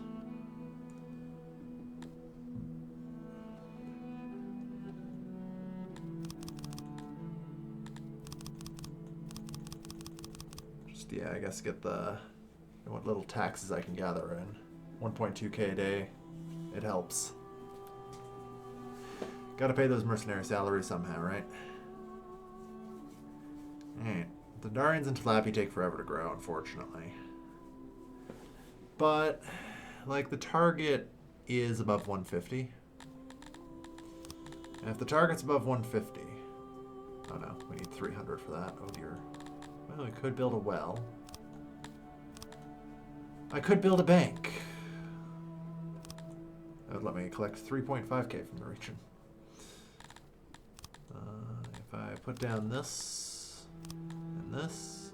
Speaker 1: Just, yeah, I guess get what little taxes I can gather in. 1.2k a day. It helps. Gotta pay those mercenary salaries somehow, right? Alright. The Darians and Talapi take forever to grow, unfortunately. But, like, the target is above 150. And if the target's above 150... Oh no, we need 300 for that. Oh dear. Well, we could build a well. I could build a bank. That would let me collect 3.5k from the region. If I put down this and this,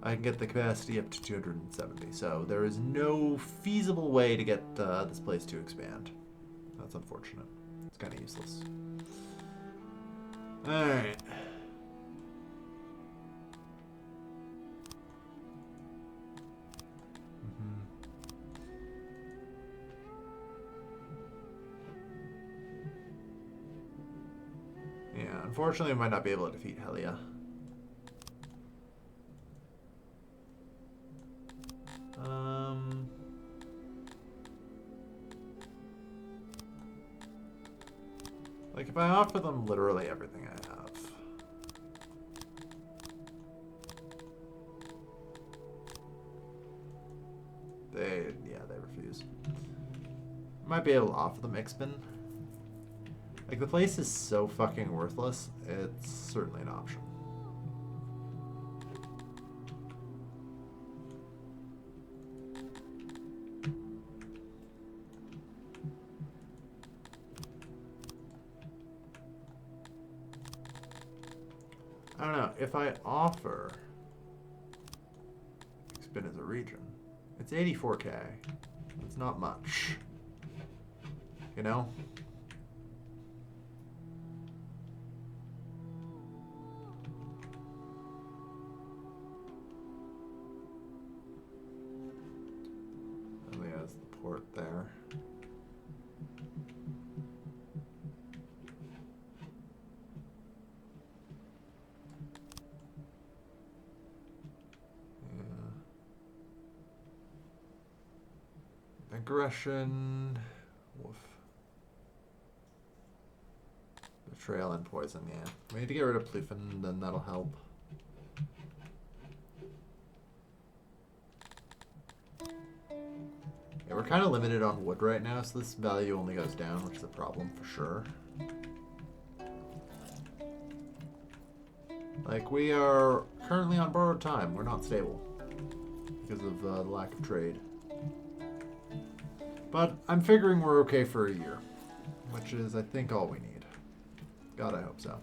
Speaker 1: I can get the capacity up to 270. So there is no feasible way to get this place to expand. That's unfortunate. It's kind of useless. Alright. Yeah, unfortunately, we might not be able to defeat Helia. Like, if I offer them literally everything I have. They refuse. Might be able to offer them Ixbin. Like, the place is so fucking worthless, it's certainly an option. I don't know, if I offer Spin as a region, it's 84k. It's not much. You know? Oh, yeah, there's the port there. Aggression, woof. Betrayal and poison, yeah. We need to get rid of Plufin, then that'll help. Yeah, we're kind of limited on wood right now, so this value only goes down, which is a problem for sure. Like, we are currently on borrowed time. We're not stable because of the lack of trade. But I'm figuring we're okay for a year, which is, I think, all we need. God, I hope so.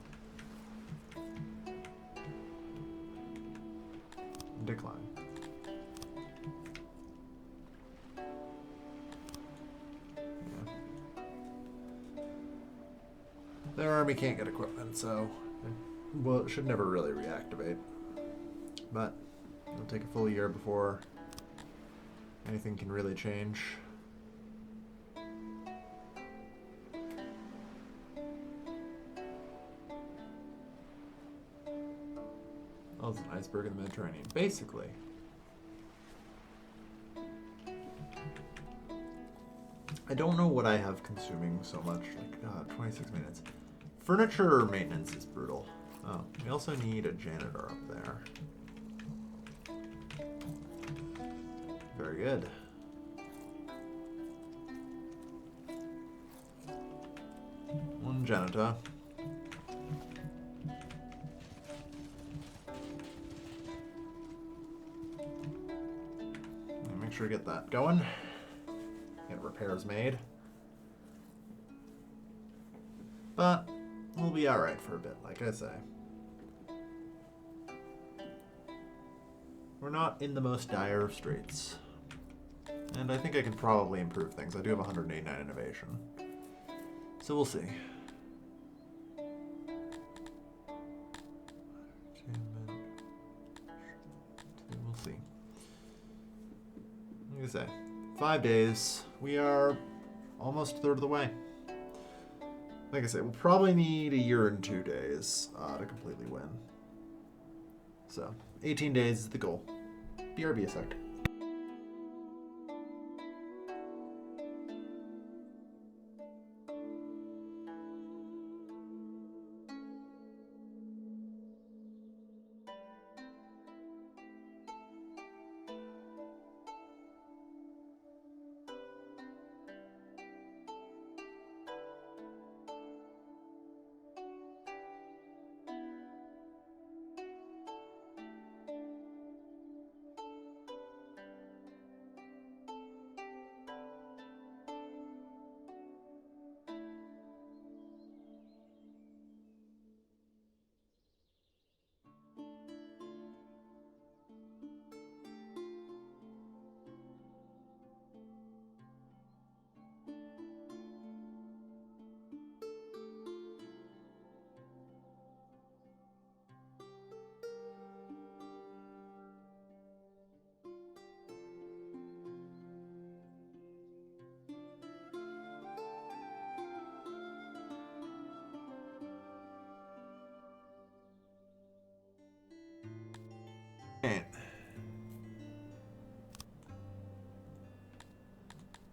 Speaker 1: Decline. Yeah. Their army can't get equipment, so well, it should never really reactivate. But it'll take a full year before anything can really change. Oh, it's an iceberg in the Mediterranean. Basically. I don't know what I have consuming so much. Like, God, 26 minutes. Furniture maintenance is brutal. Oh, we also need a janitor up there. Very good. One janitor. make sure to get that going. Get repairs made. But we'll be alright for a bit, like I say. We're not in the most dire of straits. And I think I can probably improve things. I do have 189 innovation. So we'll see. We'll see. Like I say, 5 days. We are almost a third of the way. Like I say, we'll probably need a year and 2 days to completely win. So, 18 days is the goal. BRB a sec.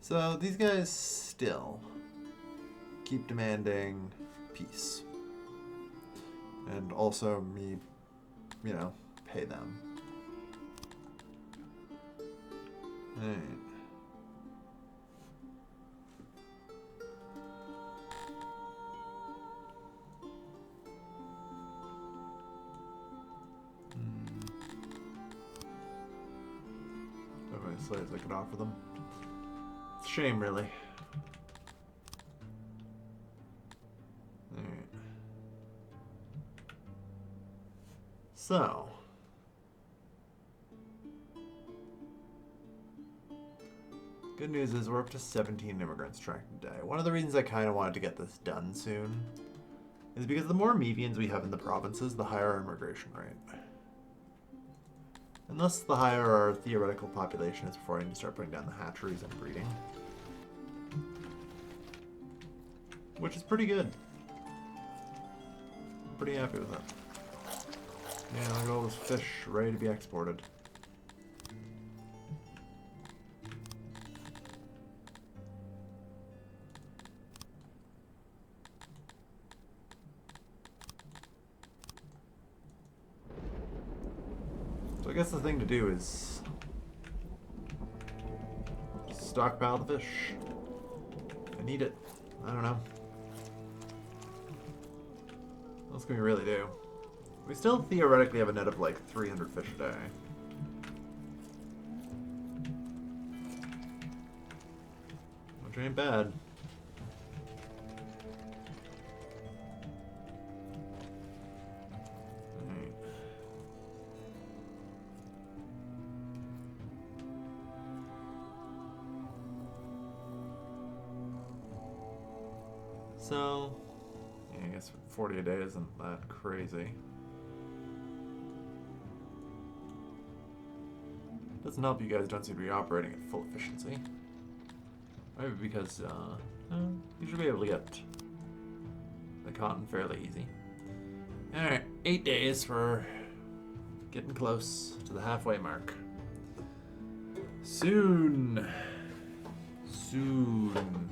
Speaker 1: So these guys still keep demanding peace. And also me, you know, pay them. Alright. Don't have any slaves I could offer them. It's a shame, really. Alright. So. Good news is we're up to 17 immigrants tracked a day. One of the reasons I kind of wanted to get this done soon is because the more Amevians we have in the provinces, the higher our immigration rate. And thus, the higher our theoretical population is before I need to start putting down the hatcheries and breeding. Which is pretty good. I'm pretty happy with it. Yeah, look at all this fish ready to be exported. So I guess the thing to do is stockpile the fish. I need it. I don't know. What else can we really do? We still theoretically have a net of like 300 fish a day. Which ain't bad. Alright. So, yeah, I guess 40 a day isn't that crazy. Doesn't help you guys don't seem to be operating at full efficiency. Maybe because you should be able to get the cotton fairly easy. Alright, 8 days for getting close to the halfway mark. Soon. Soon.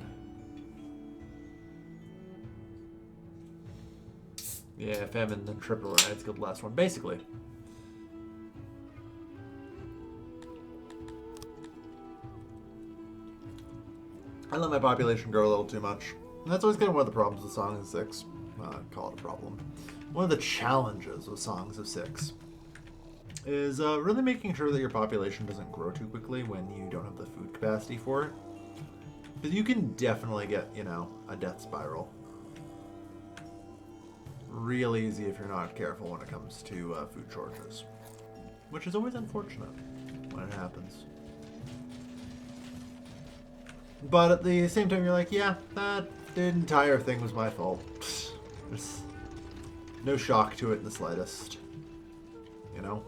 Speaker 1: Yeah, famine, then triple rides, go the last one. Basically. I let my population grow a little too much. And that's always kind of one of the problems with Songs of Syx. Call it a problem. One of the challenges with Songs of Syx is really making sure that your population doesn't grow too quickly when you don't have the food capacity for it. Because you can definitely get, you know, a death spiral. Real easy if you're not careful when it comes to food shortages. Which is always unfortunate when it happens. But at the same time, you're like, yeah, that entire thing was my fault. There's no shock to it in the slightest. You know?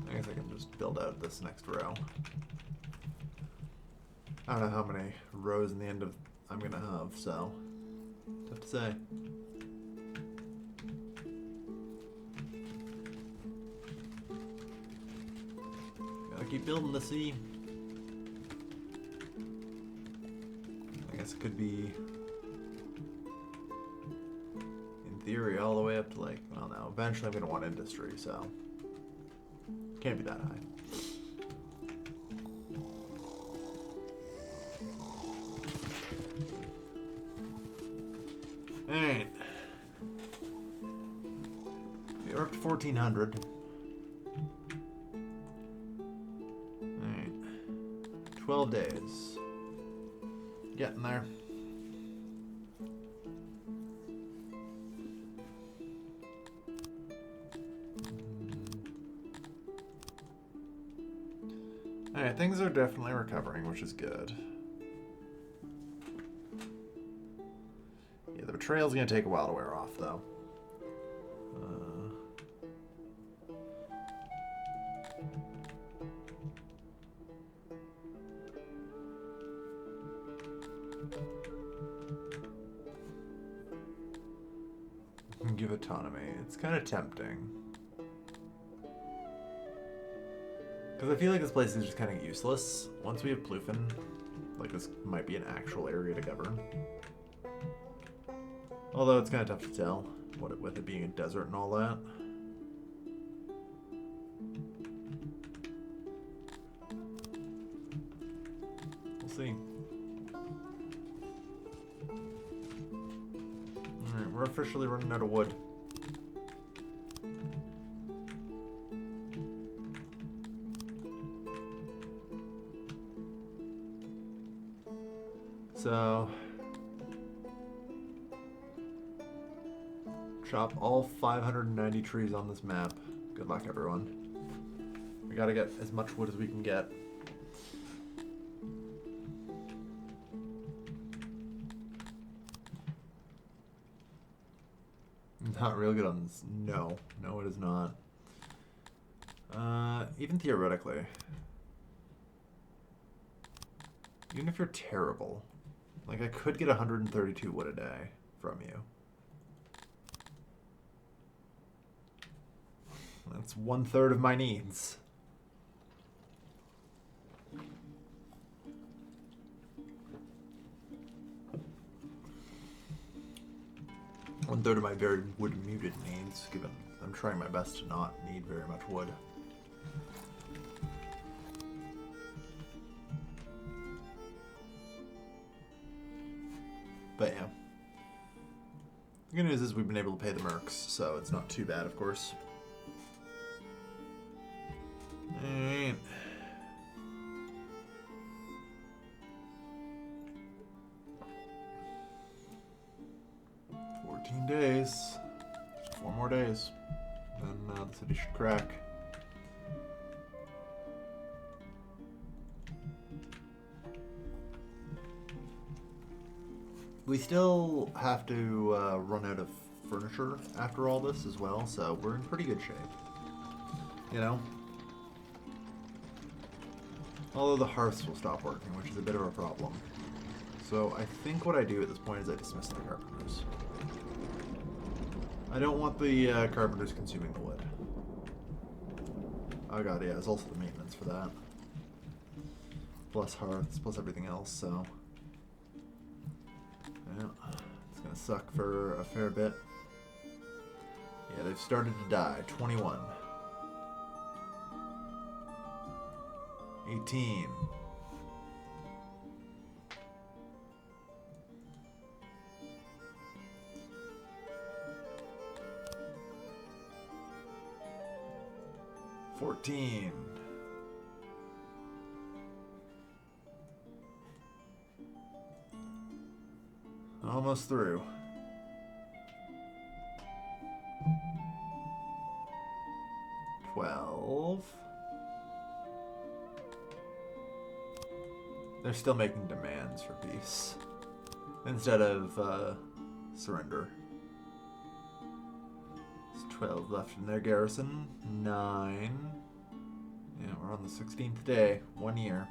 Speaker 1: I guess I can just build out this next row. I don't know how many rows in the end of I'm gonna have, so tough to say. Gotta keep building the sea. I guess it could be, in theory, all the way up to like, well, no, eventually I'm gonna want industry, so can't be that high. Alright. We're up to 1400. Alright. 12 days. Getting there. Alright, things are definitely recovering, which is good. Yeah, the betrayal's gonna take a while to wear off, though. Give autonomy. It's kind of tempting. Because I feel like this place is just kind of useless. Once we have Ploufin, like this might be an actual area to govern. Although it's kind of tough to tell, with it being a desert and all that. We'll see. Alright, we're officially running out of wood. So, chop all 590 trees on this map. Good luck, everyone. We gotta get as much wood as we can get. Not real good on this. No. No, it is not. Even theoretically. Even if you're terrible. Like, I could get 132 wood a day from you. That's 1/3 of my needs. One-third of my very wood-muted needs, given I'm trying my best to not need very much wood. But yeah. The good news is we've been able to pay the mercs, so it's not too bad, of course. Alright. Days. 4 more days. Then the city should crack. We still have to run out of furniture after all this as well, so we're in pretty good shape. You know? Although the hearths will stop working, which is a bit of a problem. So I think what I do at this point is I dismiss the carpenters. I don't want the carpenters consuming the wood. Oh god, yeah, there's also the maintenance for that. Plus hearths, plus everything else, so... yeah, it's gonna suck for a fair bit. Yeah, they've started to die. 21. 18. $14. Almost through. $12. They're still making demands for peace instead of surrender. There's 12 left in their garrison. 9. Yeah, we're on the 16th day. 1 year.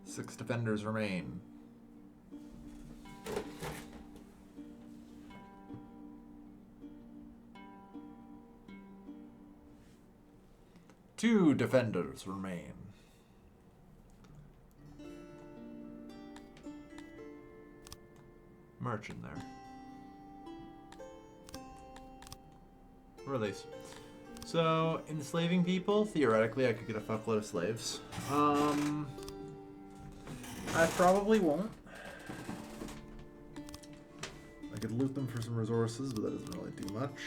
Speaker 1: Six defenders remain. Two defenders remain. Merchant there. Release. So, enslaving people, theoretically I could get a fuckload of slaves. I probably won't. I could loot them for some resources, but that doesn't really do much.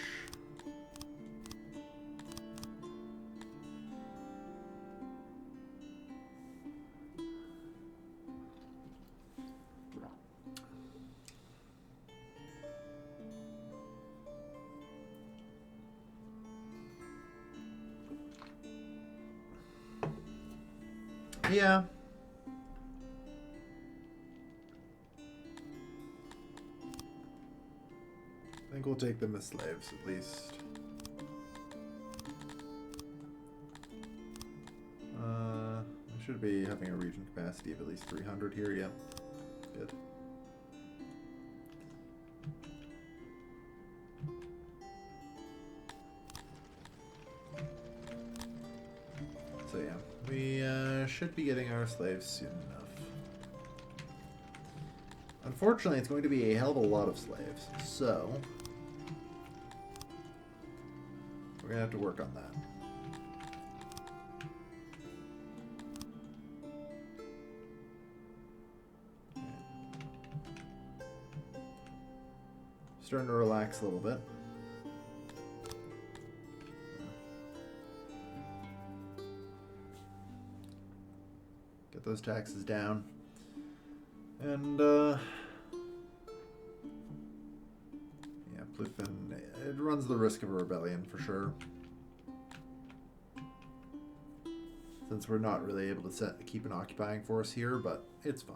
Speaker 1: Yeah. I think we'll take them as slaves, at least. We should be having a region capacity of at least 300 here, yeah. Good. So yeah, we should be getting our slaves soon enough. Unfortunately, it's going to be a hell of a lot of slaves, so we're going to have to work on that. Starting to relax a little bit. Get those taxes down. And, yeah, Bluefin, it runs the risk of a rebellion for sure. Since we're not really able to keep an occupying force here, but it's fine.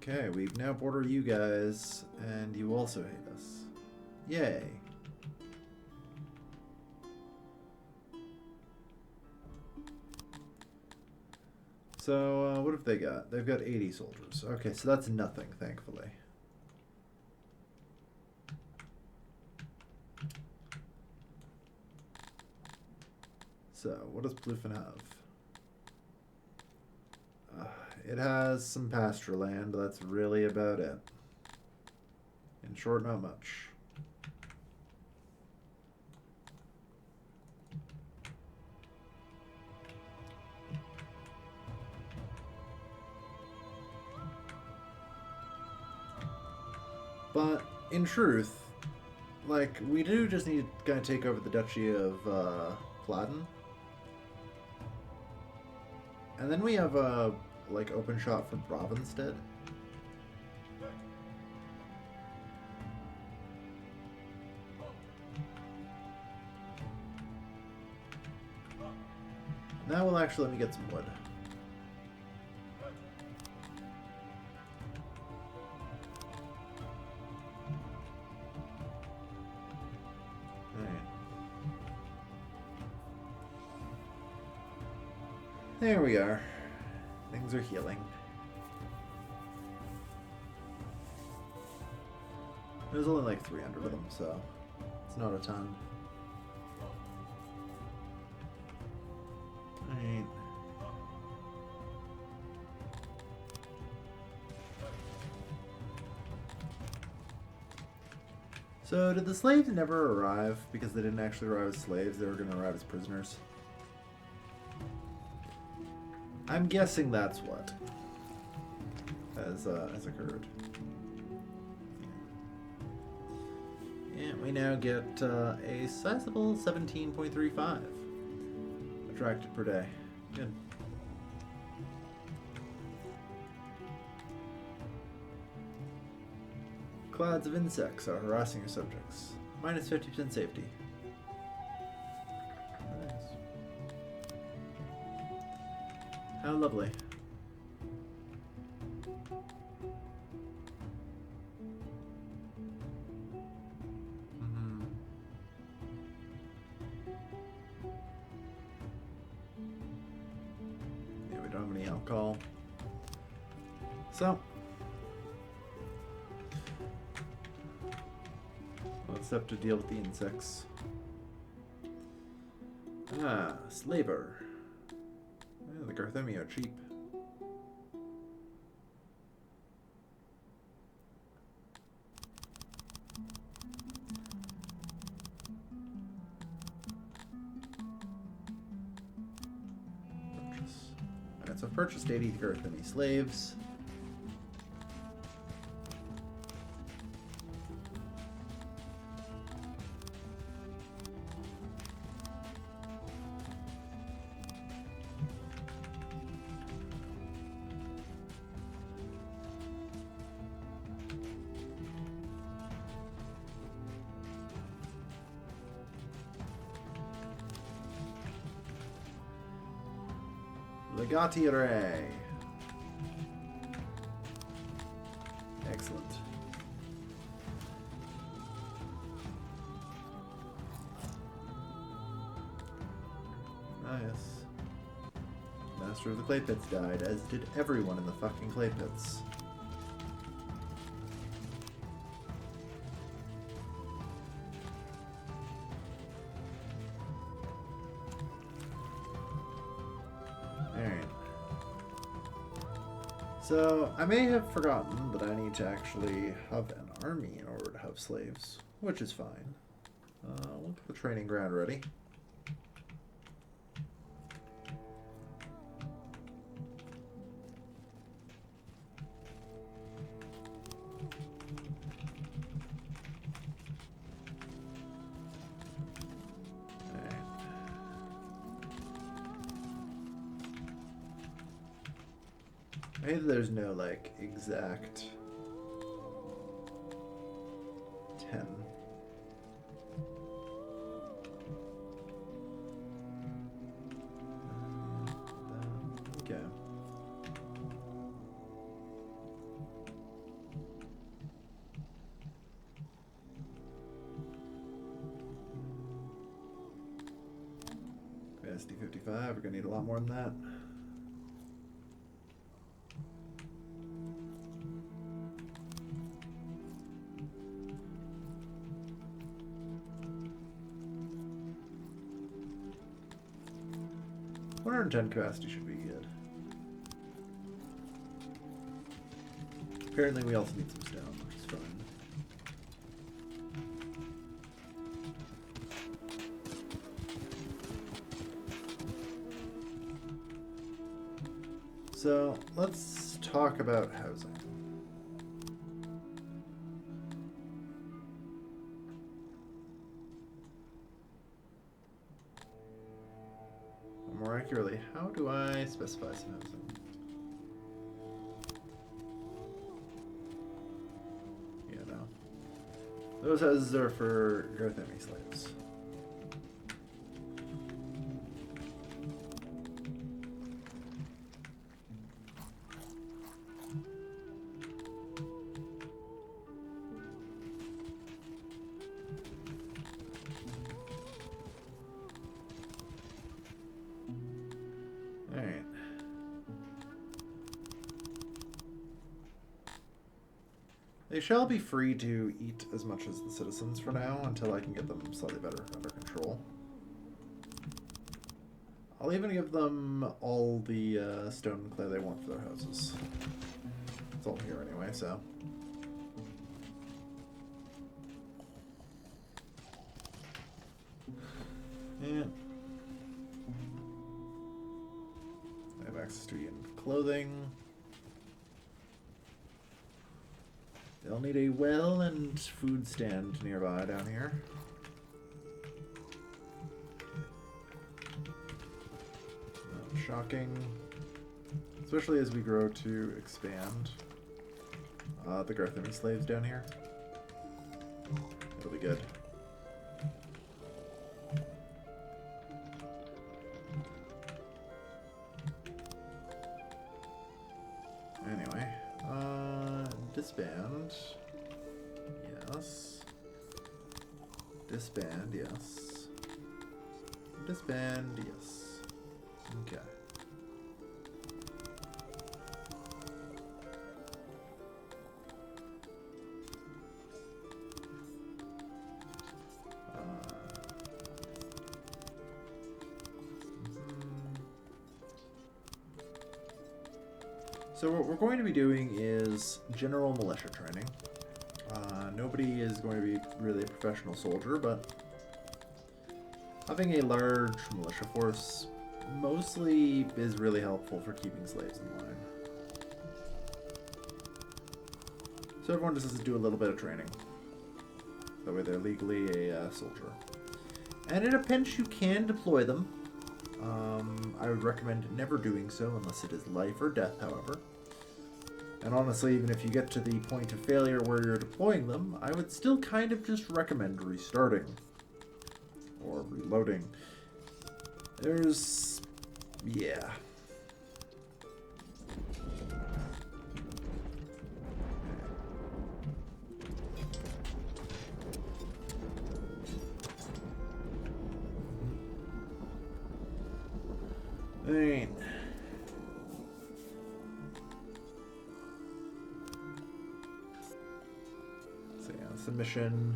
Speaker 1: Okay, we now border you guys, and you also hate us. Yay. So, what have they got? They've got 80 soldiers. Okay, so that's nothing, thankfully. So, what does Bluefin have? It has some pasture land, but that's really about it. In short, not much. But, in truth, like, we do just need to kind of take over the Duchy of Platen. And then we have a, like, open shot for Bravenstead. Now will actually let me get some wood. There we are. Things are healing. There's only like 300 of them, so it's not a ton. Alright. So did the slaves never arrive because they didn't actually arrive as slaves? They were going to arrive as prisoners? I'm guessing that's what has occurred. And we now get a sizable 17.35 attracted per day. Good. Clouds of insects are harassing your subjects. Minus 50% safety. Nice. How lovely. Yeah, we don't have any alcohol. So, let's have to deal with the insects. Ah, slaver. Yeah, the Garthemi are cheap. Purchase. Alright, so I've purchased 80 Garthemi slaves. Legatiere. Excellent. Nice. Master of the clay pits died, as did everyone in the fucking clay pits. So, I may have forgotten that I need to actually have an army in order to have slaves, which is fine. We'll get the training ground ready. Maybe there's no, like, exact 10. Okay. Capacity 55, we're gonna need a lot more than that. .110 capacity should be good. Apparently we also need some stone, which is fine. So, let's talk about housing. More accurately, how do I specify some housing? Yeah, no. Those houses are for Garthemi slaves. Alright. They shall be free to eat as much as the citizens for now until I can get them slightly better under control. I'll even give them all the stone and clay they want for their houses. It's all here anyway, so. Yeah. I have access to clothing. They'll need a well and food stand nearby down here. Not shocking. Especially as we grow to expand. The Garthemi slaves down here. It'll be good. Anyway, disband. Yes. Disband, yes. Disband, yes. Okay. So what we're going to be doing is general militia training. Nobody is going to be really a professional soldier, but having a large militia force mostly is really helpful for keeping slaves in line. So everyone just has to do a little bit of training. That way they're legally a soldier. And in a pinch you can deploy them. I would recommend never doing so unless it is life or death, however. And honestly, even if you get to the point of failure where you're deploying them, I would still kind of just recommend restarting. Or reloading. There's... yeah. Alright. So yeah, submission.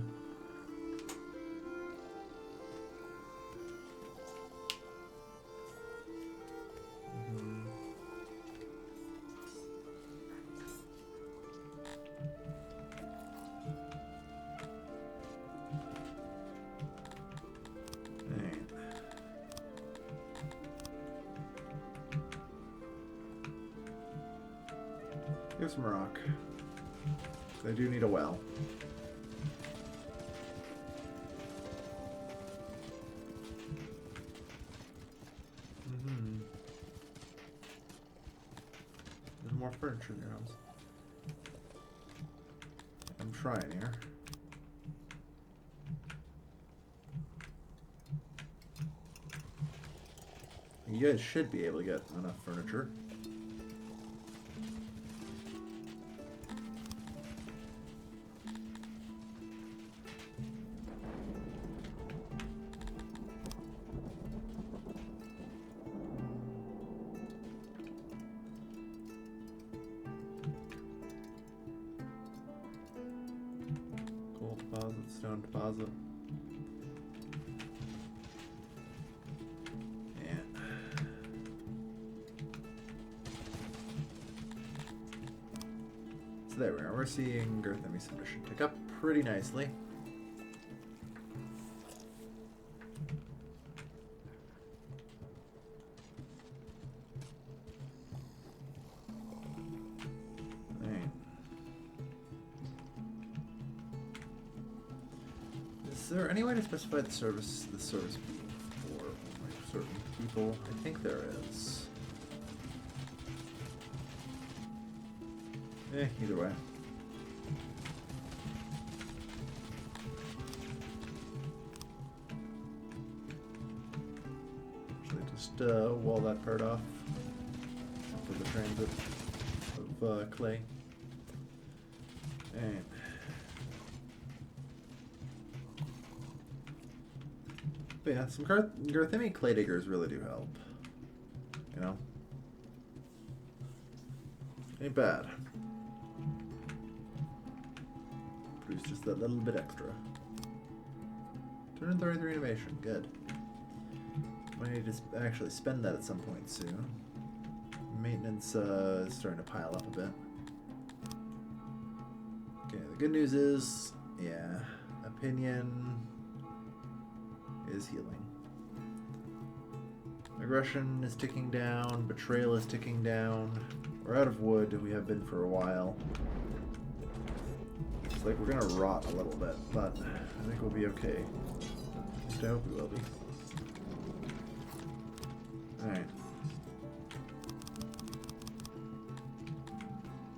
Speaker 1: Give some rock. They do need a well. There's more furniture in your house. I'm trying here. You guys should be able to get enough furniture. Deposit, stone deposit. Yeah. So there we are. We're seeing Garthemi submission tick up pretty nicely. Is there any way to specify the service for like, certain people? I think there is. Either way. Actually, just wall that part off for the transit of clay. And but yeah, some Garthemi clay diggers really do help. You know? Ain't bad. produce just that little bit extra. 233 innovation, good. Might need to actually spend that at some point soon. Maintenance is starting to pile up a bit. Okay, the good news is, yeah, opinion is healing. Aggression is ticking down, betrayal is ticking down. We're out of wood, we have been for a while. It's like we're gonna rot a little bit, but I think we'll be okay. At least I hope we will be. Alright.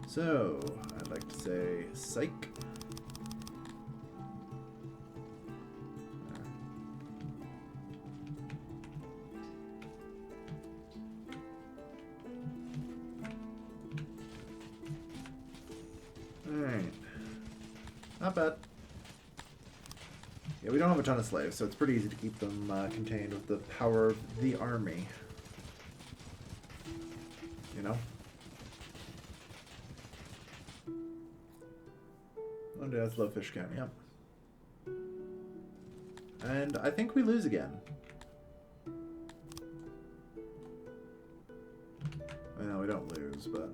Speaker 1: So, I'd like to say psych. Alright. Not bad. Yeah, we don't have a ton of slaves, so it's pretty easy to keep them contained with the power of the army. You know? Oh, that's low fish count, yep. And I think we lose again. Well, we don't lose, but...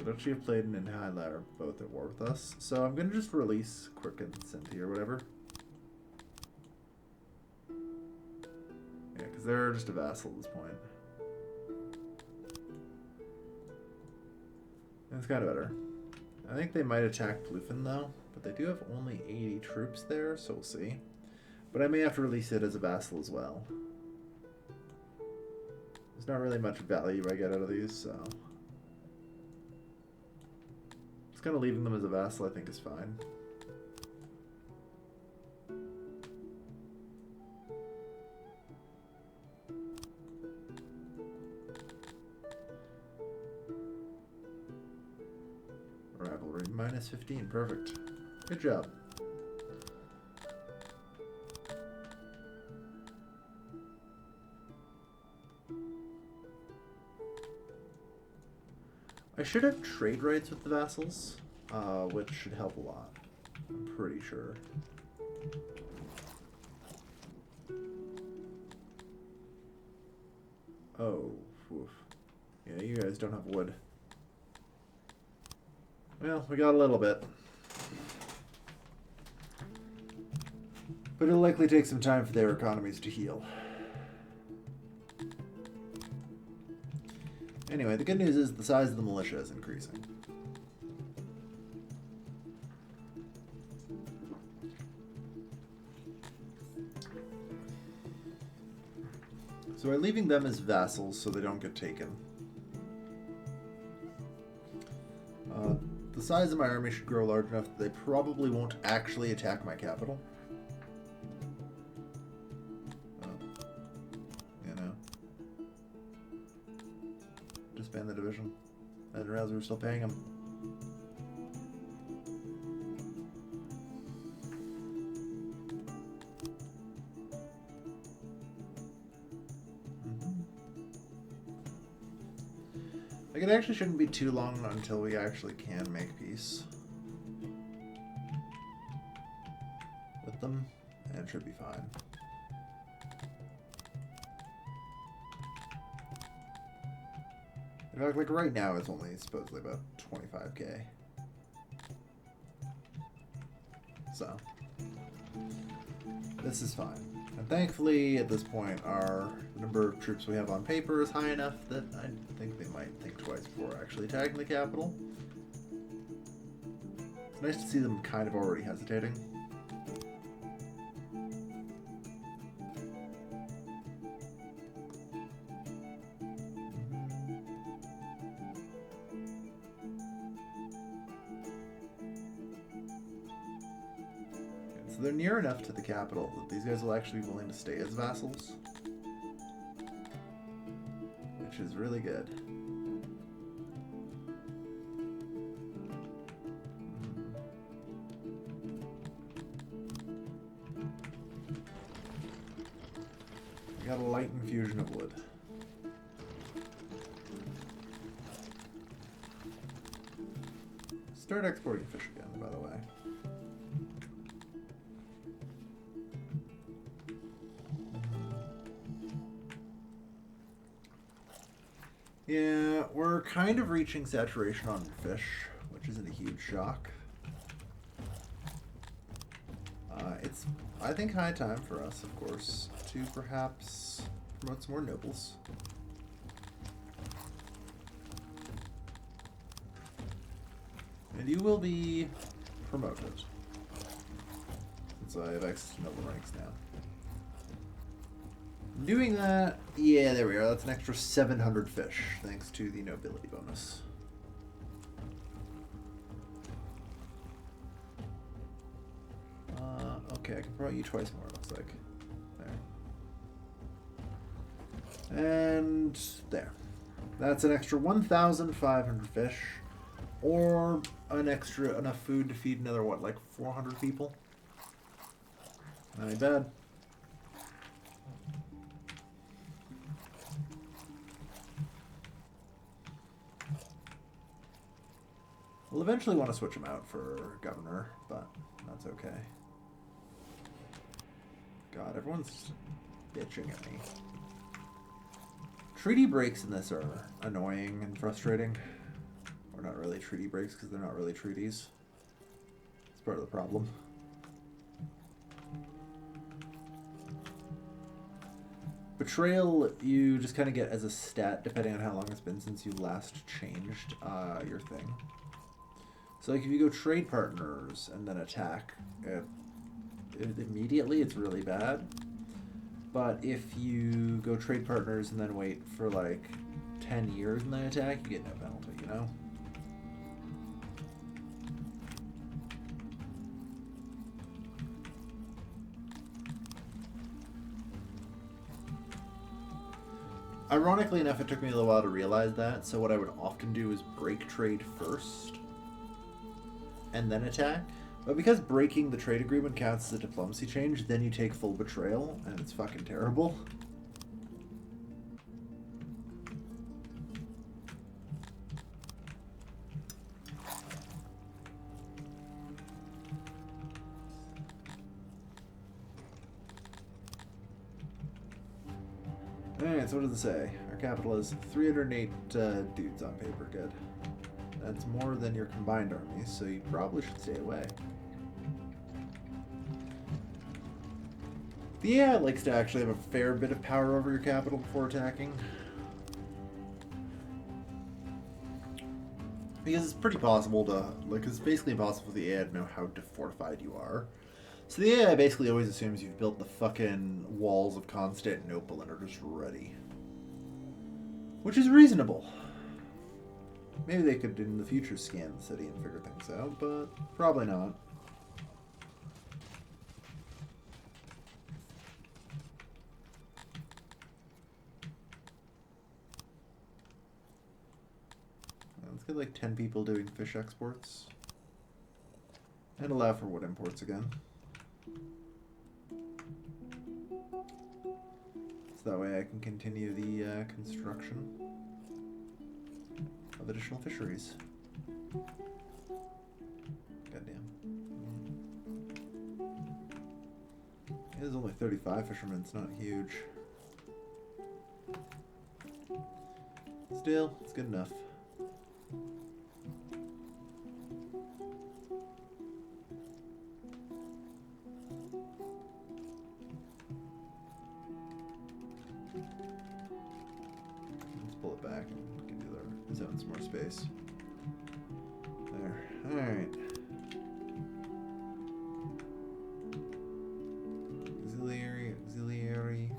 Speaker 1: Duchy of Pladen and Highlight are both at war with us, so I'm gonna just release Quick and Cynthia or whatever. Yeah, because they're just a vassal at this point. It's kind of better. I think they might attack Ploufin though, but they do have only 80 troops there, so we'll see. But I may have to release it as a vassal as well. There's not really much value I get out of these, so... kind of leaving them as a vassal, I think, is fine. Rivalry, minus 15, perfect. Good job. I should have trade rights with the vassals, which should help a lot. I'm pretty sure. Oh, oof. Yeah, you guys don't have wood. Well, we got a little bit. But it'll likely take some time for their economies to heal. Anyway, the good news is the size of the militia is increasing. So we're leaving them as vassals so they don't get taken. The size of my army should grow large enough that they probably won't actually attack my capital. Disband the division. I didn't realize we were still paying them. Like, it actually shouldn't be too long until we actually can make peace with them, and it should be fine. In fact, like right now, it's only supposedly about 25k. So, this is fine. And thankfully, at this point, the number of troops we have on paper is high enough that I think they might think twice before actually attacking the capital. It's nice to see them kind of already hesitating. They're near enough to the capital that these guys will actually be willing to stay as vassals, which is really good. got a light infusion of wood. Start exporting fish again, by the way. Yeah, we're kind of reaching saturation on fish, which isn't a huge shock. It's, I think, high time for us, of course, to perhaps promote some more nobles. And you will be promoted, since I have access to noble ranks now. Doing that, yeah, there we are. That's an extra 700 fish, thanks to the nobility bonus. Okay, I can promote you twice more, it looks like. There. And there. That's an extra 1,500 fish, or an extra enough food to feed another, what, like 400 people? Not any bad. We'll eventually want to switch him out for governor, but that's okay. God, everyone's bitching at me. Treaty breaks in this are annoying and frustrating. Or not really treaty breaks, because they're not really treaties. It's part of the problem. Betrayal, you just kind of get as a stat, depending on how long it's been since you last changed your thing. So like if you go trade partners and then attack, immediately it's really bad. But if you go trade partners and then wait for like 10 years and then attack, you get no penalty, you know? Ironically enough, it took me a little while to realize that, so what I would often do is break trade first and then attack. But because breaking the trade agreement counts as a diplomacy change, then you take full betrayal, and it's fucking terrible. Alright, so what does it say? Our capital is 308 dudes on paper, good. That's more than your combined armies, so you probably should stay away. The AI likes to actually have a fair bit of power over your capital before attacking. Because it's pretty possible to, like, it's basically impossible for the AI to know how fortified you are. So the AI basically always assumes you've built the fucking walls of Constantinople and are just ready. Which is reasonable. Maybe they could, in the future, scan the city and figure things out, but probably not. Let's get like 10 people doing fish exports. And allow for wood imports again. So that way I can continue the construction of additional fisheries. Goddamn. There's only 35 fishermen, it's not huge. Still, it's good enough. Let's pull it back and give the other zones more space. There. Alright. Auxiliary, auxiliary.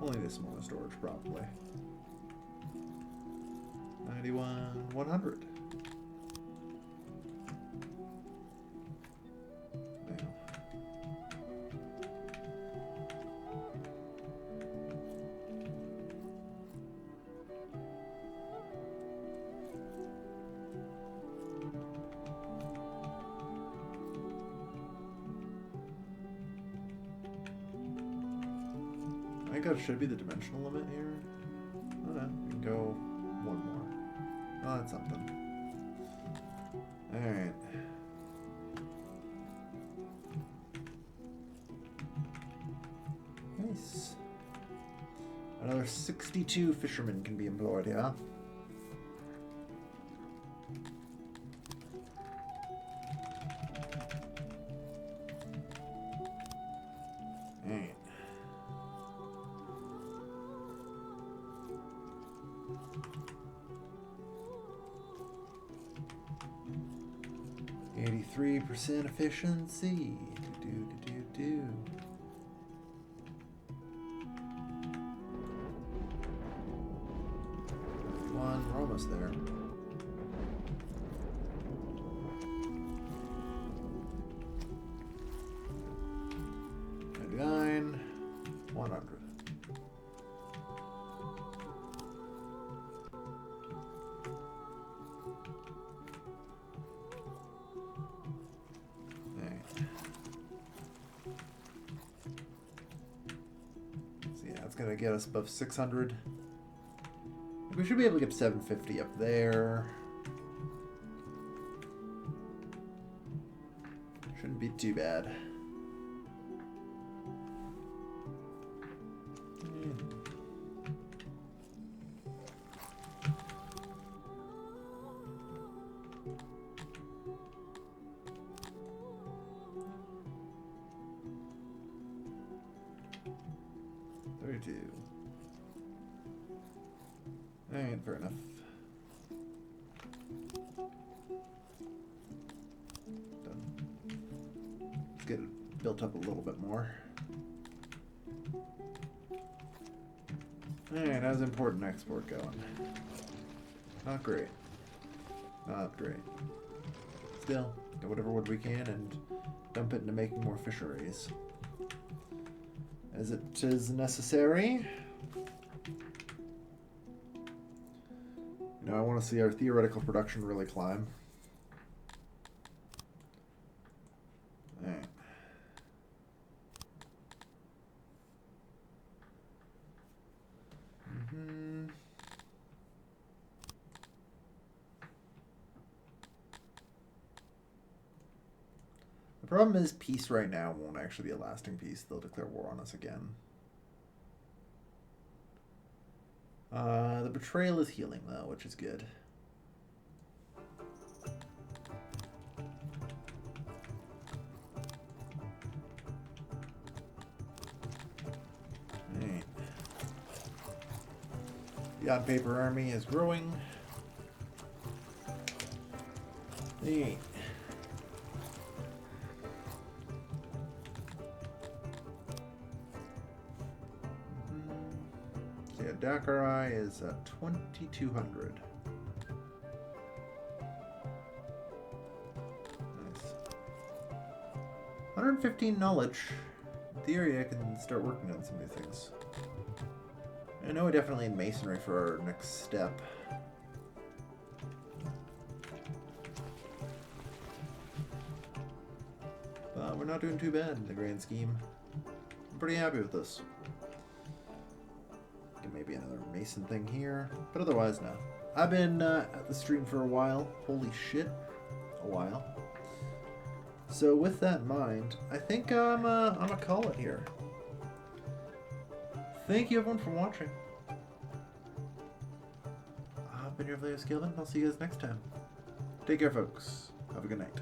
Speaker 1: Only the smaller storage, probably. 91, 100. Now. think that should be the dimensional limit here. Okay, we can go one more. Oh, that's something. Alright. Nice. Another 62 fishermen can be employed, yeah? Alright. %, efficiency. Do. We're almost there. $99, 100. Gonna get us above 600. We should be able to get 750 up there. Shouldn't be too bad. Alright, fair enough. Done. Let's get it built up a little bit more. Alright, how's import and export going? Not great. Not great. Still, get whatever wood we can and dump it into making more fisheries. As it is necessary. You know, I want to see our theoretical production really climb. Alright. The problem is peace right now won't actually be a lasting peace. They'll declare war on us again. The betrayal is healing, though, which is good. Alright. The odd paper army is growing. Alright. Dakarai is at 2,200. Nice. 115 knowledge. In theory, I can start working on some new things. I know we definitely need masonry for our next step. But we're not doing too bad in the grand scheme. I'm pretty happy with this. Maybe another mason thing here, but otherwise no. I've been at the stream for a while. Holy shit, a while. So with that in mind, I think I'm gonna call it here. Thank you everyone for watching. I've been your Vladius Gillen. I'll see you guys next time. Take care, folks. Have a good night.